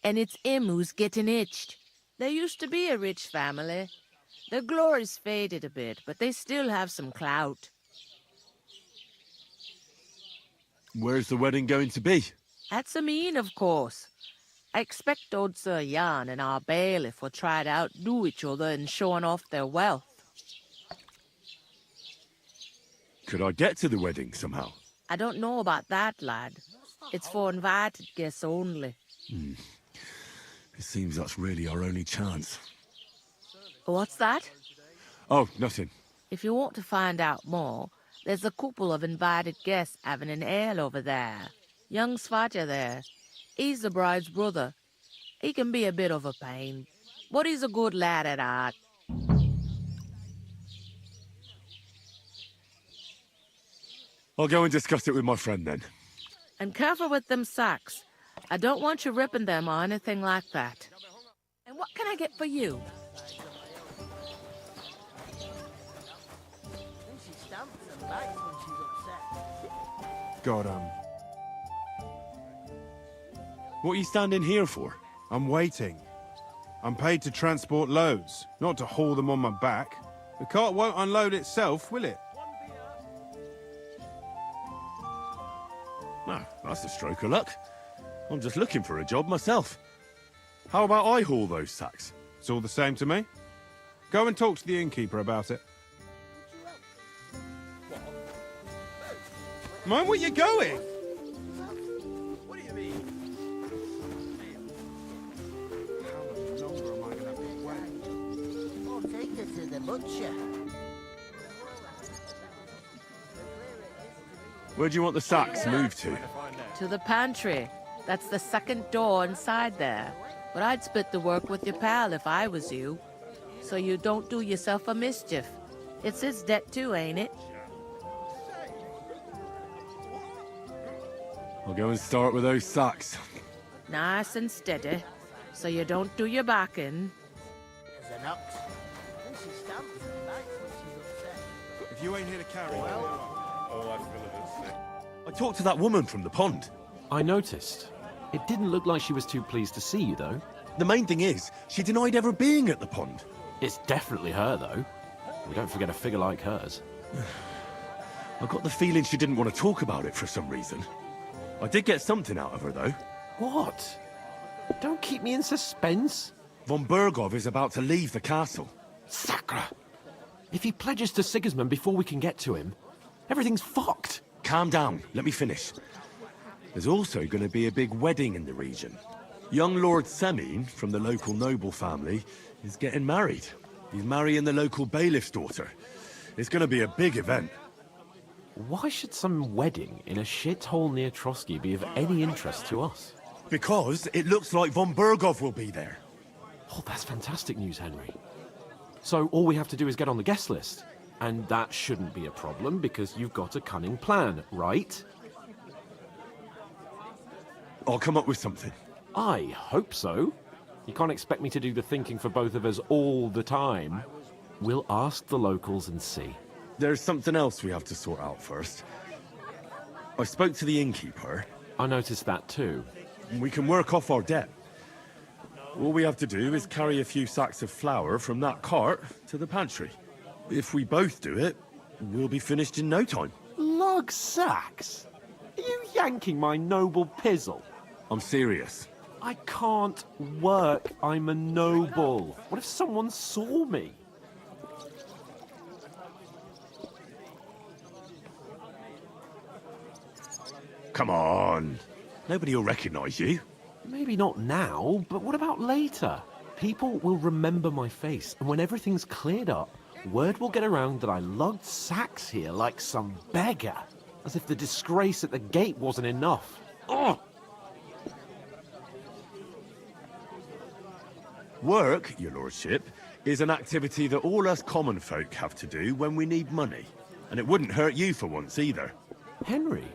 And it's him who's getting itched. They used to be a rich family. Their glory's faded a bit, but they still have some clout. Where's the wedding going to be? At Sameen, of course. I expect old Sir Jan and our bailiff will try to outdo each other in showing off their wealth. Could I get to the wedding somehow? I don't know about that, lad. It's for invited guests only. It seems that's really our only chance. What's that? Oh, nothing. If you want to find out more, there's a couple of invited guests having an ale over there. Young Svatja there. He's the bride's brother. He can be a bit of a pain, but he's a good lad at heart. I'll go and discuss it with my friend then. And careful with them sacks. I don't want you ripping them or anything like that. And what can I get for you? God, What are you standing here for? I'm waiting. I'm paid to transport loads, not to haul them on my back. The cart won't unload itself, will it? No, that's a stroke of luck. I'm just looking for a job myself. How about I haul those sacks? It's all the same to me. Go and talk to the innkeeper about it. Mind where you're going? What do you mean? How much longer am I going to have to wait? I'll take her to the butcher. Where do you want the sacks moved to? To the pantry. That's the second door inside there. But I'd split the work with your pal if I was you. So you don't do yourself a mischief. It's his debt too, ain't it? I'll go and start with those sacks. Nice and steady, so you don't do your back in. There's an ox. And she stamps and bites when she's upset. If you ain't here to carry I talked to that woman from the pond. I noticed. It didn't look like she was too pleased to see you, though. The main thing is, she denied ever being at the pond. It's definitely her, though. We don't forget a figure like hers. I got the feeling she didn't want to talk about it for some reason. I did get something out of her, though. What? Don't keep me in suspense. Von Burgov is about to leave the castle. Sacra! If he pledges to Sigismund before we can get to him, everything's fucked. Calm down. Let me finish. There's also going to be a big wedding in the region. Young Lord Semine, from the local noble family, is getting married. He's marrying the local bailiff's daughter. It's going to be a big event. Why should some wedding in a shithole near Trotsky be of any interest to us? Because it looks like von Burgov will be there. Oh, that's fantastic news, Henry. So all we have to do is get on the guest list. And that shouldn't be a problem because you've got a cunning plan, right? I'll come up with something. I hope so. You can't expect me to do the thinking for both of us all the time. We'll ask the locals and see. There's something else we have to sort out first. I spoke to the innkeeper. I noticed that too. We can work off our debt. All we have to do is carry a few sacks of flour from that cart to the pantry. If we both do it, we'll be finished in no time. Lug sacks? Are you yanking my noble pizzle? I'm serious. I can't work. I'm a noble. What if someone saw me? Come on. Nobody will recognize you. Maybe not now, but what about later? People will remember my face, and when everything's cleared up, word will get around that I lugged sacks here like some beggar. As if the disgrace at the gate wasn't enough. Ugh! Work, your lordship, is an activity that all us common folk have to do when we need money. And it wouldn't hurt you for once either. Henry,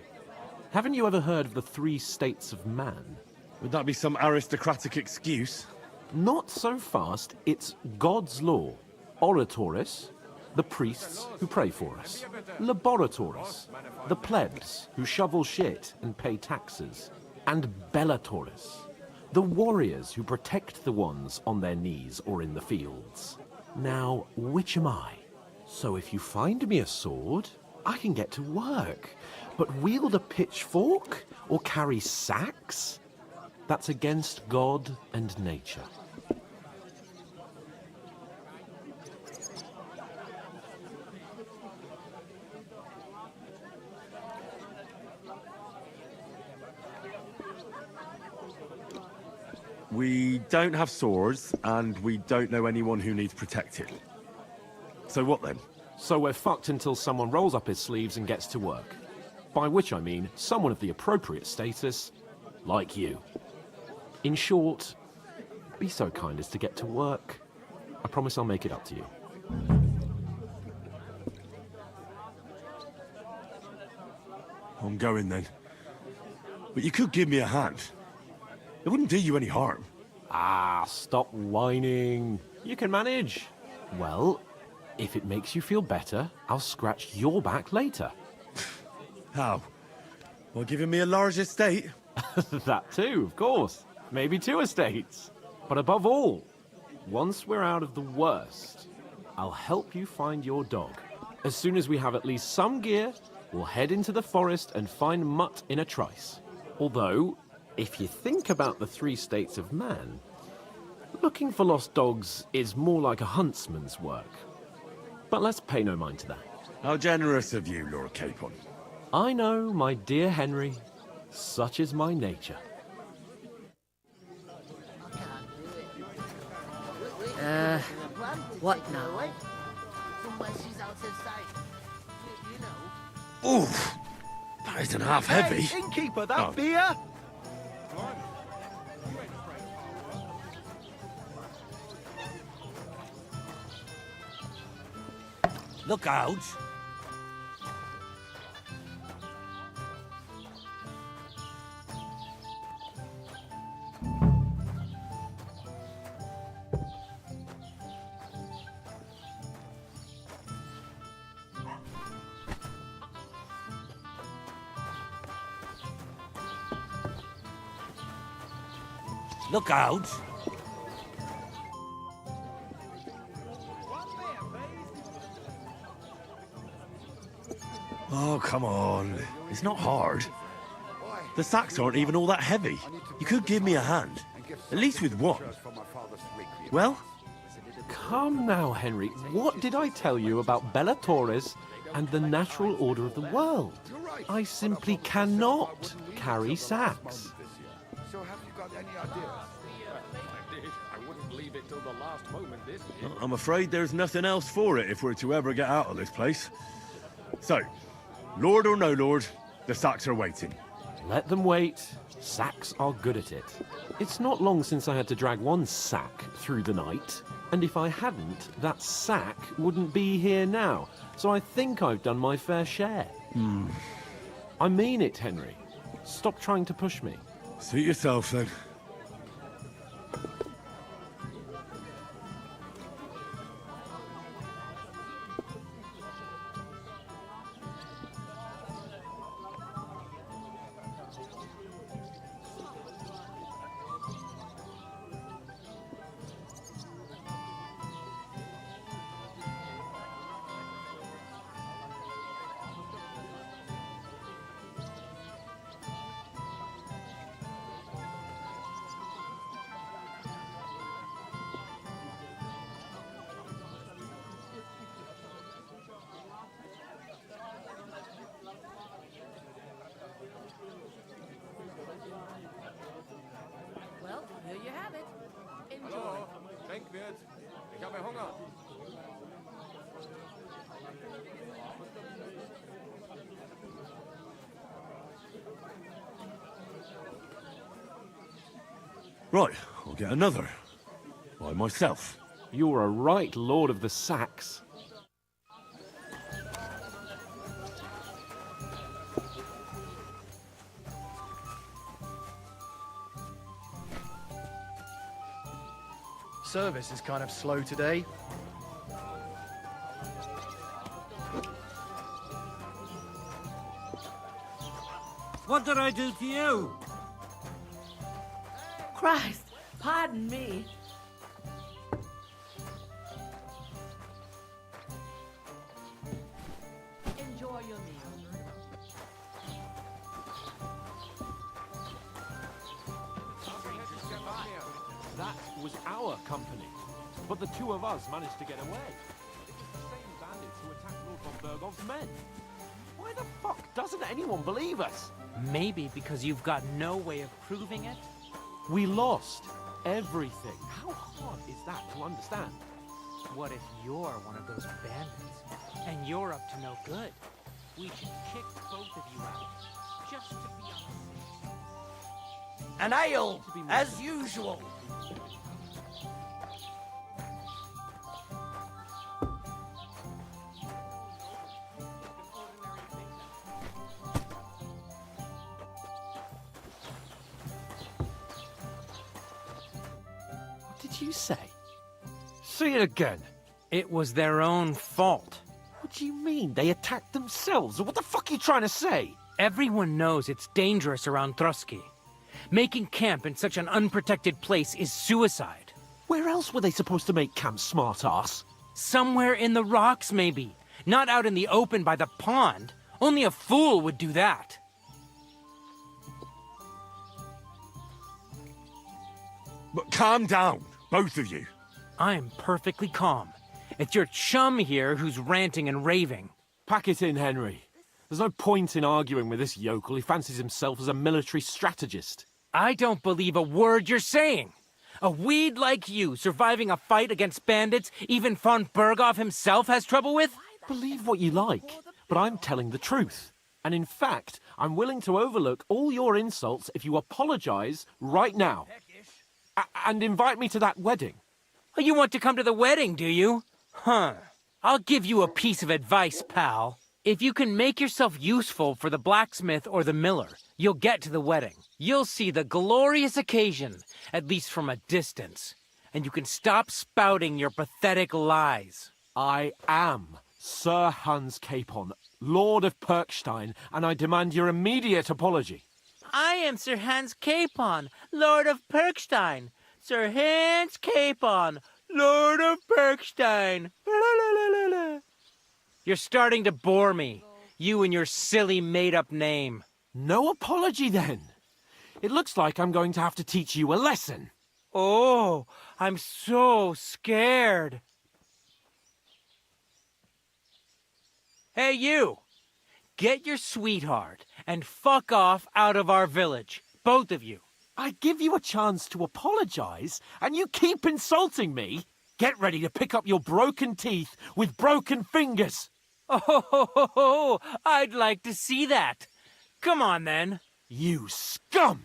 haven't you ever heard of the 3 states of man? Would that be some aristocratic excuse? Not so fast. It's God's law. Oratoris, the priests who pray for us. Laboratoris, the plebs who shovel shit and pay taxes. And Bellatoris, the warriors who protect the ones on their knees or in the fields. Now, which am I? So if you find me a sword, I can get to work. But wield a pitchfork or carry sacks? That's against God and nature. We don't have swords, and we don't know anyone who needs protected. So what then? So we're fucked until someone rolls up his sleeves and gets to work. By which I mean someone of the appropriate status, like you. In short, be so kind as to get to work. I promise I'll make it up to you. I'm going then. But you could give me a hand. It wouldn't do you any harm. Ah, stop whining. You can manage. Well, if it makes you feel better, I'll scratch your back later. How? By giving me a large estate? That too, of course. Maybe 2 estates. But above all, once we're out of the worst, I'll help you find your dog. As soon as we have at least some gear, we'll head into the forest and find Mutt in a trice. Although, if you think about the 3 states of man, looking for lost dogs is more like a huntsman's work. But let's pay no mind to that. How generous of you, Lord Capon. I know, my dear Henry. Such is my nature. What now? Oof! That isn't half heavy. Hey, innkeeper, that Oh. beer? Look out! Look out! Oh, come on. It's not hard. The sacks aren't even all that heavy. You could give me a hand. At least with one. Well? Come now, Henry. What did I tell you about Bellatoris and the natural order of the world? I simply cannot carry sacks. So have you got any idea? I wouldn't leave it till the last moment this year. I'm afraid there's nothing else for it if we're to ever get out of this place. So, Lord or no Lord, the sacks are waiting. Let them wait. Sacks are good at it. It's not long since I had to drag one sack through the night, and if I hadn't, that sack wouldn't be here now. So I think I've done my fair share. I mean it, Henry. Stop trying to push me. Suit yourself, then. wird. Ich habe Hunger. Right, I'll get another. By myself. You're a right lord of the sacks. Service is kind of slow today. What did I do to you? Christ, pardon me. Enjoy your meal. That was our company. But the two of us managed to get away. It was the same bandits who attacked Lord von Bergov's men. Why the fuck doesn't anyone believe us? Maybe because you've got no way of proving it? We lost everything. How hard is that to understand? What if you're one of those bandits, and you're up to no good? We should kick both of you out, just to be on the safe. An ale, as usual. What did you say? Say it again. It was their own fault. What do you mean? They attacked themselves? What the fuck are you trying to say? Everyone knows it's dangerous around Trotsky. Making camp in such an unprotected place is suicide. Where else were they supposed to make camp, smart-ass? Somewhere in the rocks, maybe. Not out in the open by the pond. Only a fool would do that. But calm down, both of you. I'm perfectly calm. It's your chum here who's ranting and raving. Pack it in, Henry. There's no point in arguing with this yokel. He fancies himself as a military strategist. I don't believe a word you're saying. A weed like you surviving a fight against bandits even von Berghoff himself has trouble with? Believe what you like, but I'm telling the truth. And in fact, I'm willing to overlook all your insults if you apologize right now. And invite me to that wedding. Oh, you want to come to the wedding, do you? Huh. I'll give you a piece of advice, pal. If you can make yourself useful for the blacksmith or the miller, you'll get to the wedding. You'll see the glorious occasion, at least from a distance. And you can stop spouting your pathetic lies. I am Sir Hans Capon, Lord of Perkstein, and I demand your immediate apology. I am Sir Hans Capon, Lord of Perkstein. Sir Hans Capon, Lord of Perkstein. You're starting to bore me. You and your silly made-up name. No apology, then. It looks like I'm going to have to teach you a lesson. Oh, I'm so scared. Hey, you! Get your sweetheart and fuck off out of our village. Both of you. I give you a chance to apologize, and you keep insulting me? Get ready to pick up your broken teeth with broken fingers. Oh, I'd like to see that. Come on, then. You scum!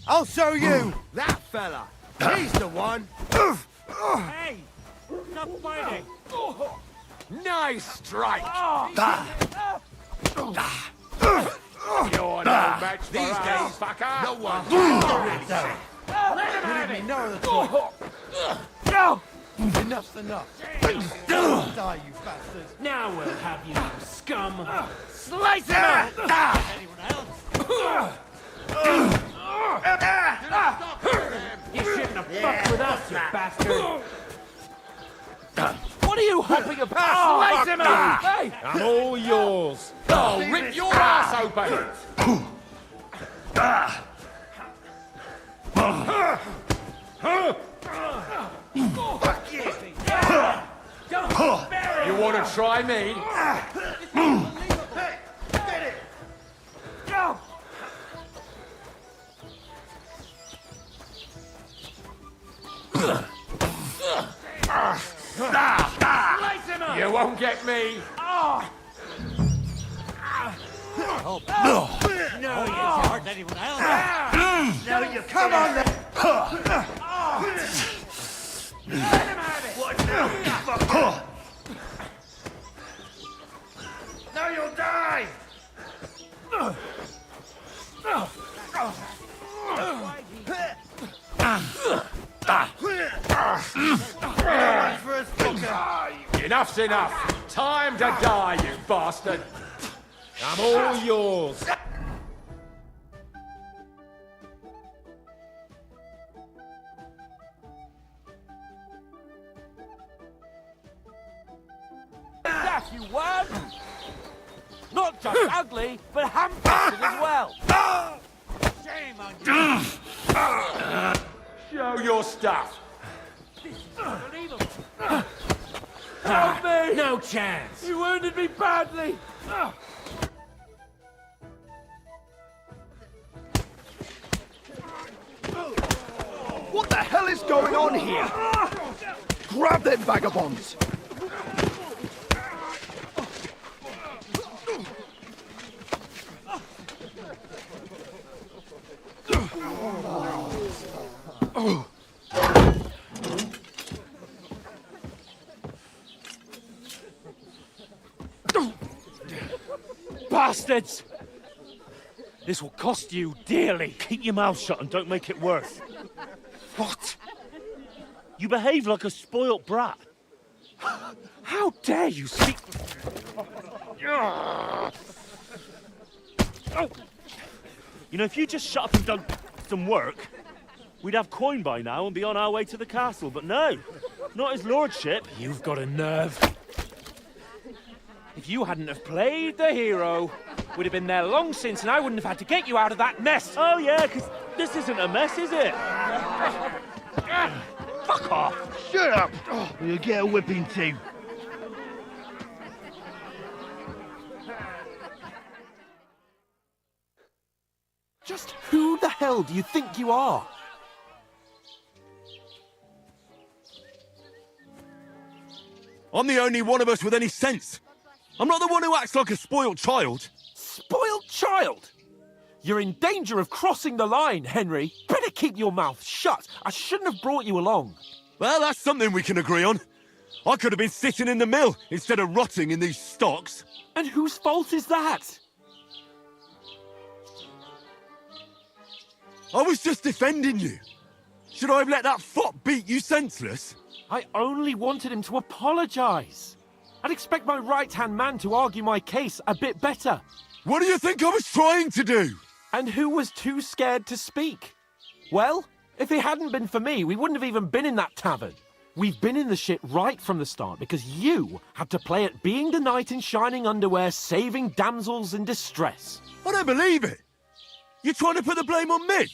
I'll show you that fella. He's the one. Hey, stop fighting. Nice strike. You're no match for These us, days, fucker. no one can Let me know the truth. No! Enough's enough. Die, you bastards. Now we'll have you, you scum. Slice him out. Anyone else? You shouldn't have fucked with us, you bastard. What are you hopping about? Slice him out. Hey! I'm all yours. I'll rip your ass open. Fuck you. Don't bury You want to try me? You won't get me. No, you can't hurt anyone else. No, you come on then. Let him have it. What now, you fucker? Now you'll die. Enough's enough. Time to die, you bastard. I'm all yours. That you won! Not just ugly, but ham-fisted as well. Shame on you. Show your stuff. Help me! No chance. You wounded me badly. What the hell is going on here? Grab them vagabonds! Bastards! This will cost you dearly. Keep your mouth shut and don't make it worse. What? You behave like a spoilt brat. How dare you speak... You know, if you just shut up and done some work, we'd have coin by now and be on our way to the castle. But no, not his lordship. You've got a nerve. If you hadn't have played the hero, we'd have been there long since and I wouldn't have had to get you out of that mess. Oh yeah, because this isn't a mess, is it? Fuck off. Shut up! Or you'll get a whipping too. Just who the hell do you think you are? I'm the only one of us with any sense. I'm not the one who acts like a spoiled child. Spoiled child? You're in danger of crossing the line, Henry. Better keep your mouth shut. I shouldn't have brought you along. Well, that's something we can agree on. I could have been sitting in the mill instead of rotting in these stocks. And whose fault is that? I was just defending you. Should I have let that fop beat you senseless? I only wanted him to apologise. I'd expect my right-hand man to argue my case a bit better. What do you think I was trying to do? And who was too scared to speak? Well, if it hadn't been for me, we wouldn't have even been in that tavern. We've been in the shit right from the start because you had to play at being the knight in shining underwear, saving damsels in distress. I don't believe it. You're trying to put the blame on me?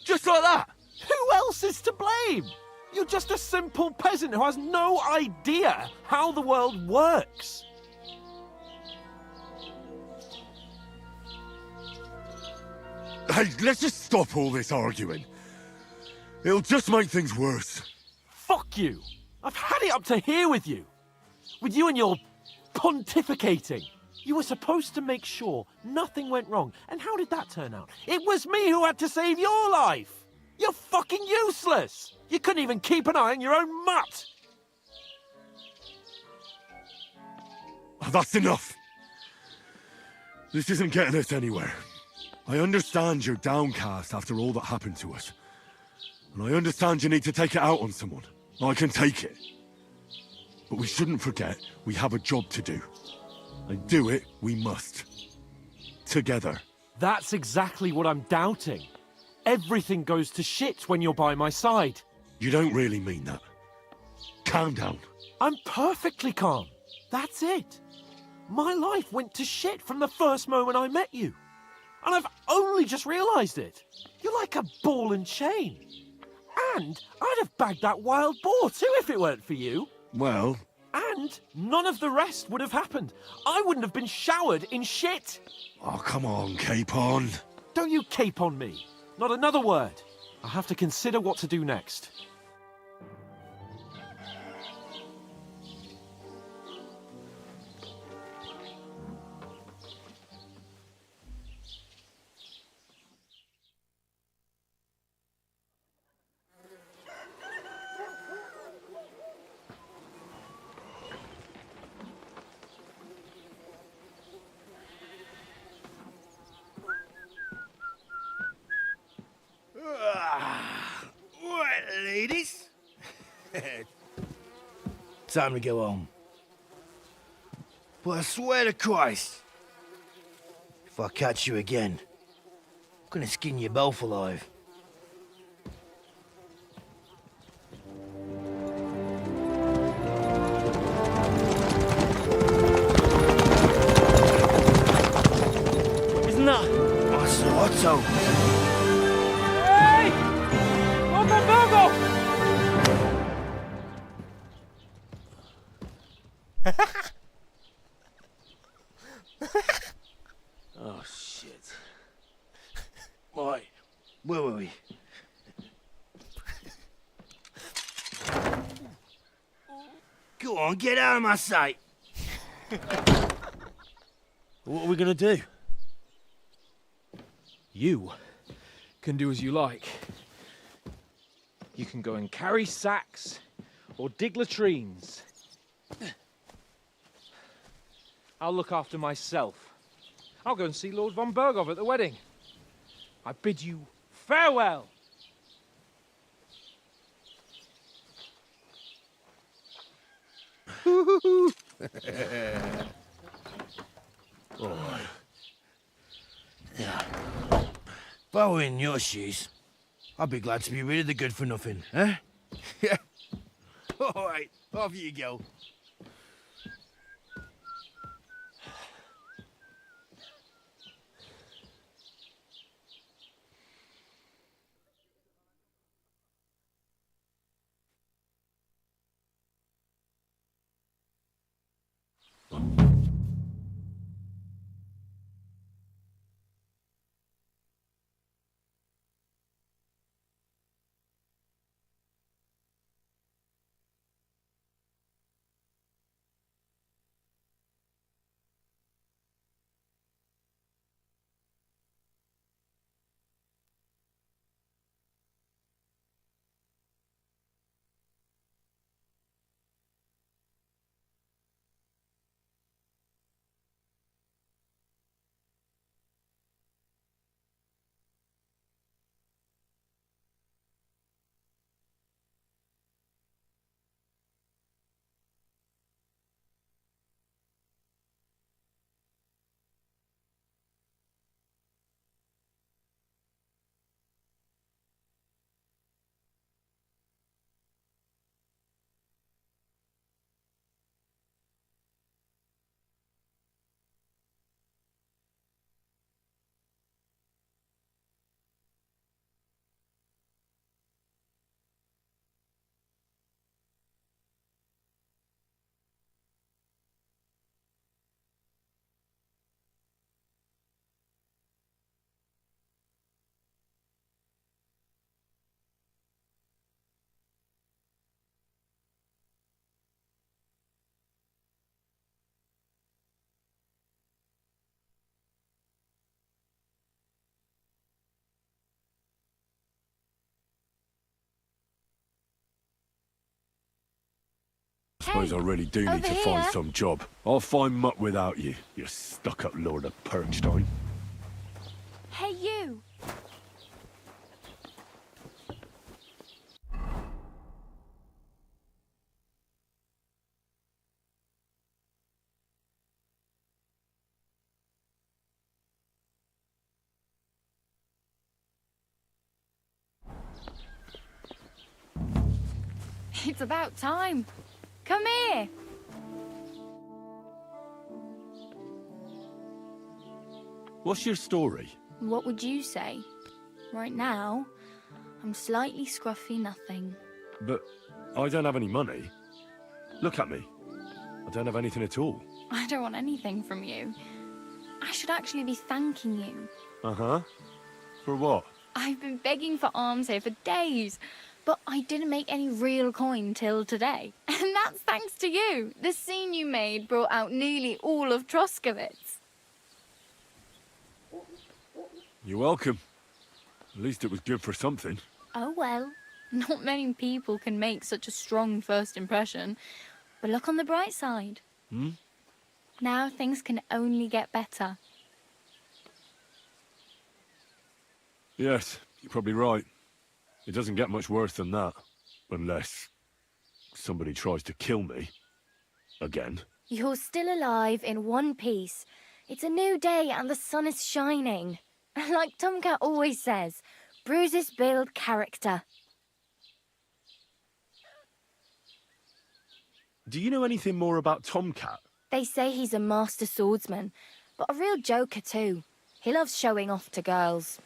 Just like that? Who else is to blame? You're just a simple peasant who has no idea how the world works. Hey, let's just stop all this arguing. It'll just make things worse. Fuck you. I've had it up to here with you. With you and your pontificating. You were supposed to make sure nothing went wrong. And how did that turn out? It was me who had to save your life. You're fucking useless. You couldn't even keep an eye on your own mutt. That's enough. This isn't getting us anywhere. I understand you're downcast after all that happened to us. And I understand you need to take it out on someone. I can take it. But we shouldn't forget we have a job to do. And do it we must. Together. That's exactly what I'm doubting. Everything goes to shit when you're by my side. You don't really mean that. Calm down. I'm perfectly calm. That's it. My life went to shit from the first moment I met you. And I've only just realised it. You're like a ball and chain. And I'd have bagged that wild boar too if it weren't for you. Well, And none of the rest would have happened. I wouldn't have been showered in shit. Oh, come on, Capon. Don't you cape on me. Not another word. I'll have to consider what to do next. Right, ladies. Time to go home. But I swear to Christ, if I catch you again, I'm gonna skin you both alive. Isn't that? That's Otto. Hey! Open Virgo! Oh, shit. Right, where were we? Go on, get out of my sight. What are we gonna do? You can do as you like. You can go and carry sacks or dig latrines. I'll look after myself. I'll go and see Lord von Bergov at the wedding. I bid you farewell. Oh. Yeah. If I were in your shoes, I'd be glad to be rid of the good for nothing, eh? Yeah. All right, off you go. I suppose I really do need to find some job. I'll find muck without you, you stuck-up Lord of Perkstein. Hey, you! It's about time. Come here. What's your story? What would you say? Right now, I'm slightly scruffy nothing. But I don't have any money. Look at me. don't have anything at all. I don't want anything from you. I should actually be thanking you. Uh-huh. For what? I've been begging for alms here for days, but I didn't make any real coin till today. And that's thanks to you. The scene you made brought out nearly all of Troskowitz. You're welcome. At least it was good for something. Oh well, not many people can make such a strong first impression. But look on the bright side. Hmm? Now things can only get better. Yes, you're probably right. It doesn't get much worse than that. Unless somebody tries to kill me. Again. You're still alive in one piece. It's a new day and the sun is shining. Like Tomcat always says, bruises build character. Do you know anything more about Tomcat? They say he's a master swordsman, but a real joker too. He loves showing off to girls.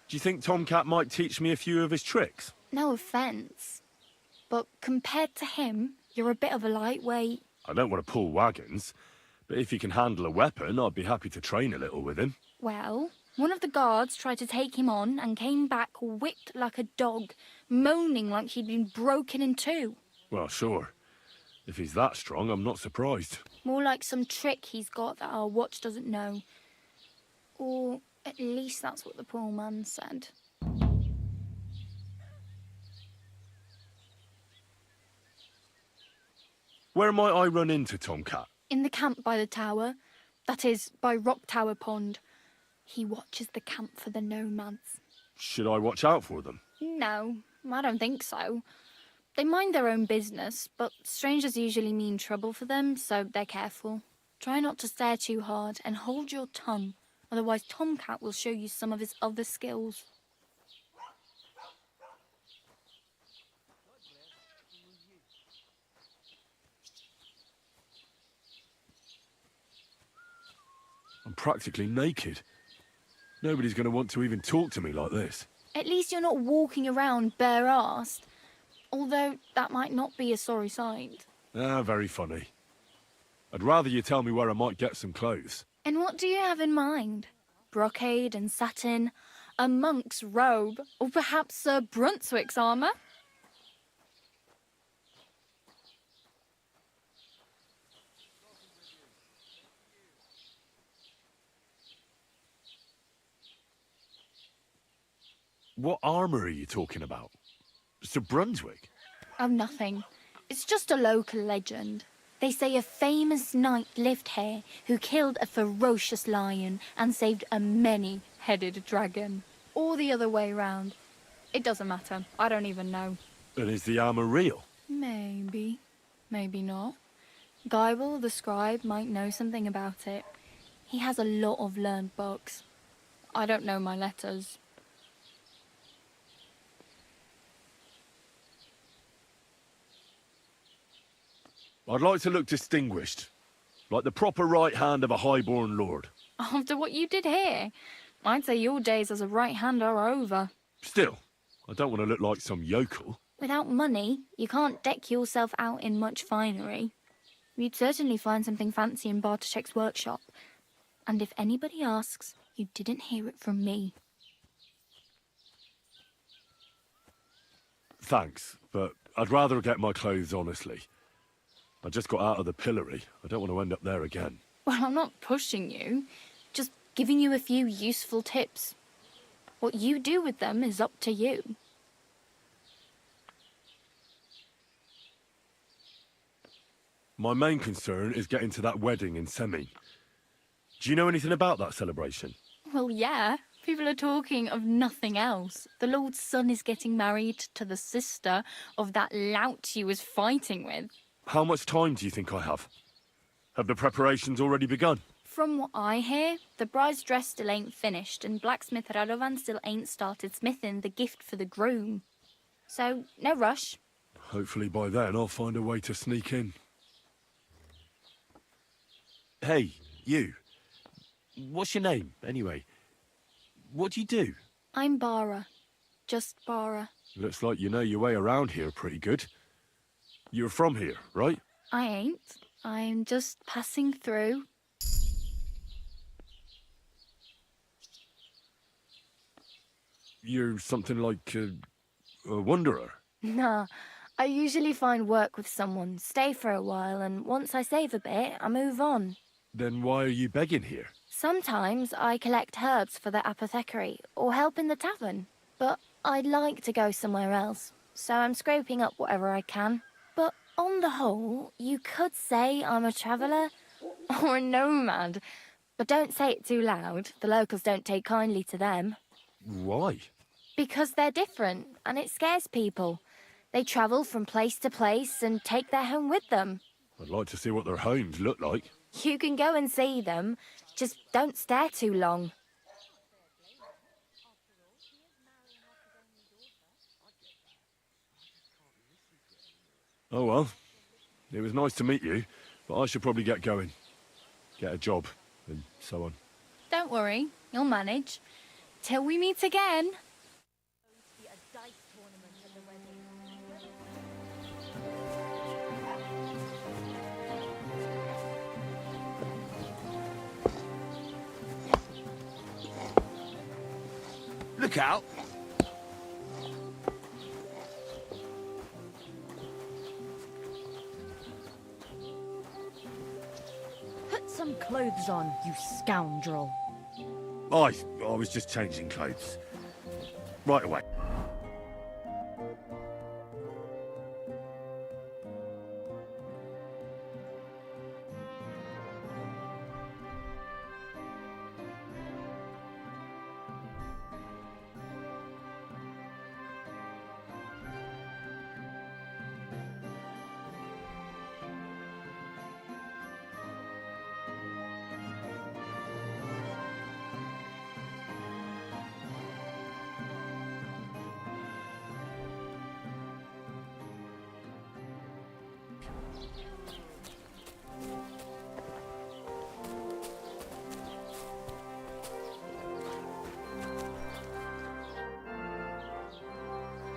Do you think Tomcat might teach me a few of his tricks? No offence, but compared to him, you're a bit of a lightweight. I don't want to pull wagons, but if he can handle a weapon, I'd be happy to train a little with him. Well, one of the guards tried to take him on and came back whipped like a dog, moaning like he'd been broken in two. Well, sure. If he's that strong, I'm not surprised. More like some trick he's got that our watch doesn't know. Or at least that's what the poor man said. Where might I run into Tomcat? In the camp by the tower. That is, by Rock Tower Pond. He watches the camp for the nomads. Should I watch out for them? No, I don't think so. They mind their own business, but strangers usually mean trouble for them, so they're careful. Try not to stare too hard and hold your tongue, otherwise Tomcat will show you some of his other skills. I'm practically naked. Nobody's going to want to even talk to me like this. At least you're not walking around bare-arsed. Although that might not be a sorry sight. Ah, very funny. I'd rather you tell me where I might get some clothes. And what do you have in mind? Brocade and satin, a monk's robe, or perhaps Sir Brunswick's armour? What armour are you talking about? Sir Brunswick? Oh, nothing. It's just a local legend. They say a famous knight lived here who killed a ferocious lion and saved a many-headed dragon. Or the other way round. It doesn't matter. I don't even know. And is the armour real? Maybe. Maybe not. Geibel, the scribe, might know something about it. He has a lot of learned books. I don't know my letters. I'd like to look distinguished. Like the proper right hand of a highborn lord. After what you did here, I'd say your days as a right hand are over. Still, I don't want to look like some yokel. Without money, you can't deck yourself out in much finery. You'd certainly find something fancy in Bartoszek's workshop. And if anybody asks, you didn't hear it from me. Thanks, but I'd rather get my clothes honestly. I just got out of the pillory. I don't want to end up there again. Well, I'm not pushing you, just giving you a few useful tips. What you do with them is up to you. My main concern is getting to that wedding in Semi. Do you know anything about that celebration? Well, yeah. People are talking of nothing else. The Lord's son is getting married to the sister of that lout you was fighting with. How much time do you think I have? Have the preparations already begun? From what I hear, the bride's dress still ain't finished, and blacksmith Radovan still ain't started smithing the gift for the groom. So, no rush. Hopefully by then I'll find a way to sneak in. Hey, you. What's your name, anyway? What do you do? I'm Bara. Just Bara. Looks like you know your way around here pretty good. You're from here, right? I ain't. I'm just passing through. You're something like a wanderer. Nah, I usually find work with someone, stay for a while, and once I save a bit, I move on. Then why are you begging here? Sometimes I collect herbs for the apothecary, or help in the tavern. But I'd like to go somewhere else, so I'm scraping up whatever I can. But on the whole, you could say I'm a traveller, or a nomad. But don't say it too loud, the locals don't take kindly to them. Why? Because they're different, and it scares people. They travel from place to place and take their home with them. I'd like to see what their homes look like. You can go and see them, just don't stare too long. Oh well, it was nice to meet you, but I should probably get going. Get a job, and so on. Don't worry, you'll manage. Till we meet again. Look out! Put some clothes on, you scoundrel. I was just changing clothes. Right away.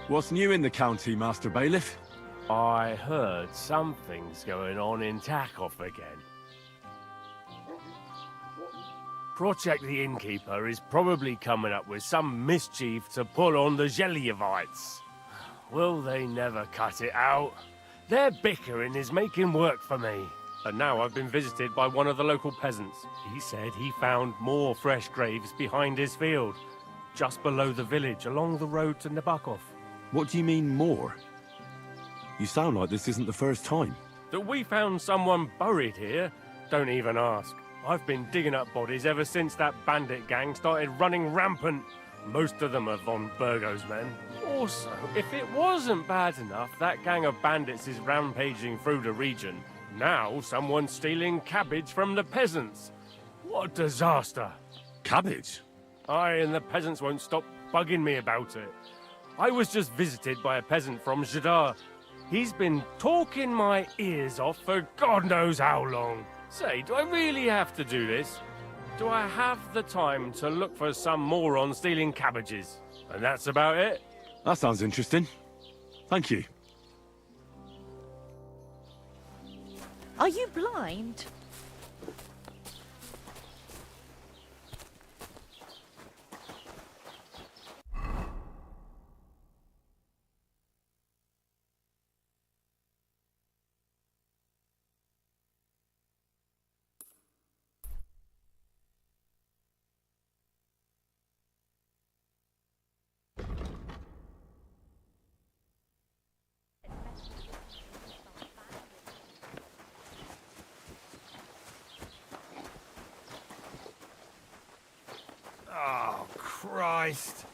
What's new in the county, Master Bailiff? I heard something's going on in Takoff again. Project the Innkeeper is probably coming up with some mischief to pull on the Gelievites. Will they never cut it out? Their bickering is making work for me. And now I've been visited by one of the local peasants. He said he found more fresh graves behind his field, just below the village, along the road to Nabokov. What do you mean, more? You sound like this isn't the first time. That we found someone buried here? Don't even ask. I've been digging up bodies ever since that bandit gang started running rampant. Most of them are von Burgo's men. Also, if it wasn't bad enough that gang of bandits is rampaging through the region, now someone's stealing cabbage from the peasants. What a disaster. Cabbage? Aye, and the peasants won't stop bugging me about it. I was just visited by a peasant from Jadar. He's been talking my ears off for God knows how long. Say, do I really have to do this? Do I have the time to look for some moron stealing cabbages? And that's about it? That sounds interesting. Thank you. Are you blind? Oh, Christ.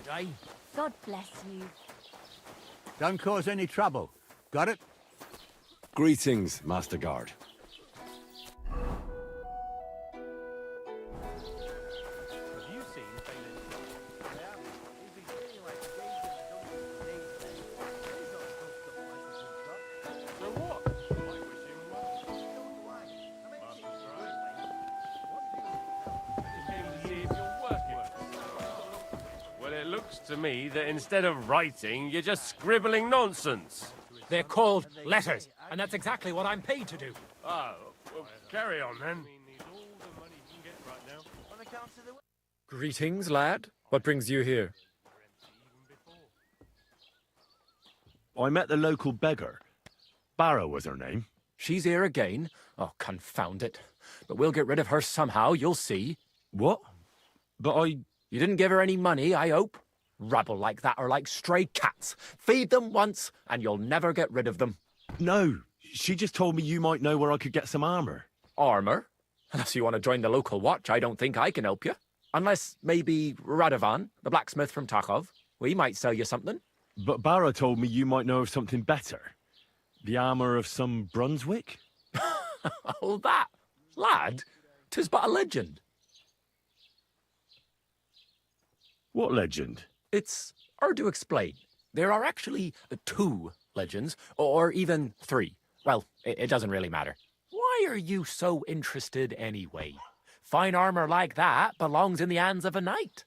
Day. God bless you. Don't cause any trouble. Got it? Greetings, Master Guard. Well, it looks to me that instead of writing, you're just scribbling nonsense. They're called letters, and that's exactly what I'm paid to do. Oh, well, carry on then. Greetings, lad. What brings you here? I met the local beggar. Barrow was her name. She's here again? Oh, confound it. But we'll get rid of her somehow, you'll see. What? But I... You didn't give her any money, I hope? Rabble like that are like stray cats. Feed them once, and you'll never get rid of them. No, she just told me you might know where I could get some armor. Armor? Unless you want to join the local watch, I don't think I can help you. Unless, maybe, Radovan, the blacksmith from Takhov. We might sell you something. But Barrow told me you might know of something better. The armor of some Brunswick? Oh, that? Lad, 'tis but a legend. What legend? It's hard to explain. There are actually 2 legends, or even 3. Well, it doesn't really matter. Why are you so interested anyway? Fine armor like that belongs in the hands of a knight.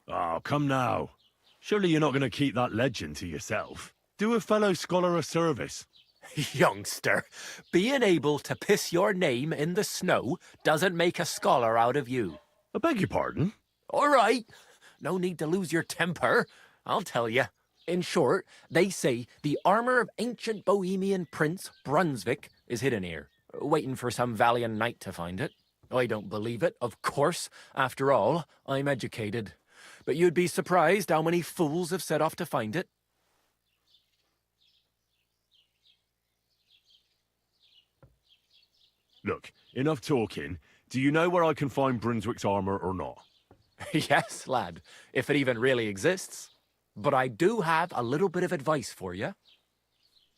Oh, come now. Surely you're not going to keep that legend to yourself. Do a fellow scholar a service. Youngster, being able to piss your name in the snow doesn't make a scholar out of you. I beg your pardon? All right. No need to lose your temper. I'll tell you. In short, they say the armor of ancient Bohemian Prince Brunswick is hidden here, waiting for some valiant knight to find it. I don't believe it, of course. After all, I'm educated. But you'd be surprised how many fools have set off to find it. Look, enough talking. Do you know where I can find Brunswick's armor or not? Yes, lad, if it even really exists. But I do have a little bit of advice for you.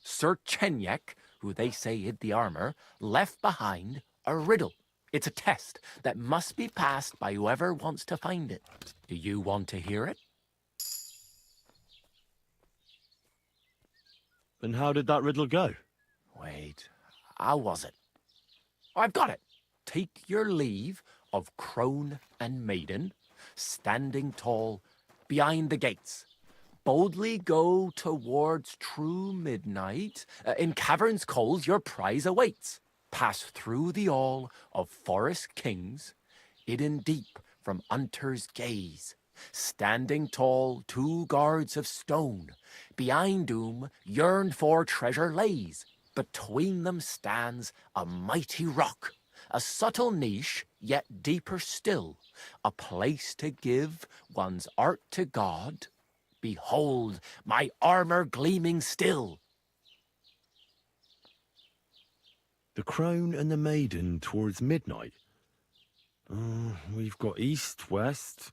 Sir Chenyek, who they say hid the armor, left behind a riddle. It's a test that must be passed by whoever wants to find it. Do you want to hear it? And how did that riddle go? Wait, how was it? I've got it. Take your leave of crone and maiden, standing tall behind the gates. Boldly go towards true midnight. In caverns cold your prize awaits. Pass through the hall of forest kings, hidden deep from hunter's gaze. Standing tall 2 guards of stone, behind whom yearned for treasure lays. Between them stands a mighty rock, a subtle niche, yet deeper still, a place to give one's art to God. Behold, my armor gleaming still. The crone and the maiden towards midnight. We've got east, west,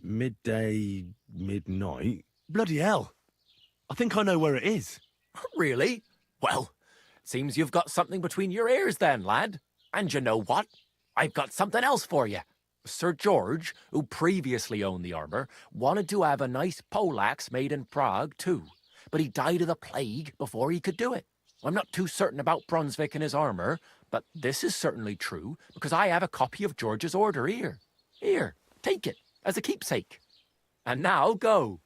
midday, midnight. Bloody hell! I think I know where it is. Really? Well, seems you've got something between your ears then, lad. And you know what? I've got something else for you. Sir George, who previously owned the armor, wanted to have a nice poleaxe made in Prague too, but he died of the plague before he could do it. I'm not too certain about Brunswick and his armor, but this is certainly true, because I have a copy of George's order here. Here, take it, as a keepsake. And now go.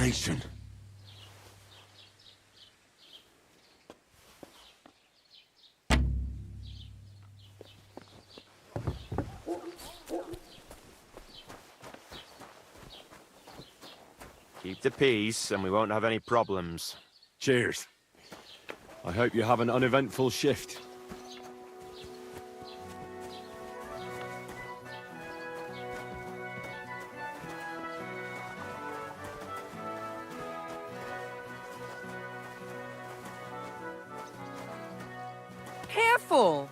abomination. Keep the peace, and we won't have any problems. Cheers. I hope you have an uneventful shift. Careful!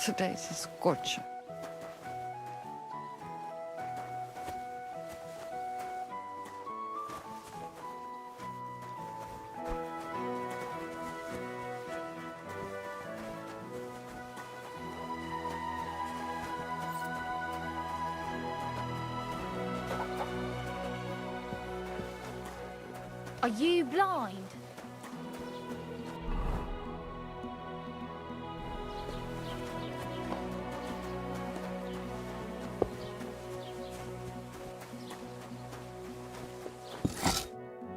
Today's a scorcher. Are you blind?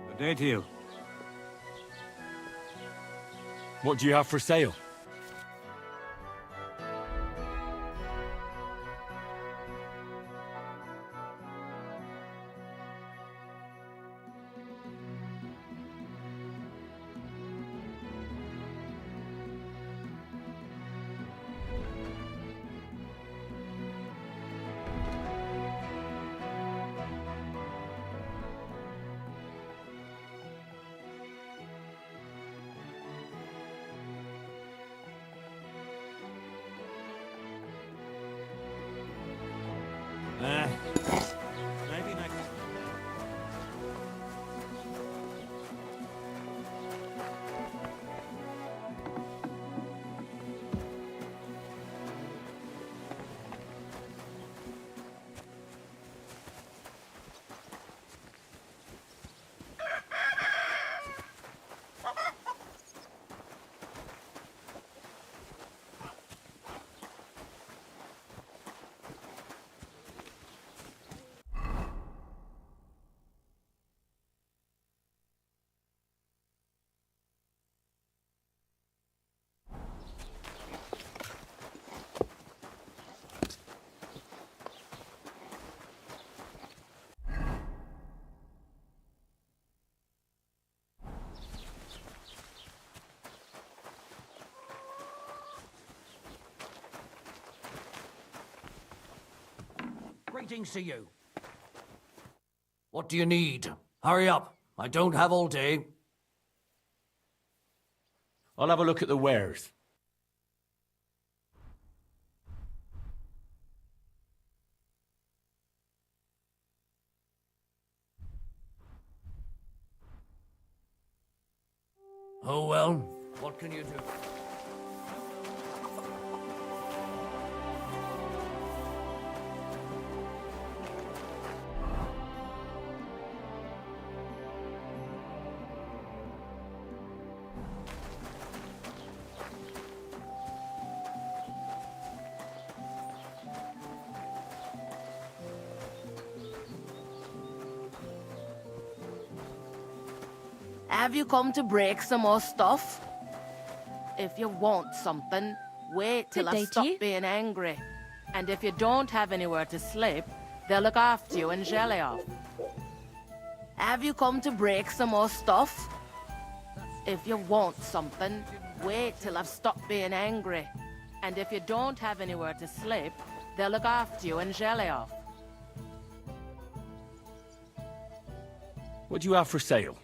Good day to you. What do you have for sale? Maybe next. Greetings to you. What do you need? Hurry up. I don't have all day. I'll have a look at the wares. Oh well, what can you do? Have you come to break some more stuff? If you want something, wait till Good I day to stop you. being angry. And if you don't have anywhere to sleep, they'll look after you in Jelly-off. Have you come to break some more stuff? If you want something, wait till I've stopped being angry. And if you don't have anywhere to sleep, they'll look after you in Jelly-off. What do you have for sale?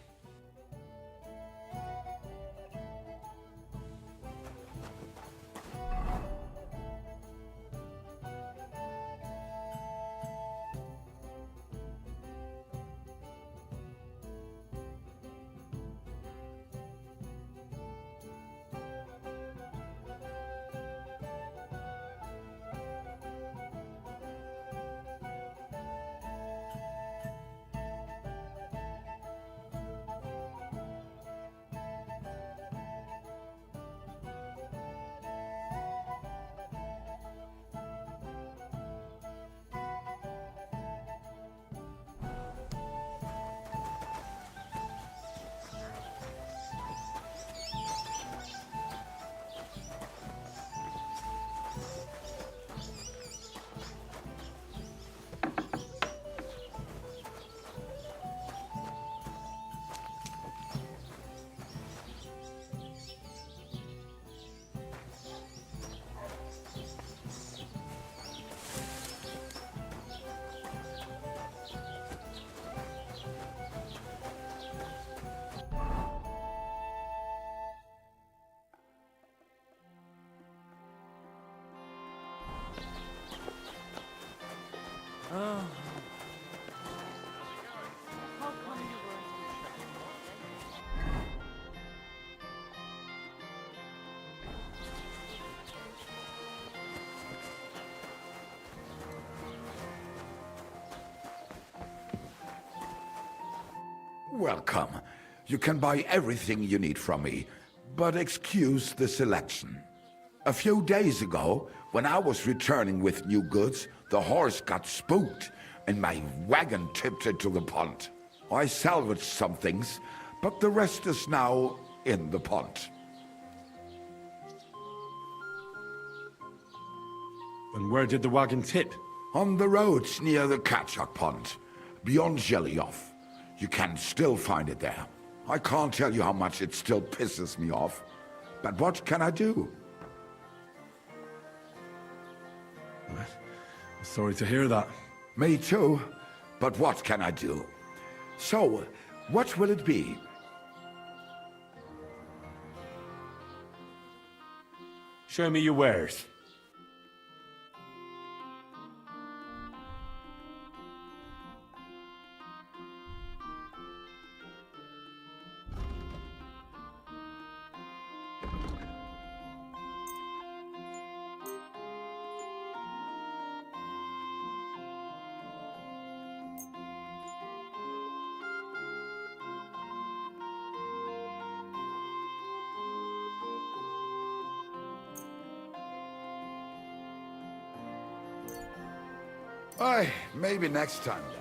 Welcome. You can buy everything you need from me, but excuse the selection. A few days ago, when I was returning with new goods, the horse got spooked and my wagon tipped into the pond. I salvaged some things, but the rest is now in the pond. And where did the wagon tip? On the roads near the Katchak Pond, beyond Jelioff. You can still find it there. I can't tell you how much it still pisses me off, but what can I do? I'm sorry to hear that. Me too, but what can I do? So, what will it be? Show me your wares. Maybe next time then.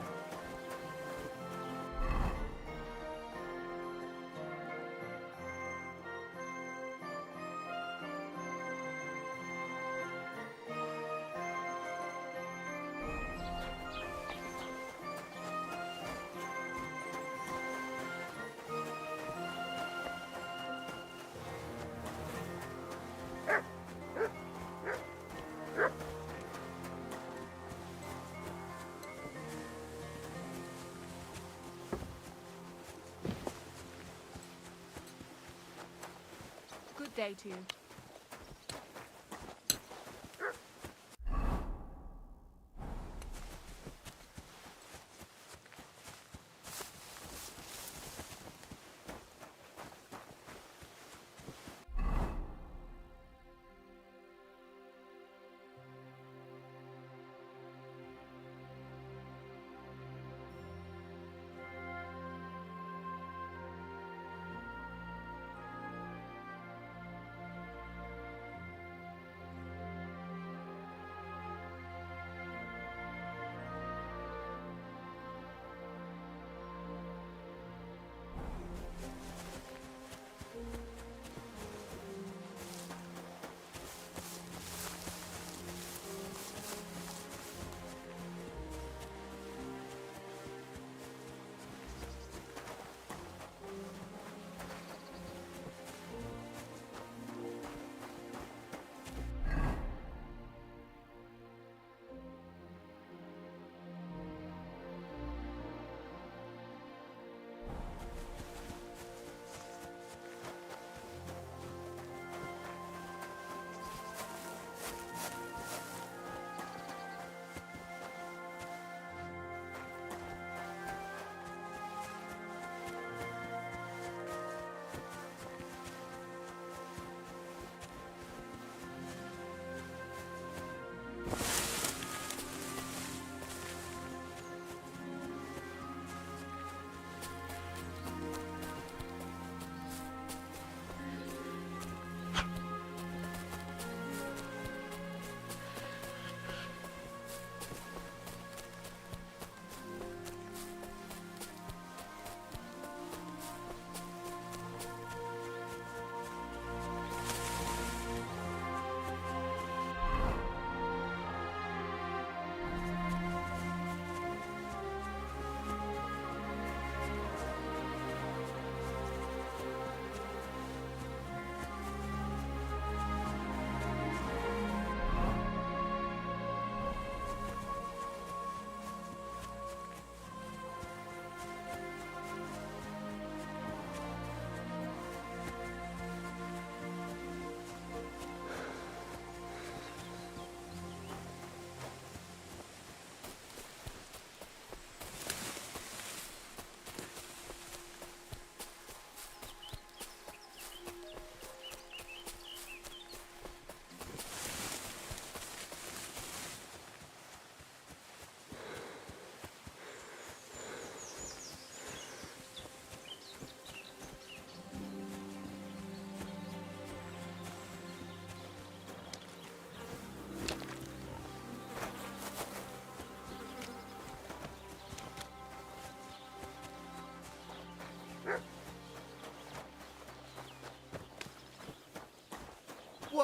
Good day to you.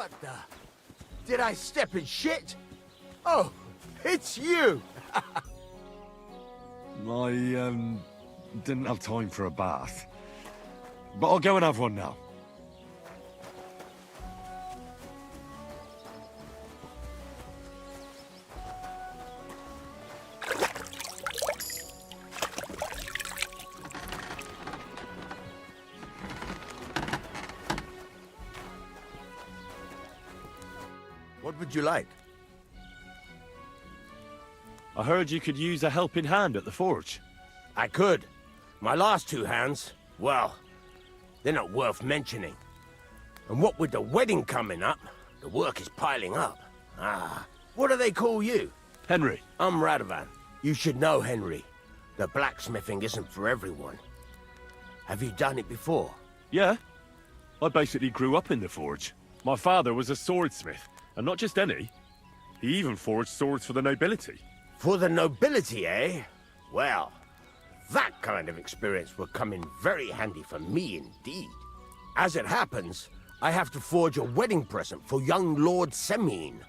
What the? Did I step in shit? Oh, it's you! I, didn't have time for a bath. But I'll go and have one now. What would you like? I heard you could use a helping hand at the forge. I could. My last two hands, well, they're not worth mentioning. And what with the wedding coming up, the work is piling up. Ah, what do they call you? Henry. I'm Radovan. You should know, Henry. The blacksmithing isn't for everyone. Have you done it before? Yeah. I basically grew up in the forge. My father was a swordsmith, and not just any. He even forged swords for the nobility. For the nobility, eh? Well, that kind of experience will come in very handy for me indeed. As it happens, I have to forge a wedding present for young Lord Semine.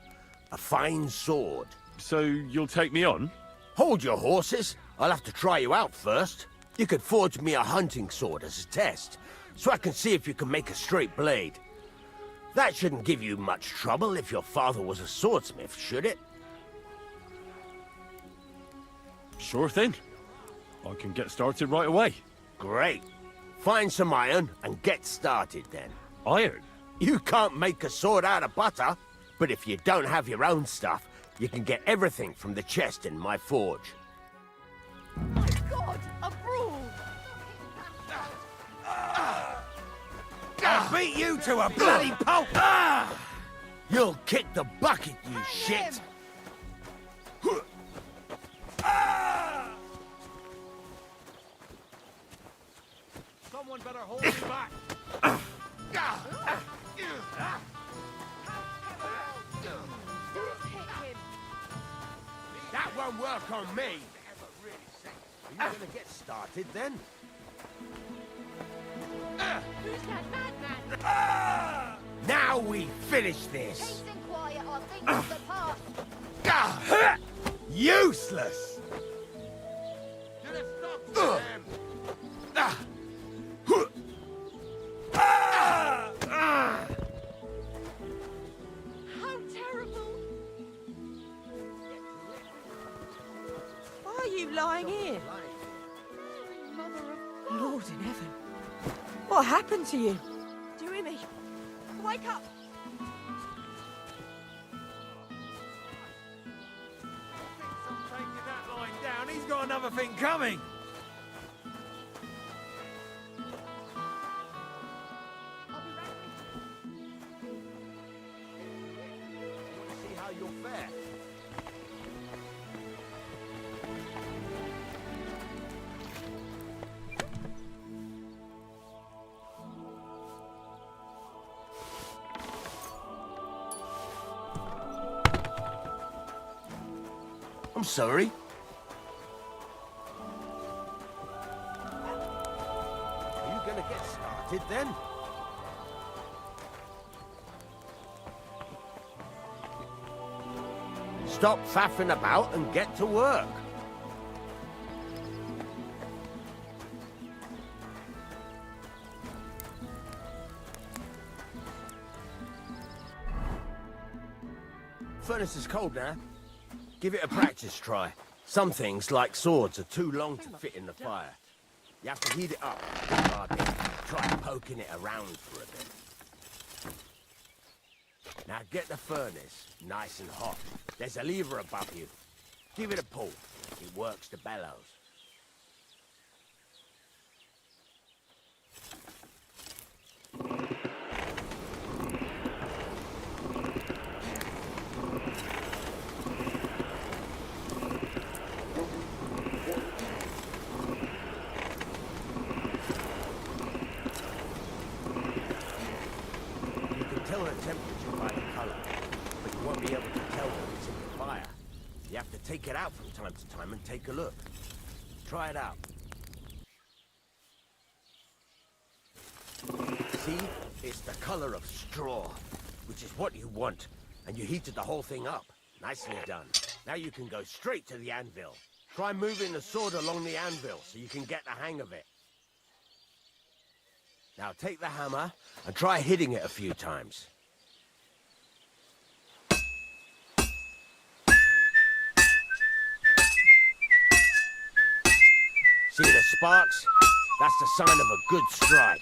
A fine sword. So you'll take me on? Hold your horses. I'll have to try you out first. You could forge me a hunting sword as a test, so I can see if you can make a straight blade. That shouldn't give you much trouble if your father was a swordsmith, should it? Sure thing. I can get started right away. Great. Find some iron and get started then. Iron? You can't make a sword out of butter, but if you don't have your own stuff, you can get everything from the chest in my forge. My God, a brawl! I'll beat you to a bloody pulp! You'll kick the bucket, you shit! Someone better hold me back. That won't work on me! Are you gonna get started then? Who's that madman? Now we finish this! Nice and quiet, I think it's the part. Useless! How terrible! Why are you lying here? Mother of Lord in heaven. What happened to you? Do you hear me? Wake up! Taking that line down, he's got another thing coming! See how you'll fare. I'm sorry. Are you gonna get started then? Stop faffing about and get to work. Furnace is cold now. Give it a practice try. Some things, like swords, are too long to fit in the fire. You have to heat it up. Try poking it around for a bit. Now get the furnace nice and hot. There's a lever above you. Give it a pull. It works the bellows. Tell the temperature by the color, but you won't be able to tell when it's in the fire. You have to take it out from time to time and take a look. Try it out. See? It's the color of straw. which is what you want, and you heated the whole thing up. Nicely done. Now you can go straight to the anvil. Try moving the sword along the anvil so you can get the hang of it. Now take the hammer and try hitting it a few times. See the sparks? That's the sign of a good strike.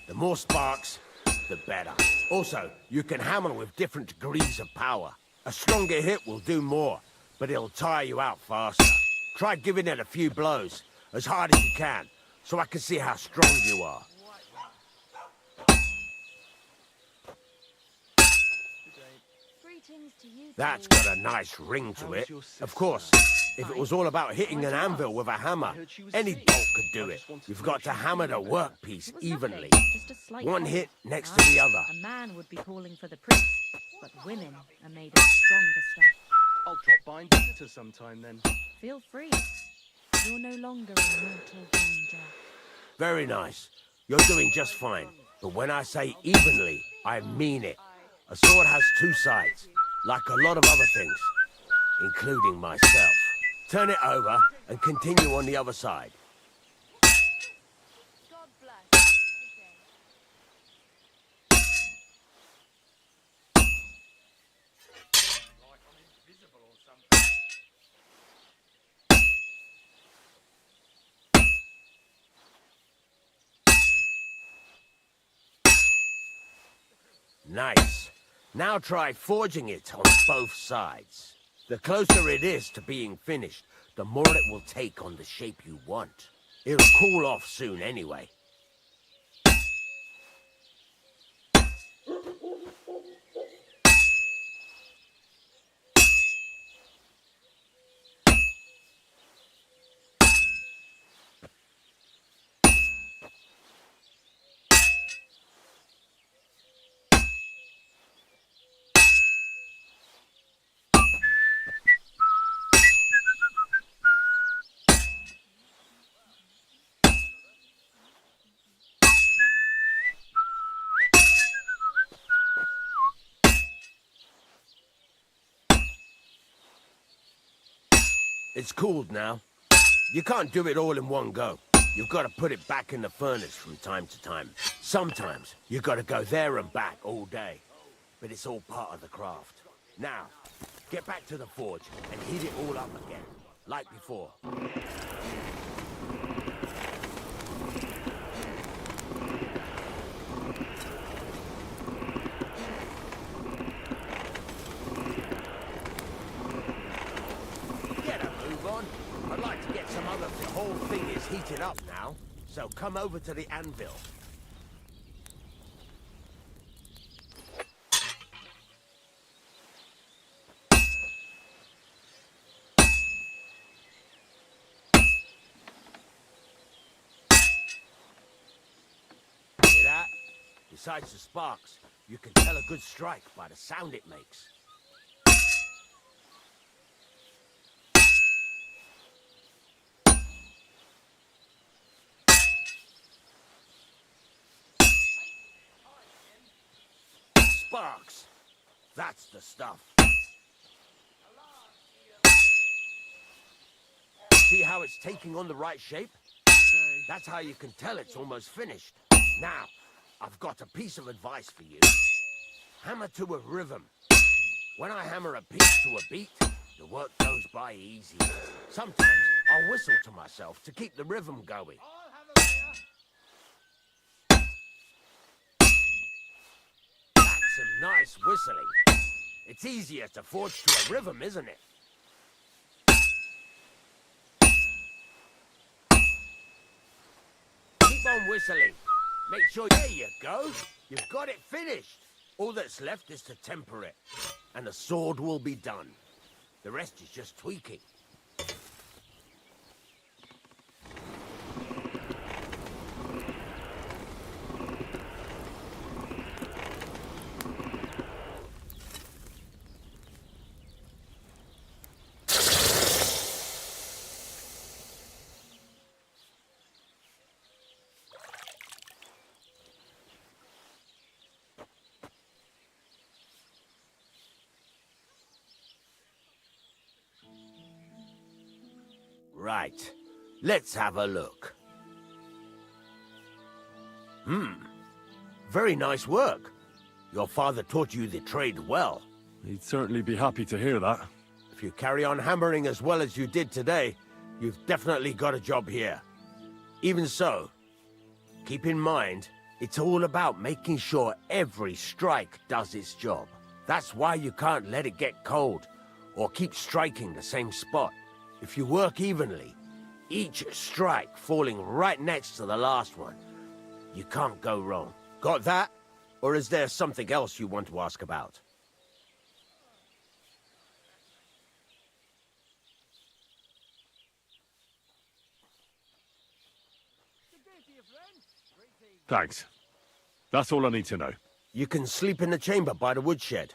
The more sparks, the better. Also, you can hammer with different degrees of power. A stronger hit will do more, but it'll tire you out faster. Try giving it a few blows, as hard as you can, so I can see how strong you are. That's got a nice ring to it. Of course, if it was all about hitting an anvil with a hammer, any bolt could do it. You've got to hammer the workpiece evenly. One hit next to the other. A man would be calling for the priest, but women are made of stronger stuff. I'll drop by and visit her sometime then. Feel free. You're no longer in mortal danger. Very nice. You're doing just fine. But when I say evenly, I mean it. A sword has two sides, like a lot of other things, including myself. Turn it over and continue on the other side. Nice. Now try forging it on both sides. The closer it is to being finished, the more it will take on the shape you want. It'll cool off soon anyway. It's cooled now. You can't do it all in one go. You've got to put it back in the furnace from time to time. Sometimes you've got to go there and back all day. But it's all part of the craft. Now, get back to the forge and heat it all up again, like before. I'd like to get some other... The whole thing is heated up now, so come over to the anvil. Hear that? Besides the sparks, you can tell a good strike by the sound it makes. Sparks. That's the stuff. See how it's taking on the right shape? That's how you can tell it's almost finished. Now, I've got a piece of advice for you. Hammer to a rhythm. When I hammer a piece to a beat, the work goes by easy. Sometimes I'll whistle to myself to keep the rhythm going. Some nice whistling. It's easier to forge to a rhythm, isn't it? Keep on whistling. Make sure... There you go. You've got it finished. All that's left is to temper it. And the sword will be done. The rest is just tweaking. Right. Let's have a look. Very nice work. Your father taught you the trade well. He'd certainly be happy to hear that. If you carry on hammering as well as you did today, you've definitely got a job here. Even so, keep in mind, it's all about making sure every strike does its job. That's why you can't let it get cold, or keep striking the same spot. If you work evenly, each strike falling right next to the last one, you can't go wrong. Got that? Or is there something else you want to ask about? Thanks. That's all I need to know. You can sleep in the chamber by the woodshed.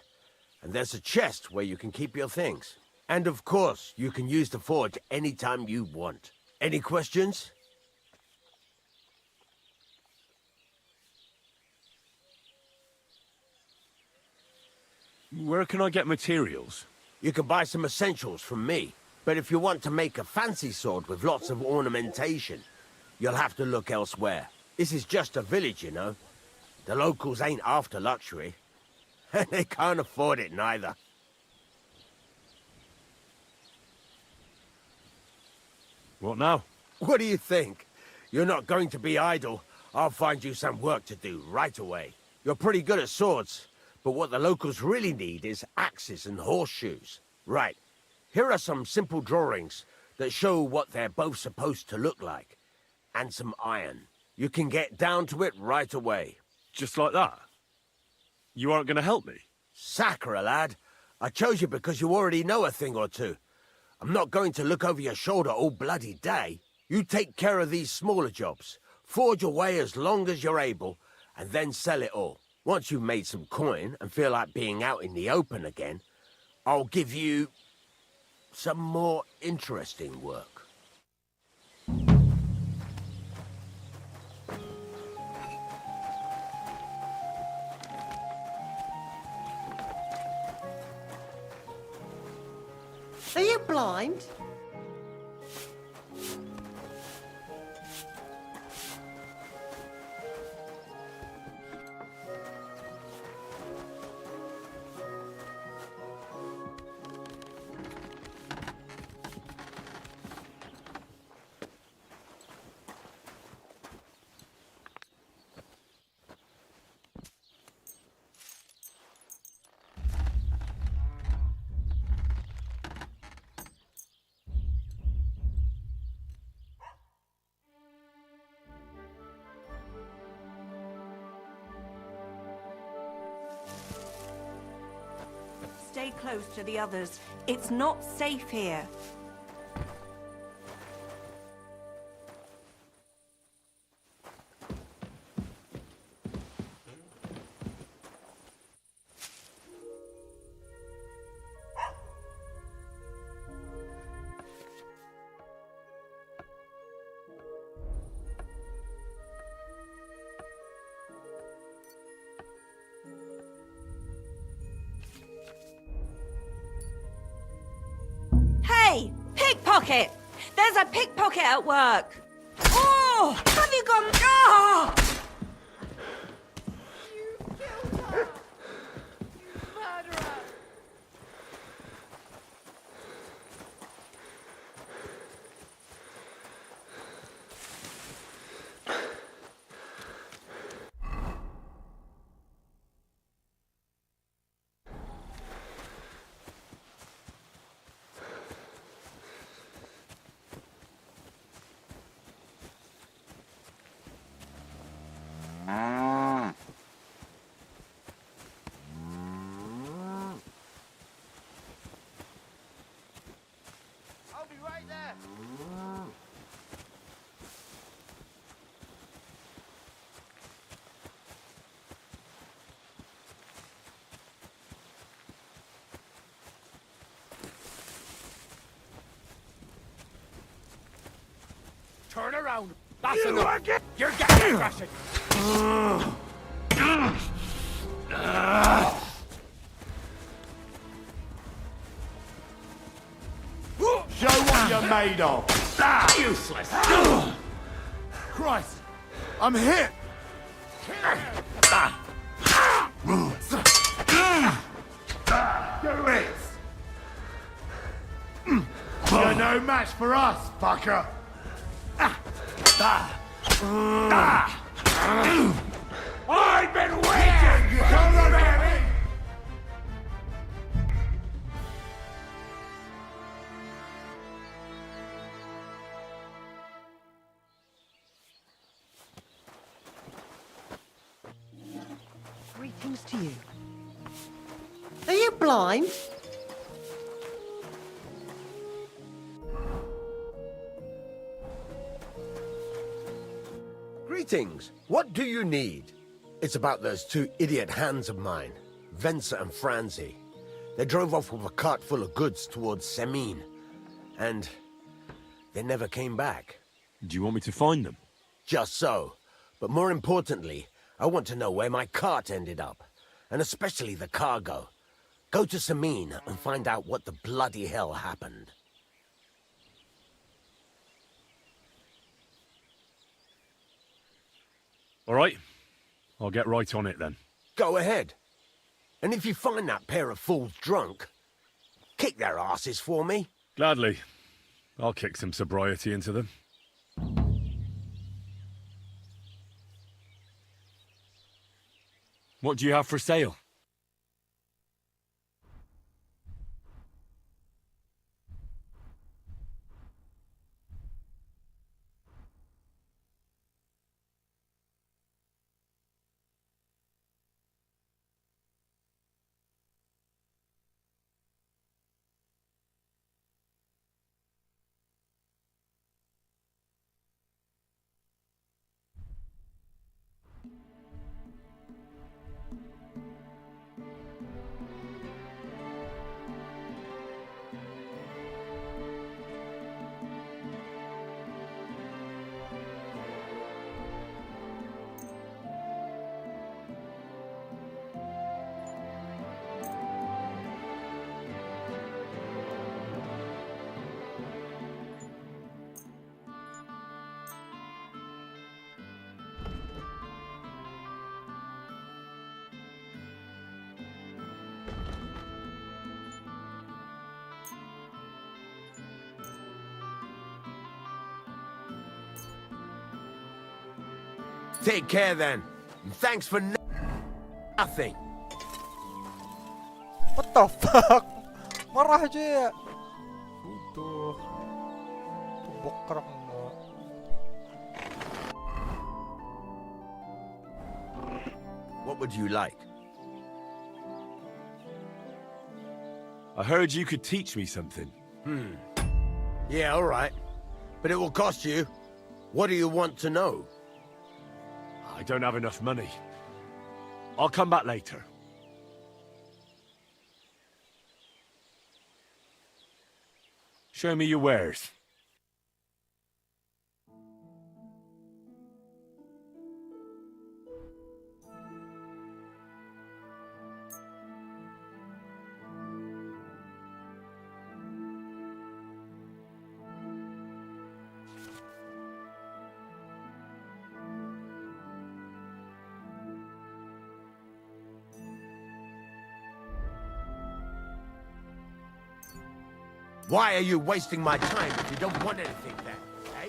And there's a chest where you can keep your things. And of course, you can use the forge anytime you want. Any questions? Where can I get materials? You can buy some essentials from me. But if you want to make a fancy sword with lots of ornamentation, you'll have to look elsewhere. This is just a village, you know. The locals ain't after luxury. And they can't afford it neither. What now? What do you think? You're not going to be idle. I'll find you some work to do right away. You're pretty good at swords, but what the locals really need is axes and horseshoes. Right. Here are some simple drawings that show what they're both supposed to look like. And some iron. You can get down to it right away. Just like that? You aren't going to help me? Sacre, lad. I chose you because you already know a thing or two. I'm not going to look over your shoulder all bloody day. You take care of these smaller jobs. Forge away as long as you're able, and then sell it all. Once you've made some coin and feel like being out in the open again, I'll give you some more interesting work. Are you blind? Stay close to the others. It's not safe here. Hey! Pickpocket! There's a pickpocket at work! Oh! Have you gone... Oh! You killed her! You murderer! I'll be right there. Turn around. That's enough. You're getting crashing. Show what you're made of. Useless! Christ! I'm hit! Do it! You're no match for us, fucker! I've been waiting! Come on, baby! Greetings to you. Are you blind? Greetings. What do you need? It's about those two idiot hands of mine, Venser and Franzi. They drove off with a cart full of goods towards Semin, and they never came back. Do you want me to find them? Just so. But more importantly, I want to know where my cart ended up, and especially the cargo. Go to Semin and find out what the bloody hell happened. All right. I'll get right on it then. Go ahead. And if you find that pair of fools drunk, kick their asses for me. Gladly. I'll kick some sobriety into them. What do you have for sale? Take care then. And thanks for nothing. What the fuck? Marah aja ya. Tuh. Bokrak enggak. What would you like? I heard you could teach me something. Yeah, all right. But it will cost you. What do you want to know? I don't have enough money. I'll come back later. Show me your wares. Why are you wasting my time if you don't want anything then, eh?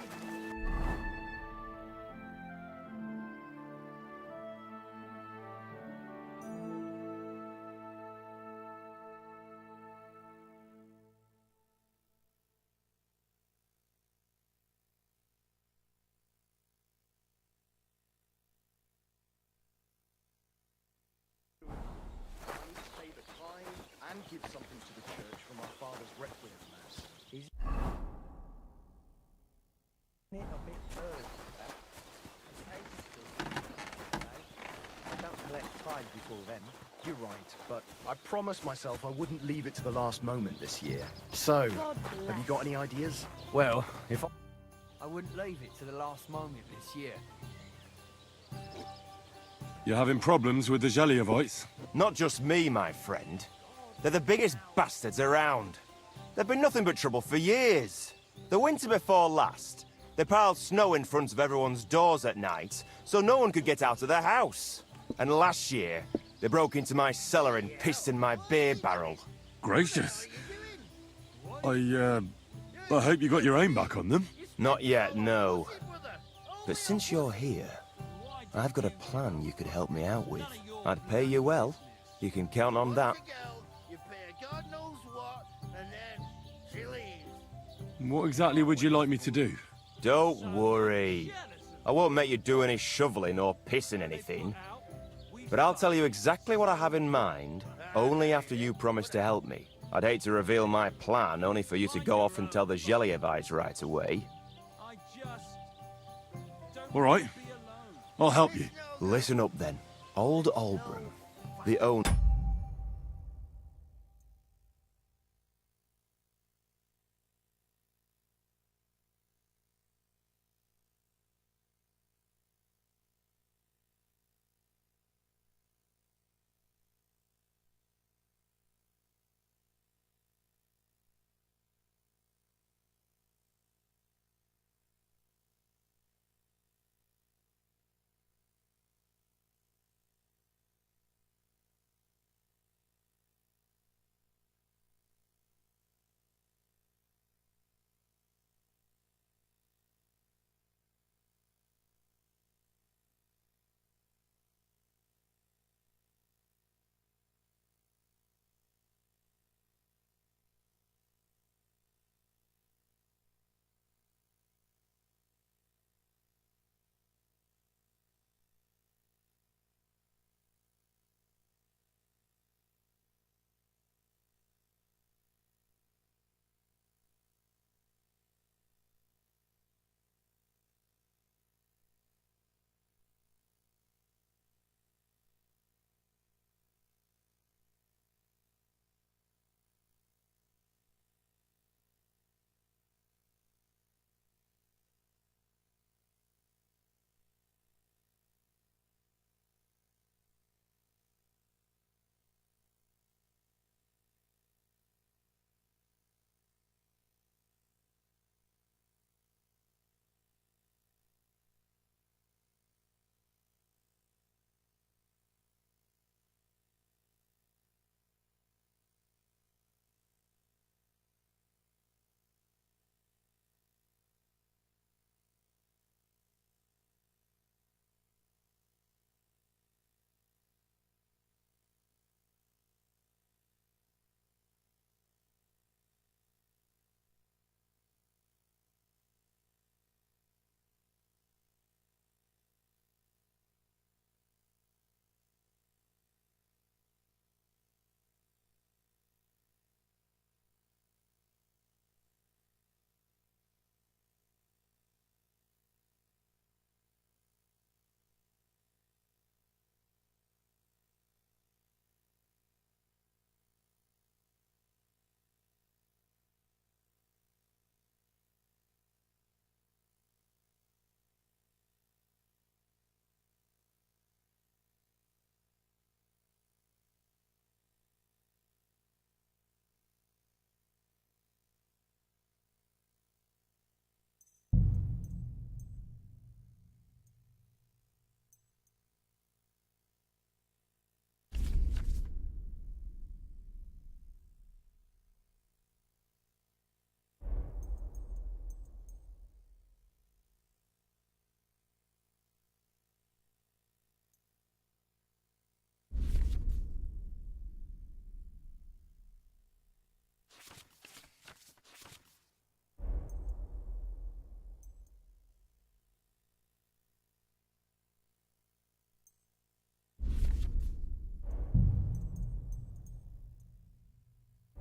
Save a time and give something to the church from our father's requiem mass. He's a bit early. I don't collect tithe before then. You're right, but I promised myself I wouldn't leave it to the last moment this year. So, have you got any ideas? Well, if I wouldn't leave it to the last moment this year. You're having problems with the Zheliovites? Not just me, my friend. They're the biggest bastards around. They've been nothing but trouble for years. The winter before last, they piled snow in front of everyone's doors at night, so no one could get out of their house. And last year, they broke into my cellar and pissed in my beer barrel. Gracious. I hope you got your aim back on them. Not yet, no. But since you're here, I've got a plan you could help me out with. I'd pay you well. You can count on that. You pay God knows what, and then she leaves. What exactly would you like me to do? Don't worry. I won't make you do any shoveling or pissing anything. But I'll tell you exactly what I have in mind, only after you promise to help me. I'd hate to reveal my plan, only for you to go off and tell the Gelievites right away. All right. I'll help you. Listen up, then. Old Albram, the owner...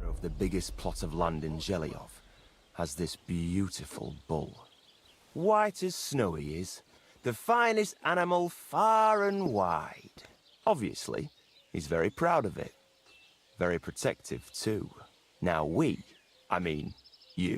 of the biggest plot of land in Geliov, has this beautiful bull. White as snow he is, the finest animal far and wide. Obviously, he's very proud of it. Very protective, too. Now I mean, you,